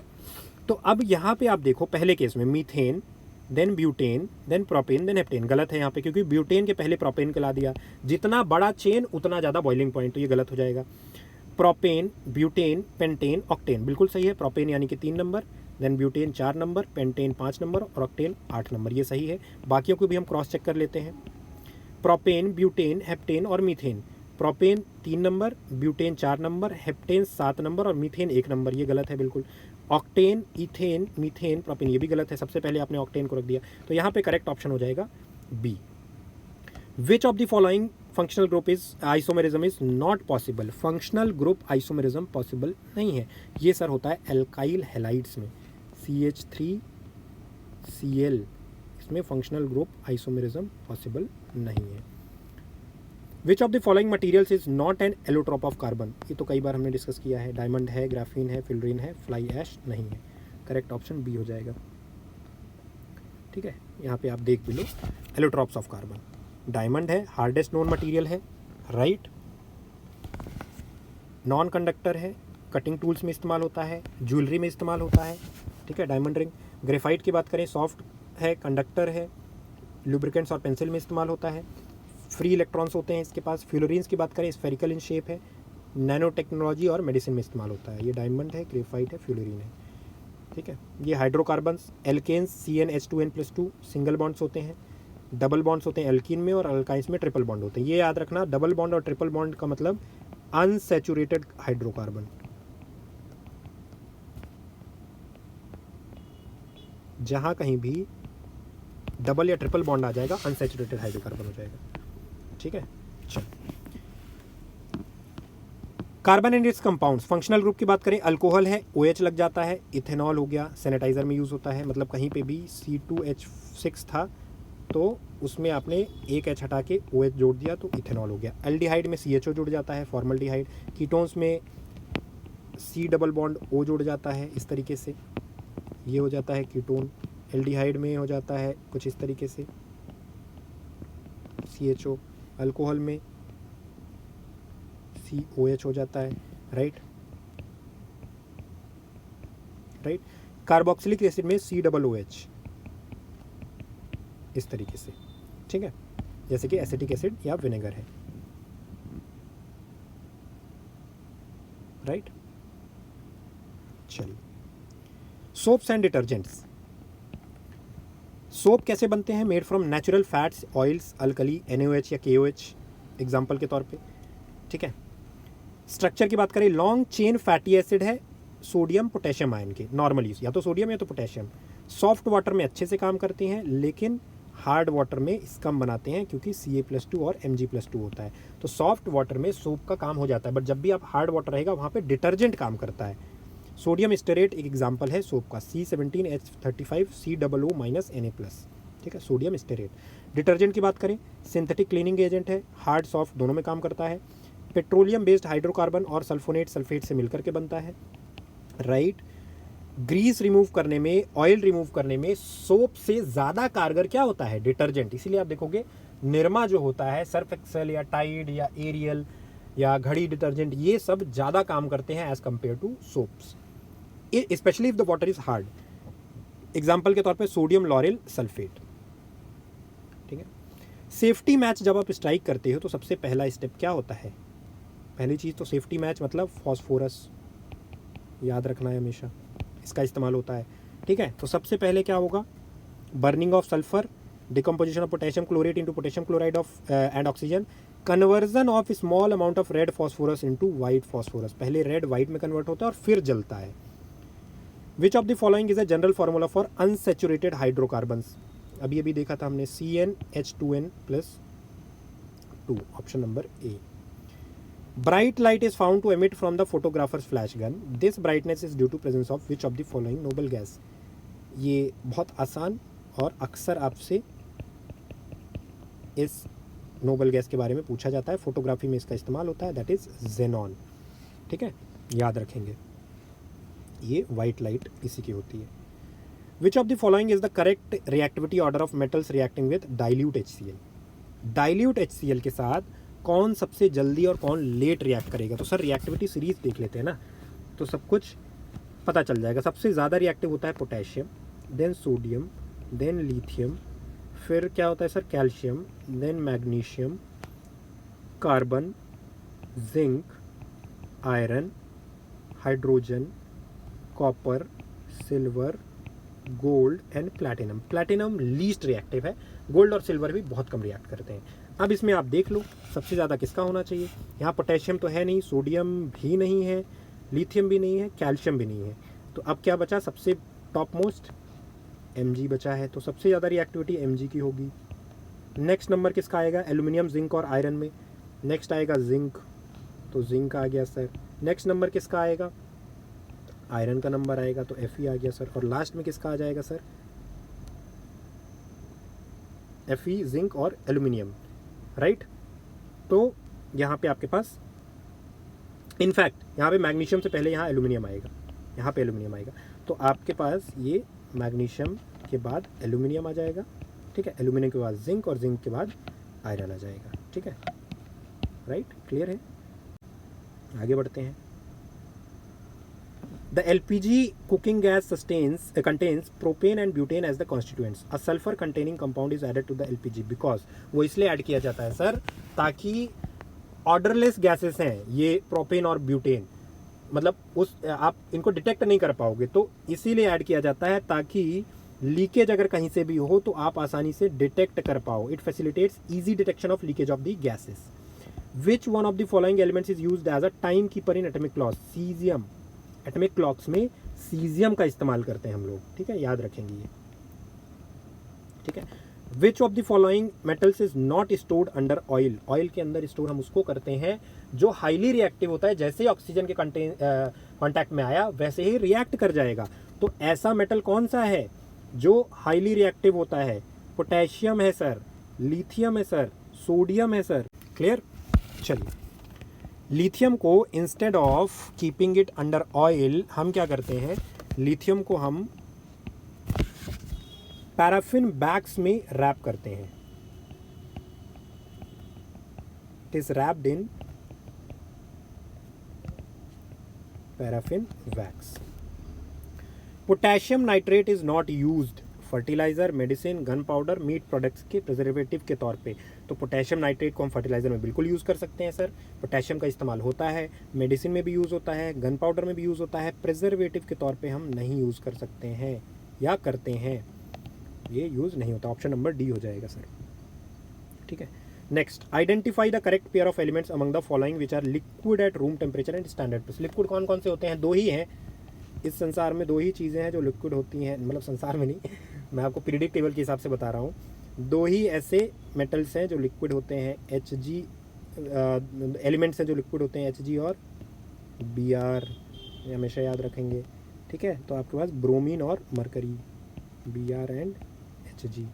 तो अब यहाँ पे आप देखो, पहले केस में methane, then butane, then propane, then heptane, गलत है यहाँ पे, क्योंकि ब्यूटेन के पहले प्रोपेन को ला दिया, जितना बड़ा चेन उतना ज़्यादा बॉइलिंग पॉइंट, तो ये गलत हो जाएगा। प्रोपेन, ब्यूटेन, पेंटेन, ऑक्टेन, बिल्कुल सही है। प्रोपेन यानी कि 3 number, then butane 4 number, pentane 5 number और ऑक्टेन 8 नंबर, ये सही है। बाकियों को भी हम क्रॉस चेक कर लेते हैं। प्रोपेन, ब्यूटेन, हेप्टेन और methane, propane 3 number, butane 4 number, heptane 7 number और मीथेन 1 नंबर, ये गलत है बिल्कुल। ऑक्टेन, इथेन, मीथेन, प्रोपेन, ये भी गलत है, सबसे पहले आपने ऑक्टेन को रख दिया, तो यहाँ पे करेक्ट ऑप्शन हो जाएगा B. Which of the following functional group is isomerism is not possible, functional group isomerism possible नहीं है, ये सर होता है एल्काइल हैलाइड्स में, CH3Cl, इसमें फंक्शनल ग्रुप आइसोमेरिज्म पॉसिबल नहीं है। Which of the following materials is not an allotrope of carbon, ये तो कई बार हमने डिस्कस किया है, डायमंड है, ग्राफीन है, फिल्ड्रीन है, फ्लाई ऐश नहीं है, करेक्ट ऑप्शन बी हो जाएगा। ठीक है, यहाँ पे आप देख भी लो, एलोट्रॉप्स ऑफ कार्बन, डायमंड है, हार्डेस्ट नोन मटेरियल है, राइट, नॉन कंडक्टर है, कटिंग टूल्स में इस्तेमाल होता है, ज्वेलरी में इस्तेमाल होता है, ठीक है, डायमंड रिंग। ग्रेफाइट की बात करें, सॉफ्ट है, कंडक्टर है, लुब्रिकेंट्स और पेंसिल में इस्तेमाल होता है, फ्री इलेक्ट्रॉन्स होते हैं इसके पास। फ्लोरीन्स की बात करें, स्फेरिकल इन शेप है, नैनो टेक्नोलॉजी और मेडिसिन में इस्तेमाल होता है, ये डायमंड है, ग्रेफाइट है, फ्लोरीन है, ठीक है। ये hydrocarbons, alkanes, CnH2n+2 single bonds होते हैं, डबल बॉन्ड्स होते हैं एल्कीन में, और अल्काइंस में ट्रिपल बॉन्ड होते हैं। ये याद रखना, डबल बॉन्ड और ट्रिपल बॉन्ड का मतलब अनसैचुरेटेड हाइड्रोकार्बन। जहां कहीं भी डबल या ट्रिपल बॉन्ड आ जाएगा, अनसैचुरेटेड हाइड्रोकार्बन हो जाएगा, ठीक है। चलो, carbon and it's compounds, functional group की बात करें, अल्कोहल है, OH लग जाता है, इथेनॉल हो गया, सैनिटाइजर में यूज़ होता है, मतलब कहीं पे भी C2H6 था तो उसमें आपने एक H हटा के OH जोड़ दिया तो इथेनॉल हो गया। एल्डिहाइड में CHO जुड़ जाता है, फॉर्मल्डिहाइड। कीटोन्स में C डबल बॉन्ड O जुड़ जाता है, इस तरीके से ये हो जाता है कीटोन। एल्डिहाइड में हो जाता है कुछ इस तरीके से CHO, अल्कोहल में COH हो जाता है, राइट। कार्बोक्सिलिक एसिड में COOH, इस तरीके से, ठीक है, जैसे कि एसिटिक एसिड या विनेगर है, राइट। चलिए, सोप्स एंड डिटर्जेंट्स। सोप कैसे बनते हैं? Made from natural fats, oils, alkali, NaOH या KOH एग्जाम्पल के तौर पे, ठीक है। स्ट्रक्चर की बात करें, लॉन्ग चेन फैटी एसिड है, सोडियम पोटेशियम आयन के, नॉर्मल यूज, या तो सोडियम या तो पोटेशियम। सॉफ्ट वाटर में अच्छे से काम करते हैं, लेकिन हार्ड वाटर में कम बनाते हैं क्योंकि Ca+2 और Mg+2 होता है। तो सॉफ्ट वाटर में सोप का काम हो जाता है, बट जब भी आप हार्ड वाटर रहेगा वहाँ पे डिटर्जेंट काम करता है। सोडियम स्टेरेट एक एग्जांपल है सोप का, C17H35 COO-Na+, ठीक है, सोडियम स्टेरेट। डिटर्जेंट की बात करें, सिंथेटिक क्लीनिंग एजेंट है, हार्ड सॉफ्ट दोनों में काम करता है। पेट्रोलियम बेस्ड हाइड्रोकार्बन और सल्फोनेट सल्फेट से मिलकर के बनता है, राइट। ग्रीस रिमूव करने में, ऑयल रिमूव करने में सोप से ज़्यादा कारगर क्या होता है? डिटर्जेंट। इसीलिए आप देखोगे निरमा जो होता है, सर्फ एक्सेल या टाइड या एरियल या घड़ी डिटर्जेंट, ये सब ज़्यादा काम करते हैं as compared to soaps, specially if the water is hard. Example के तौर पे सोडियम लॉरेल सल्फेट, ठीक है। सेफ्टी मैच जब आप स्ट्राइक करते हो तो सबसे पहला स्टेप क्या होता है? पहली चीज़ तो सेफ्टी मैच मतलब फॉस्फोरस, याद रखना है हमेशा, इसका इस्तेमाल होता है, ठीक है। तो सबसे पहले क्या होगा? Burning of sulphur, decomposition of potassium chlorate into potassium chloride of and oxygen, conversion of small amount of red phosphorus into white phosphorus. पहले रेड वाइट में कन्वर्ट होता है और फिर जलता है। Which of the following is a general formula for unsaturated hydrocarbons? अभी अभी देखा था हमने, CnH2n+2, option number A. Bright light is found to emit from the photographer's flash gun. This brightness is due to presence of which of the following noble gas? ये बहुत आसान और अक्सर आपसे इस नोबल गैस के बारे में पूछा जाता है, फोटोग्राफी में इसका इस्तेमाल होता है, दैट इज जेनॉन, ठीक है, याद रखेंगे। ये वाइट लाइट इसी की होती है। Which of the following is the correct reactivity order of metals reacting with dilute HCl? Dilute HCl के साथ कौन सबसे जल्दी और कौन लेट रिएक्ट करेगा? तो सर रिएक्टिविटी सीरीज देख लेते हैं ना, तो सब कुछ पता चल जाएगा। सबसे ज़्यादा रिएक्टिव होता है potassium, then sodium, then lithium, फिर क्या होता है sir? Calcium, then magnesium, carbon, zinc, iron, hydrogen, copper, silver, gold and platinum. Platinum least reactive है, गोल्ड और सिल्वर भी बहुत कम रिएक्ट करते हैं। अब इसमें आप देख लो सबसे ज़्यादा किसका होना चाहिए। यहाँ पोटेशियम तो है नहीं, सोडियम भी नहीं है, लिथियम भी नहीं है, कैल्शियम भी नहीं है। तो अब क्या बचा सबसे टॉप मोस्ट, Mg बचा है, तो सबसे ज़्यादा रिएक्टिविटी Mg की होगी। नेक्स्ट नंबर किसका आएगा, एल्यूमिनियम, जिंक और आयरन में। नेक्स्ट आएगा जिंक, तो जिंक आ गया सर। नेक्स्ट नंबर किसका आएगा, आयरन का नंबर आएगा, तो Fe आ गया सर। और लास्ट में किसका आ जाएगा सर, Fe, जिंक और एल्यूमिनियम, राइट। तो यहाँ पे आपके पास इनफैक्ट यहाँ पे मैग्नीशियम से पहले यहाँ एल्यूमिनियम आएगा, यहाँ पे एल्यूमिनियम आएगा, तो आपके पास ये मैग्नीशियम के बाद एल्यूमिनियम आ जाएगा, ठीक है। एल्यूमिनियम के बाद जिंक और जिंक के बाद आयरन आ जाएगा, ठीक है, राइट, क्लियर है। आगे बढ़ते हैं। The LPG cooking gas contains propane and butane as the constituents. A sulfur containing compound is added to the LPG because वो इसलिए ऐड किया जाता है सर ताकि ऑर्डरलेस गैसेस हैं ये प्रोपेन और ब्यूटेन, मतलब उस आप इनको डिटेक्ट नहीं कर पाओगे, तो इसीलिए ऐड किया जाता है ताकि लीकेज अगर कहीं से भी हो तो आप आसानी से डिटेक्ट कर पाओ। It facilitates easy detection of leakage of the gases. Which one of the following elements is used as a time keeper in atomic clocks, caesium. Atomic clocks में सीजियम का इस्तेमाल करते हैं हम लोग, ठीक है, याद रखेंगे ये, ठीक है। Which of the following metals is not stored under oil, oil के अंदर स्टोर हम उसको करते हैं जो हाईली रिएक्टिव होता है, जैसे ही ऑक्सीजन के कॉन्टैक्ट में आया वैसे ही रिएक्ट कर जाएगा। तो ऐसा मेटल कौन सा है जो हाईली रिएक्टिव होता है, पोटेशियम है सर, लिथियम है सर, सोडियम है सर, क्लियर। चलिए, लिथियम को instead of keeping it under oil हम क्या करते हैं, लिथियम को हम पैराफिन बैग्स में रैप करते हैं। It is wrapped in paraffin wax. Potassium nitrate is not used fertiliser, medicine, gunpowder, meat products के प्रिजर्वेटिव के तौर पे। तो पोटेशियम नाइट्रेट को हम फर्टिलाइजर में बिल्कुल यूज़ कर सकते हैं सर, पोटेशियम का इस्तेमाल होता है, मेडिसिन में भी यूज़ होता है, गन पाउडर में भी यूज़ होता है, प्रिजर्वेटिव के तौर पे हम नहीं यूज़ कर सकते हैं या करते हैं, ये यूज़ नहीं होता। ऑप्शन नंबर डी हो जाएगा सर, ठीक है। Next, identify the correct pair of elements among the following which are liquid at room temperature and standard pressure. Liquid कौन कौन से होते हैं, दो ही हैं इस संसार में, दो ही चीज़ें हैं जो लिक्विड होती हैं, मतलब संसार में नहीं, मैं आपको पीरियडिक टेबल के हिसाब से बता रहा हूँ। दो ही ऐसे मेटल्स हैं जो लिक्विड होते हैं, Hg, एलिमेंट्स हैं जो लिक्विड होते हैं, Hg और Br, ये हमेशा याद रखेंगे, ठीक है। तो आपके पास ब्रोमीन और mercury, Br and Hg।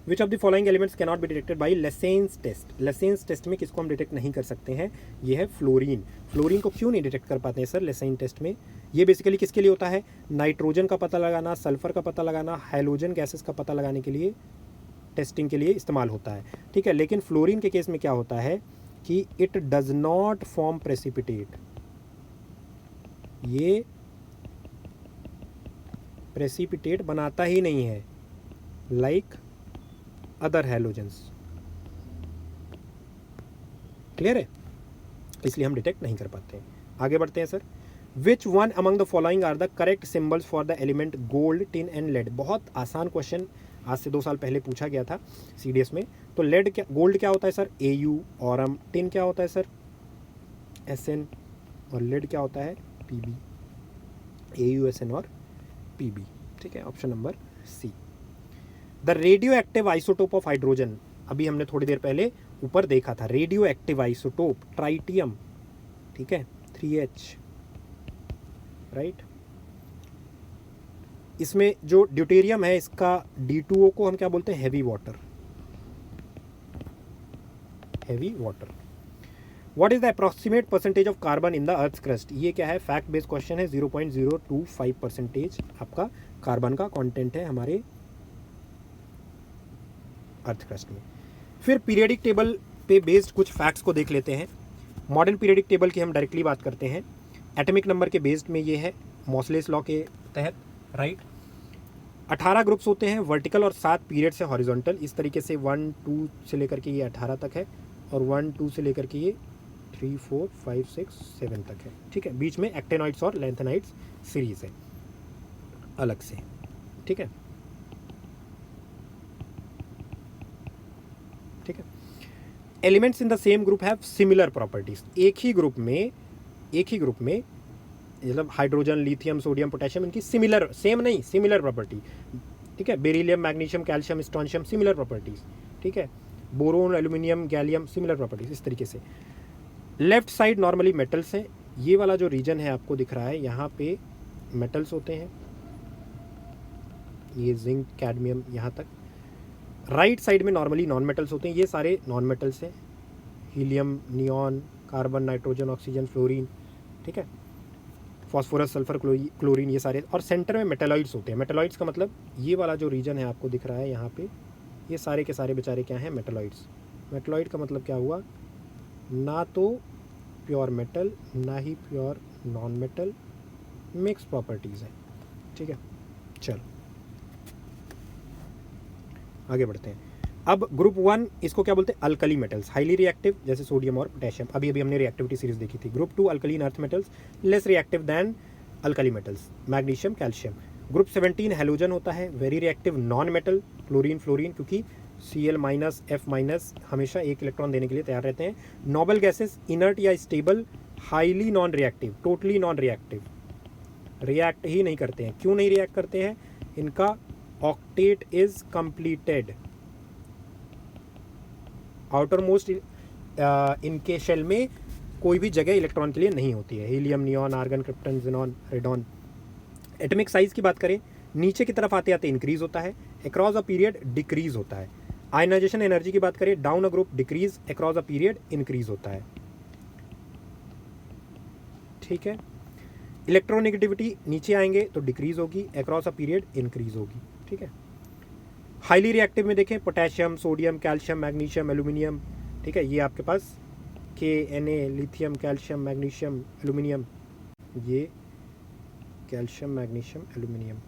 Which of the following elements cannot be detected by Lassaigne's test. Lassaigne's test में किसको हम डिटेक्ट नहीं कर सकते हैं, ये है फ्लोरीन। फ्लोरीन को क्यों नहीं डिटेक्ट कर पाते हैं सर लेसेन टेस्ट में, ये बेसिकली किसके लिए होता है, नाइट्रोजन का पता लगाना, सल्फर का पता लगाना, हाइड्रोजन गैसेस का पता लगाने के लिए, टेस्टिंग के लिए इस्तेमाल होता है, ठीक है। लेकिन फ्लोरीन के केस में क्या होता है कि it does not form precipitate, ये प्रेसिपिटेट बनाता ही नहीं है लाइक अदर हैलोजेंस, क्लियर है, इसलिए हम डिटेक्ट नहीं कर पाते हैं। आगे बढ़ते हैं sir. Which one among the following are the correct symbols for the element gold, tin and lead. बहुत आसान क्वेश्चन आज से 2 साल पहले पूछा गया था CDS में। तो लेड क्या, गोल्ड क्या होता है सर, Au, ऑरम। टिन क्या होता है सर, Sn, और लेड क्या होता है, Pb, AuSn और Pb, ठीक है। Option number C. The radioactive isotope of hydrogen, अभी हमने थोड़ी देर पहले ऊपर देखा था, रेडियो एक्टिव आइसोटोप ट्राइटियम, ठीक है, 3H, राइट। इसमें जो ड्यूटेरियम है इसका D2O को हम क्या बोलते हैं, heavy water, heavy water. What is the approximate percentage of carbon in the earth crust, ये क्या है, फैक्ट बेस्ड क्वेश्चन है। 0.025% आपका कार्बन का कंटेंट है हमारे अर्थ क्रस्ट में। फिर पीरियडिक टेबल पे बेस्ड कुछ फैक्ट्स को देख लेते हैं। मॉडर्न पीरियडिक टेबल की हम डायरेक्टली बात करते हैं। एटॉमिक नंबर के बेस्ड में ये है मॉसलेस लॉ के तहत, राइट। 18 ग्रुप्स होते हैं वर्टिकल और 7 पीरियड से हॉरिजॉन्टल, इस तरीके से 1, 2 से लेकर के ये 18 तक है, और 1, 2 से लेकर के ये 3, 4, 5, 6, 7 तक है, ठीक है। बीच में एक्टेनॉइड्स और लेंथेनाइड्स सीरीज है अलग से, ठीक है, ठीक है। Elements in the same group have similar properties, एक ही ग्रुप में मतलब हाइड्रोजन, लिथियम, सोडियम, पोटेशियम, इनकी सिमिलर, सेम नहीं, सिमिलर प्रॉपर्टी, ठीक है। Beryllium, magnesium, calcium, strontium, similar properties, ठीक है। Boron, aluminium, gallium, similar properties, इस तरीके से। लेफ्ट साइड नॉर्मली मेटल्स हैं, ये वाला जो रीजन है आपको दिख रहा है, यहाँ पे मेटल्स होते हैं, ये जिंक, कैडमियम, यहाँ तक। राइट साइड में नॉर्मली नॉन मेटल्स होते हैं, ये सारे नॉन मेटल्स हैं, helium, neon, carbon, nitrogen, oxygen, fluorine, ठीक है, फॉस्फोरस, सल्फर, क्लोरीन, ये सारे। और सेंटर में मेटेलॉइड्स होते हैं। मेटेलॉइड्स का मतलब ये वाला जो रीजन है आपको दिख रहा है यहाँ पे, ये सारे के सारे बेचारे क्या हैं, मेटेलॉइड्स। मेटेलॉइड का मतलब क्या हुआ, ना तो प्योर मेटल ना ही pure non metal, mix properties है, ठीक है। चलो आगे बढ़ते हैं। अब ग्रुप 1 इसको क्या बोलते हैं, अल्कली मेटल्स, हाईली रिएक्टिव, जैसे सोडियम और पोटेशियम, अभी अभी हमने रिएक्टिविटी सीरीज देखी थी। Group 2 alkaline earth metals, less reactive than alkali metals, magnesium, calcium. Group 17 halogen होता है, very reactive non metal, chlorine, fluorine, क्योंकि Cl- F- हमेशा एक इलेक्ट्रॉन देने के लिए तैयार रहते हैं। नोबल गैसेस, इनर्ट या stable, highly non reactive, totally non reactive, react ही नहीं करते हैं। क्यों नहीं रिएक्ट करते हैं, इनका octet is completed, outermost इनके शेल में कोई भी जगह इलेक्ट्रॉन के लिए नहीं होती है। Helium, neon, argon, krypton, xenon, radon. Atomic size की बात करें, नीचे की तरफ आते आते इंक्रीज होता है, अक्रॉस अ पीरियड डिक्रीज होता है। आयनाइजेशन एनर्जी की बात करें, down a group decrease, across a period increase होता है, ठीक है। इलेक्ट्रोनेगेटिविटी नीचे आएंगे तो डिक्रीज होगी, अक्रॉस अ पीरियड इंक्रीज होगी, ठीक है। हाईली रिएक्टिव में देखें, potassium, sodium, calcium, magnesium, aluminium, ठीक है। ये आपके पास Na, lithium, calcium, magnesium, aluminium, ये कैल्शियम, मैग्नीशियम, एल्यूमिनियम,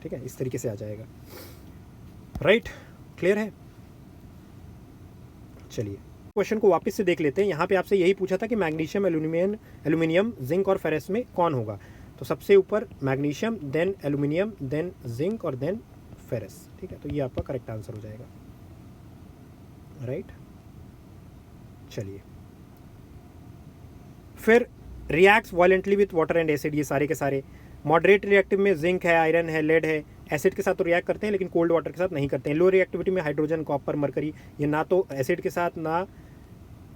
ठीक है, इस तरीके से आ जाएगा। राइट, क्लियर है। चलिए क्वेश्चन को वापस से देख लेते हैं। यहाँ पे आपसे यही पूछा था कि मैग्नीशियम, एल्यूमिनियम, जिंक और फेरस में कौन होगा। तो सबसे ऊपर magnesium, then aluminium, then zinc और देन फेरस, ठीक है। तो ये आपका करेक्ट आंसर हो जाएगा, राइट। चलिए फिर reacts violently with water and acid, ये सारे के सारे। मॉडरेट रिएक्टिव में जिंक है, आयरन है, लेड है। एसिड के साथ तो रिएक्ट करते हैं लेकिन कोल्ड वाटर के साथ नहीं करते हैं। लो रिएक्टिविटी में हाइड्रोजन, कॉपर, मरकरी, ये ना तो एसिड के साथ ना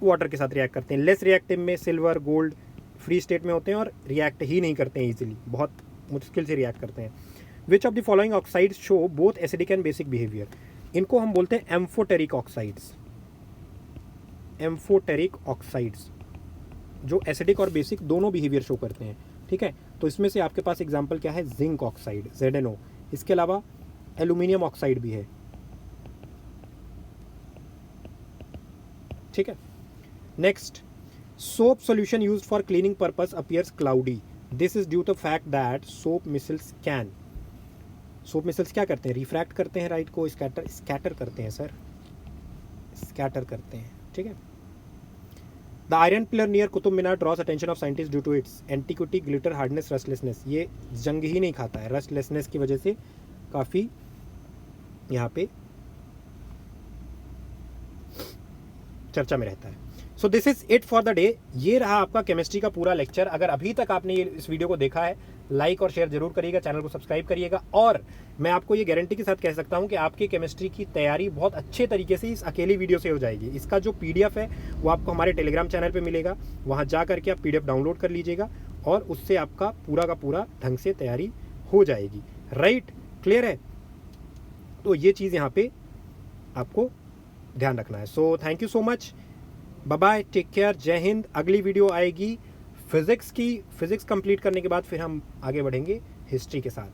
वाटर के साथ रिएक्ट करते हैं। लेस रिएक्टिव में सिल्वर, गोल्ड फ्री स्टेट में होते हैं और रिएक्ट ही नहीं करते हैं ईजिली, बहुत मुश्किल से रिएक्ट करते हैं। Which of the following oxides show both acidic and basic behaviour, इनको हम बोलते हैं एम्फोटेरिक ऑक्साइड्स। एम्फोटेरिक ऑक्साइड्स जो एसिडिक और बेसिक दोनों बिहेवियर शो करते हैं, ठीक है। तो इसमें से आपके पास एग्जांपल क्या है, जिंक ऑक्साइड, ZnO। इसके अलावा एल्यूमिनियम ऑक्साइड भी है, ठीक है। Next, soap solution used for cleaning purpose appears cloudy, this is due to fact that soap micelles can, soap micelles क्या करते हैं, रिफ्रैक्ट करते हैं लाइट को, स्कैटर करते हैं सर, स्कैटर करते हैं, ठीक है। The iron pillar near Qutub Minar draws attention of scientist due to its antiquity, glitter, hardness, rustlessness, ये जंग ही नहीं खाता है, रस्टलेसनेस की वजह से काफ़ी यहाँ पे चर्चा में रहता है। So this is it for the day. ये रहा आपका केमिस्ट्री का पूरा लेक्चर। अगर अभी तक आपने ये इस वीडियो को देखा है, लाइक और शेयर जरूर करिएगा, चैनल को सब्सक्राइब करिएगा। और मैं आपको ये गारंटी के साथ कह सकता हूँ कि आपकी केमिस्ट्री की तैयारी बहुत अच्छे तरीके से इस अकेली वीडियो से हो जाएगी। इसका जो PDF है वो आपको हमारे टेलीग्राम चैनल पर मिलेगा, वहाँ जा करके आप PDF डाउनलोड कर लीजिएगा और उससे आपका पूरा का पूरा ढंग से तैयारी हो जाएगी, राइट, क्लियर है। तो ये चीज़ यहाँ पे आपको ध्यान रखना है। So thank you so much, bye bye, take care, जय हिंद। अगली वीडियो आएगी फिजिक्स की, फिजिक्स कंप्लीट करने के बाद फिर हम आगे बढ़ेंगे हिस्ट्री के साथ।